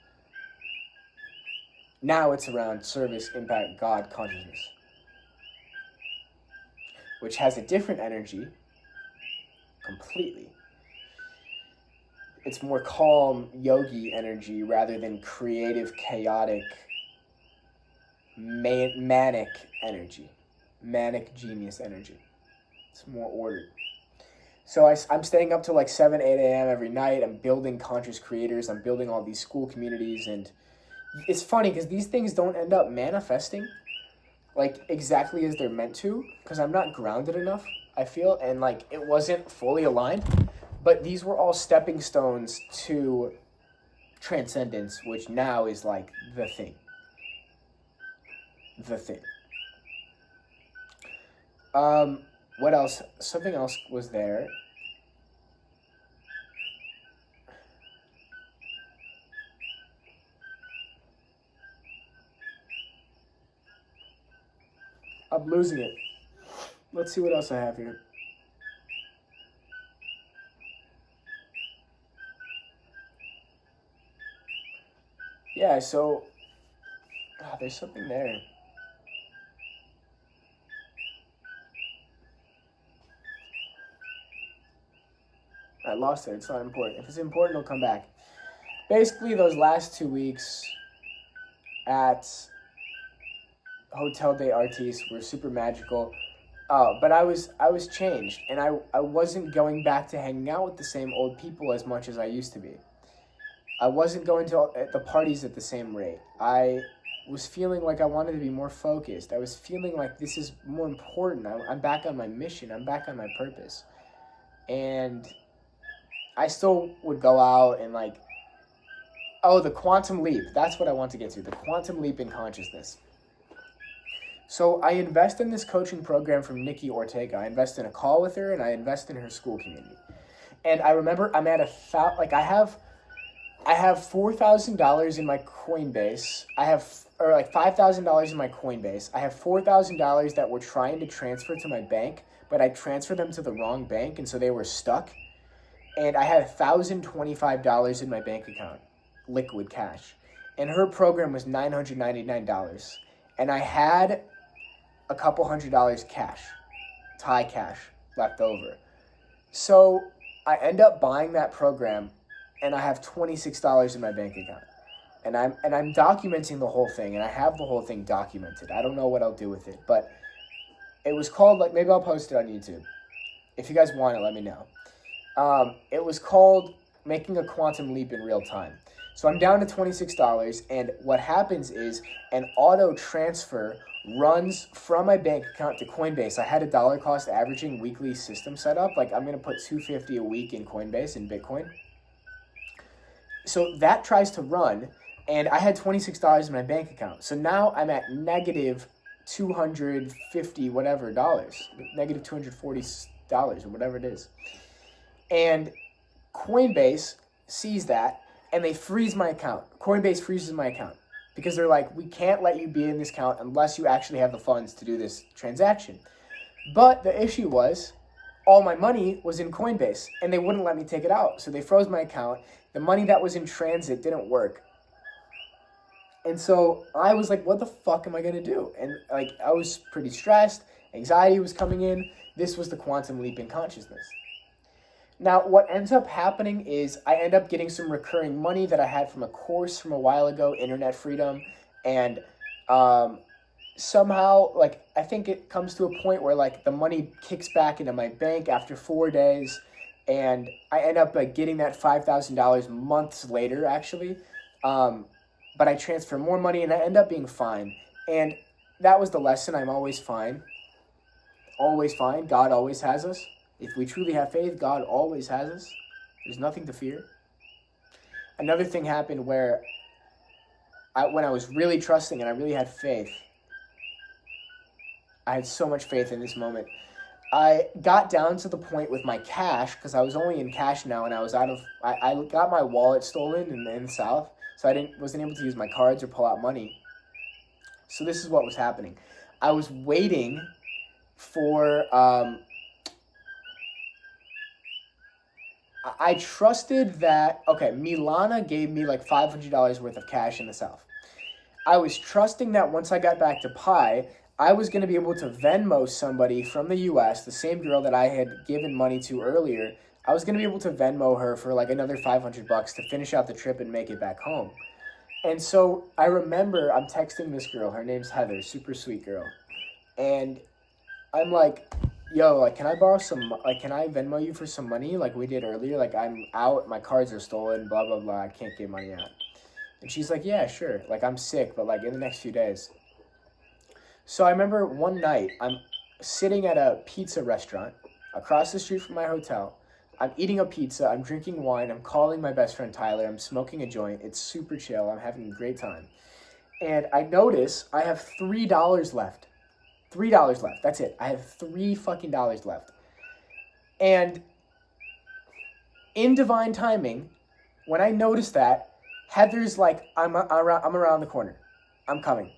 Now it's around service, impact, God, consciousness, which has a different energy completely. It's more calm, yogi energy rather than creative, chaotic, manic energy, manic genius energy. It's more ordered. So I'm staying up till like 7, 8 a.m. every night. I'm building conscious creators. I'm building all these school communities. And it's funny because these things don't end up manifesting like exactly as they're meant to, because I'm not grounded enough, I feel, and like it wasn't fully aligned. But these were all stepping stones to transcendence, which now is like the thing. The thing. What else? Something else was there. I'm losing it. Let's see what else I have here. Yeah, so there's something there. I lost it. It's not important. If it's important, it'll come back. Basically, those last 2 weeks at Hotel des Artistes were super magical. But I was changed, and I wasn't going back to hanging out with the same old people as much as I used to be. I wasn't going to the parties at the same rate. I was feeling like I wanted to be more focused. I was feeling like this is more important. I'm back on my mission. I'm back on my purpose. And I still would go out and like, the quantum leap. That's what I want to get to. The quantum leap in consciousness. So I invest in this coaching program from Nikki Ortega. I invest in a call with her, and I invest in her school community. And I remember I'm at I have $4,000 in my Coinbase. $5,000 in my Coinbase. I have $4,000 that were trying to transfer to my bank, but I transferred them to the wrong bank, and so they were stuck. And I had $1,025 in my bank account, liquid cash. And her program was $999. And I had a couple $100 cash, Thai cash, left over. So I end up buying that program, and I have $26 in my bank account. And I'm documenting the whole thing, and I have the whole thing documented. I don't know what I'll do with it, but it was called, like, maybe I'll post it on YouTube. If you guys want it, let me know. It was called Making a Quantum Leap in Real Time. So I'm down to $26, and what happens is an auto transfer runs from my bank account to Coinbase. I had a dollar cost averaging weekly system set up. Like I'm going to put $250 a week in Coinbase in Bitcoin. So that tries to run, and I had $26 in my bank account. So now I'm at negative $250 whatever dollars, negative $240 or whatever it is. And Coinbase sees that, and they freeze my account. Coinbase freezes my account because they're like, we can't let you be in this account unless you actually have the funds to do this transaction. But the issue was all my money was in Coinbase, and they wouldn't let me take it out. So they froze my account. The money that was in transit didn't work. And so I was like, what the fuck am I going to do? And like, I was pretty stressed. Anxiety was coming in. This was the quantum leap in consciousness. Now, what ends up happening is I end up getting some recurring money that I had from a course from a while ago, Internet Freedom, and somehow, like, I think it comes to a point where, like, the money kicks back into my bank after 4 days, and I end up, like, getting that $5,000 months later, actually, but I transfer more money, and I end up being fine, and that was the lesson. I'm always fine. Always fine. God always has us. If we truly have faith, God always has us. There's nothing to fear. Another thing happened where when I was really trusting and I really had faith, I had so much faith in this moment. I got down to the point with my cash, because I was only in cash now, and I was I got my wallet stolen in the South, so wasn't able to use my cards or pull out money. So this is what was happening. I was waiting for, I trusted that, okay, Milana gave me like $500 worth of cash in the South. I was trusting that once I got back to Pi, I was going to be able to Venmo somebody from the US, the same girl that I had given money to earlier. I was going to be able to Venmo her for like another $500 to finish out the trip and make it back home. And so I remember I'm texting this girl. Her name's Heather, super sweet girl. And I'm like, yo, like, can I borrow can I Venmo you for some money like we did earlier? Like, I'm out, my cards are stolen, blah, blah, blah. I can't get money out. And she's like, yeah, sure. Like, I'm sick, but like in the next few days. So I remember one night, I'm sitting at a pizza restaurant across the street from my hotel. I'm eating a pizza, I'm drinking wine, I'm calling my best friend Tyler, I'm smoking a joint. It's super chill, I'm having a great time. And I notice I have $3 left. $3 left, that's it. I have $3 fucking left. And in divine timing, when I notice that, Heather's like, I'm around the corner. I'm coming.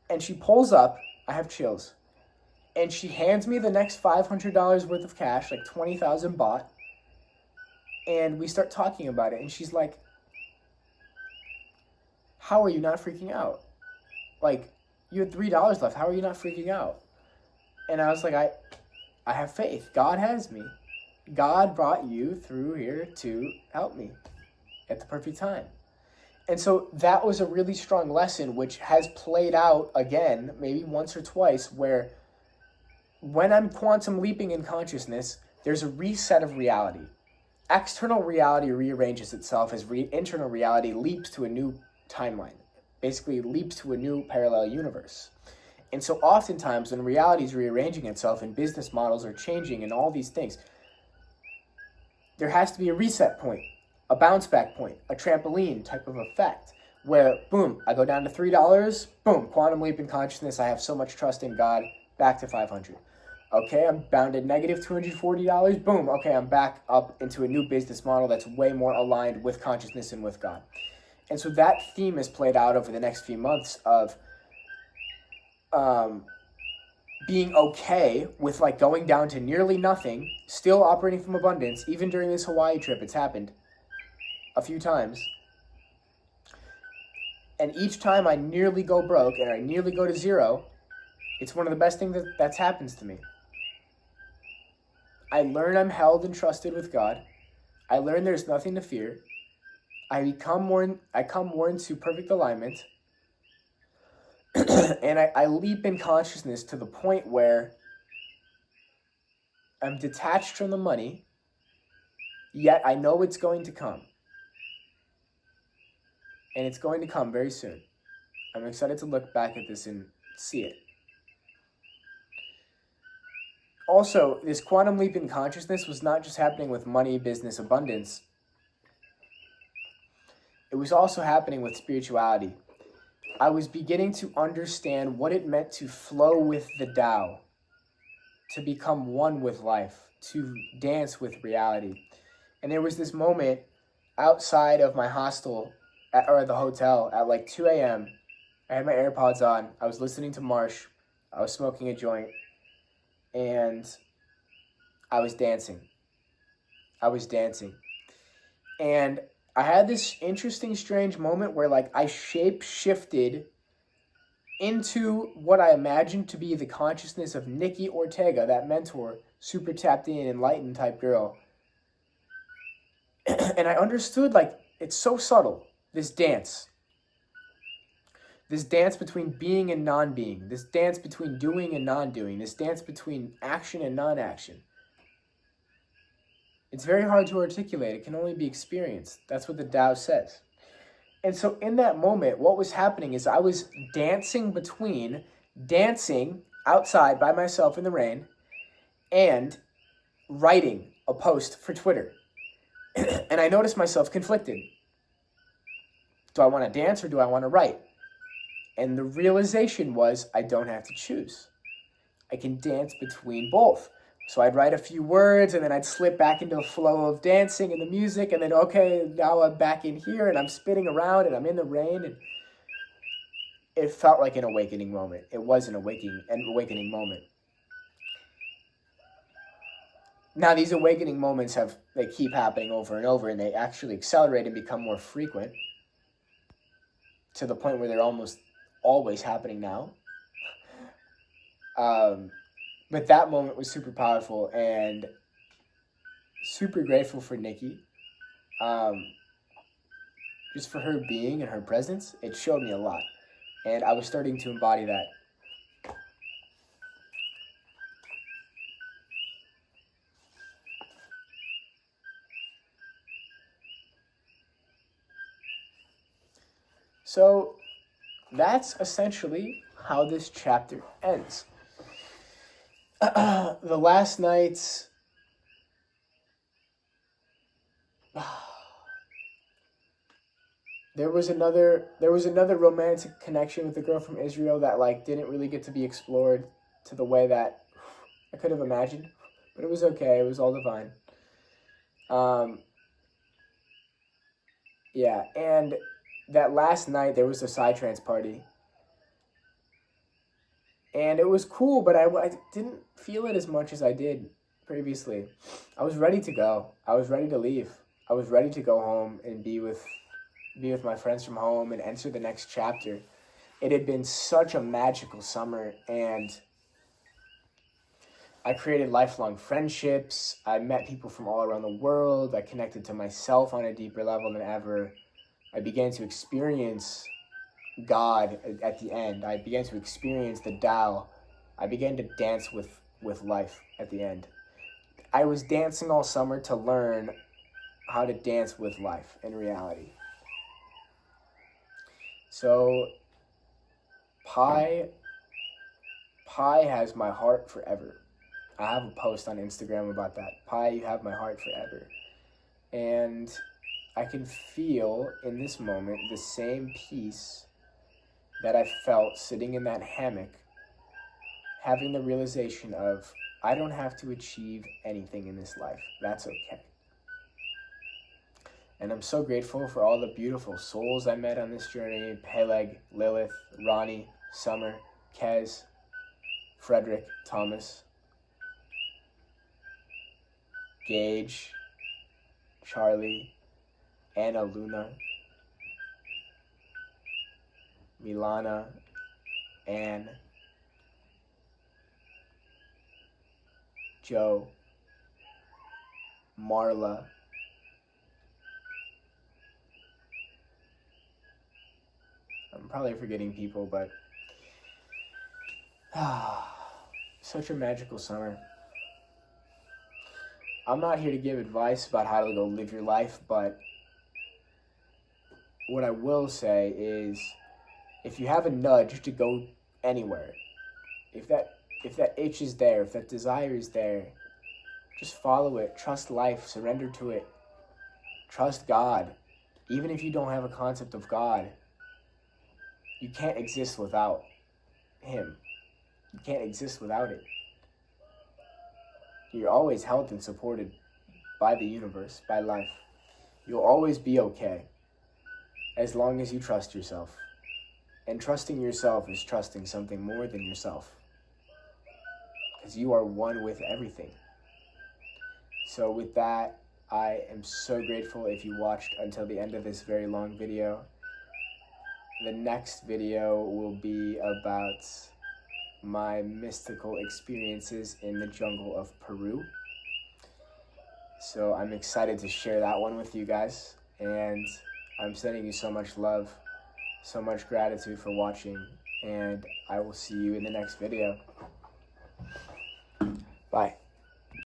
And she pulls up, I have chills, and she hands me the next $500 worth of cash, like 20,000 baht, and we start talking about it, and she's like, how are you not freaking out? Like, you had $3 left, how are you not freaking out? And I was like, I have faith. God has me. God brought you through here to help me at the perfect time. And so that was a really strong lesson, which has played out again, maybe once or twice, where when I'm quantum leaping in consciousness, there's a reset of reality. External reality rearranges itself as internal reality leaps to a new timeline, basically leaps to a new parallel universe. And so oftentimes when reality is rearranging itself and business models are changing and all these things, there has to be a reset point, a bounce back point, a trampoline type of effect where, boom, I go down to $3, boom, quantum leap in consciousness, I have so much trust in God, back to 500. Okay, I'm bound at negative $240, boom, okay, I'm back up into a new business model that's way more aligned with consciousness and with God. And so that theme is played out over the next few months of being okay with like going down to nearly nothing, still operating from abundance. Even during this Hawaii trip, it's happened a few times. And each time I nearly go broke and I nearly go to zero, it's one of the best things that happens to me. I learn I'm held and trusted with God. I learn there's nothing to fear. I come more into perfect alignment. And I leap in consciousness to the point where I'm detached from the money, yet I know it's going to come. And it's going to come very soon. I'm excited to look back at this and see it. Also, this quantum leap in consciousness was not just happening with money, business, abundance. It was also happening with spirituality. I was beginning to understand what it meant to flow with the Tao, to become one with life, to dance with reality. And there was this moment outside of my hostel, or the hotel, at like 2 a.m. I had my AirPods on. I was listening to Marsh. I was smoking a joint. And I was dancing. And I had this interesting, strange moment where like I shape-shifted into what I imagined to be the consciousness of Nikki Ortega, that mentor, super tapped in, enlightened type girl. And I understood, like, it's so subtle, this dance. This dance between being and non-being. This dance between doing and non-doing. This dance between action and non-action. It's very hard to articulate. It can only be experienced. That's what the Tao says. And so in that moment, what was happening is I was dancing outside by myself in the rain and writing a post for Twitter. And I noticed myself conflicted. Do I want to dance or do I want to write? And the realization was I don't have to choose. I can dance between both. So I'd write a few words and then I'd slip back into a flow of dancing and the music, and then, okay, now I'm back in here and I'm spinning around and I'm in the rain, and it felt like an awakening moment. It was an awakening moment. Now these awakening moments they keep happening over and over, and they actually accelerate and become more frequent to the point where they're almost always happening now. But that moment was super powerful, and super grateful for Nikki. Just for her being and her presence, it showed me a lot. And I was starting to embody that. So that's essentially how this chapter ends. The last nights, there was another romantic connection with a girl from Israel that didn't really get to be explored to the way that I could have imagined, but it was okay. It was all divine. Yeah, and that last night there was a Psytrance party. And it was cool, but I didn't feel it as much as I did previously. I was ready to go. I was ready to leave. I was ready to go home and be with my friends from home and enter the next chapter. It had been such a magical summer, and I created lifelong friendships. I met people from all around the world. I connected to myself on a deeper level than ever. I began to experience God at the end. I began to experience the Tao. I began to dance with life at the end. I was dancing all summer to learn how to dance with life in reality. So Pi has my heart forever. I have a post on Instagram about that. Pi, you have my heart forever. And I can feel in this moment the same peace that I felt sitting in that hammock, having the realization of, I don't have to achieve anything in this life. That's okay. And I'm so grateful for all the beautiful souls I met on this journey. Peleg, Lilith, Ronnie, Summer, Kez, Frederick, Thomas, Gage, Charlie, Anna Luna, Milana, Anne, Joe, Marla, I'm probably forgetting people, but such a magical summer. I'm not here to give advice about how to go live your life, but what I will say is, if you have a nudge to go anywhere, if that itch is there, if that desire is there, just follow it. Trust life. Surrender to it. Trust God. Even if you don't have a concept of God, you can't exist without Him. You can't exist without it. You're always held and supported by the universe, by life. You'll always be okay as long as you trust yourself. And trusting yourself is trusting something more than yourself, because you are one with everything. So with that, I am so grateful if you watched until the end of this very long video. The next video will be about my mystical experiences in the jungle of Peru. So I'm excited to share that one with you guys, and I'm sending you so much love, so much gratitude for watching, and I will see you in the next video. Bye.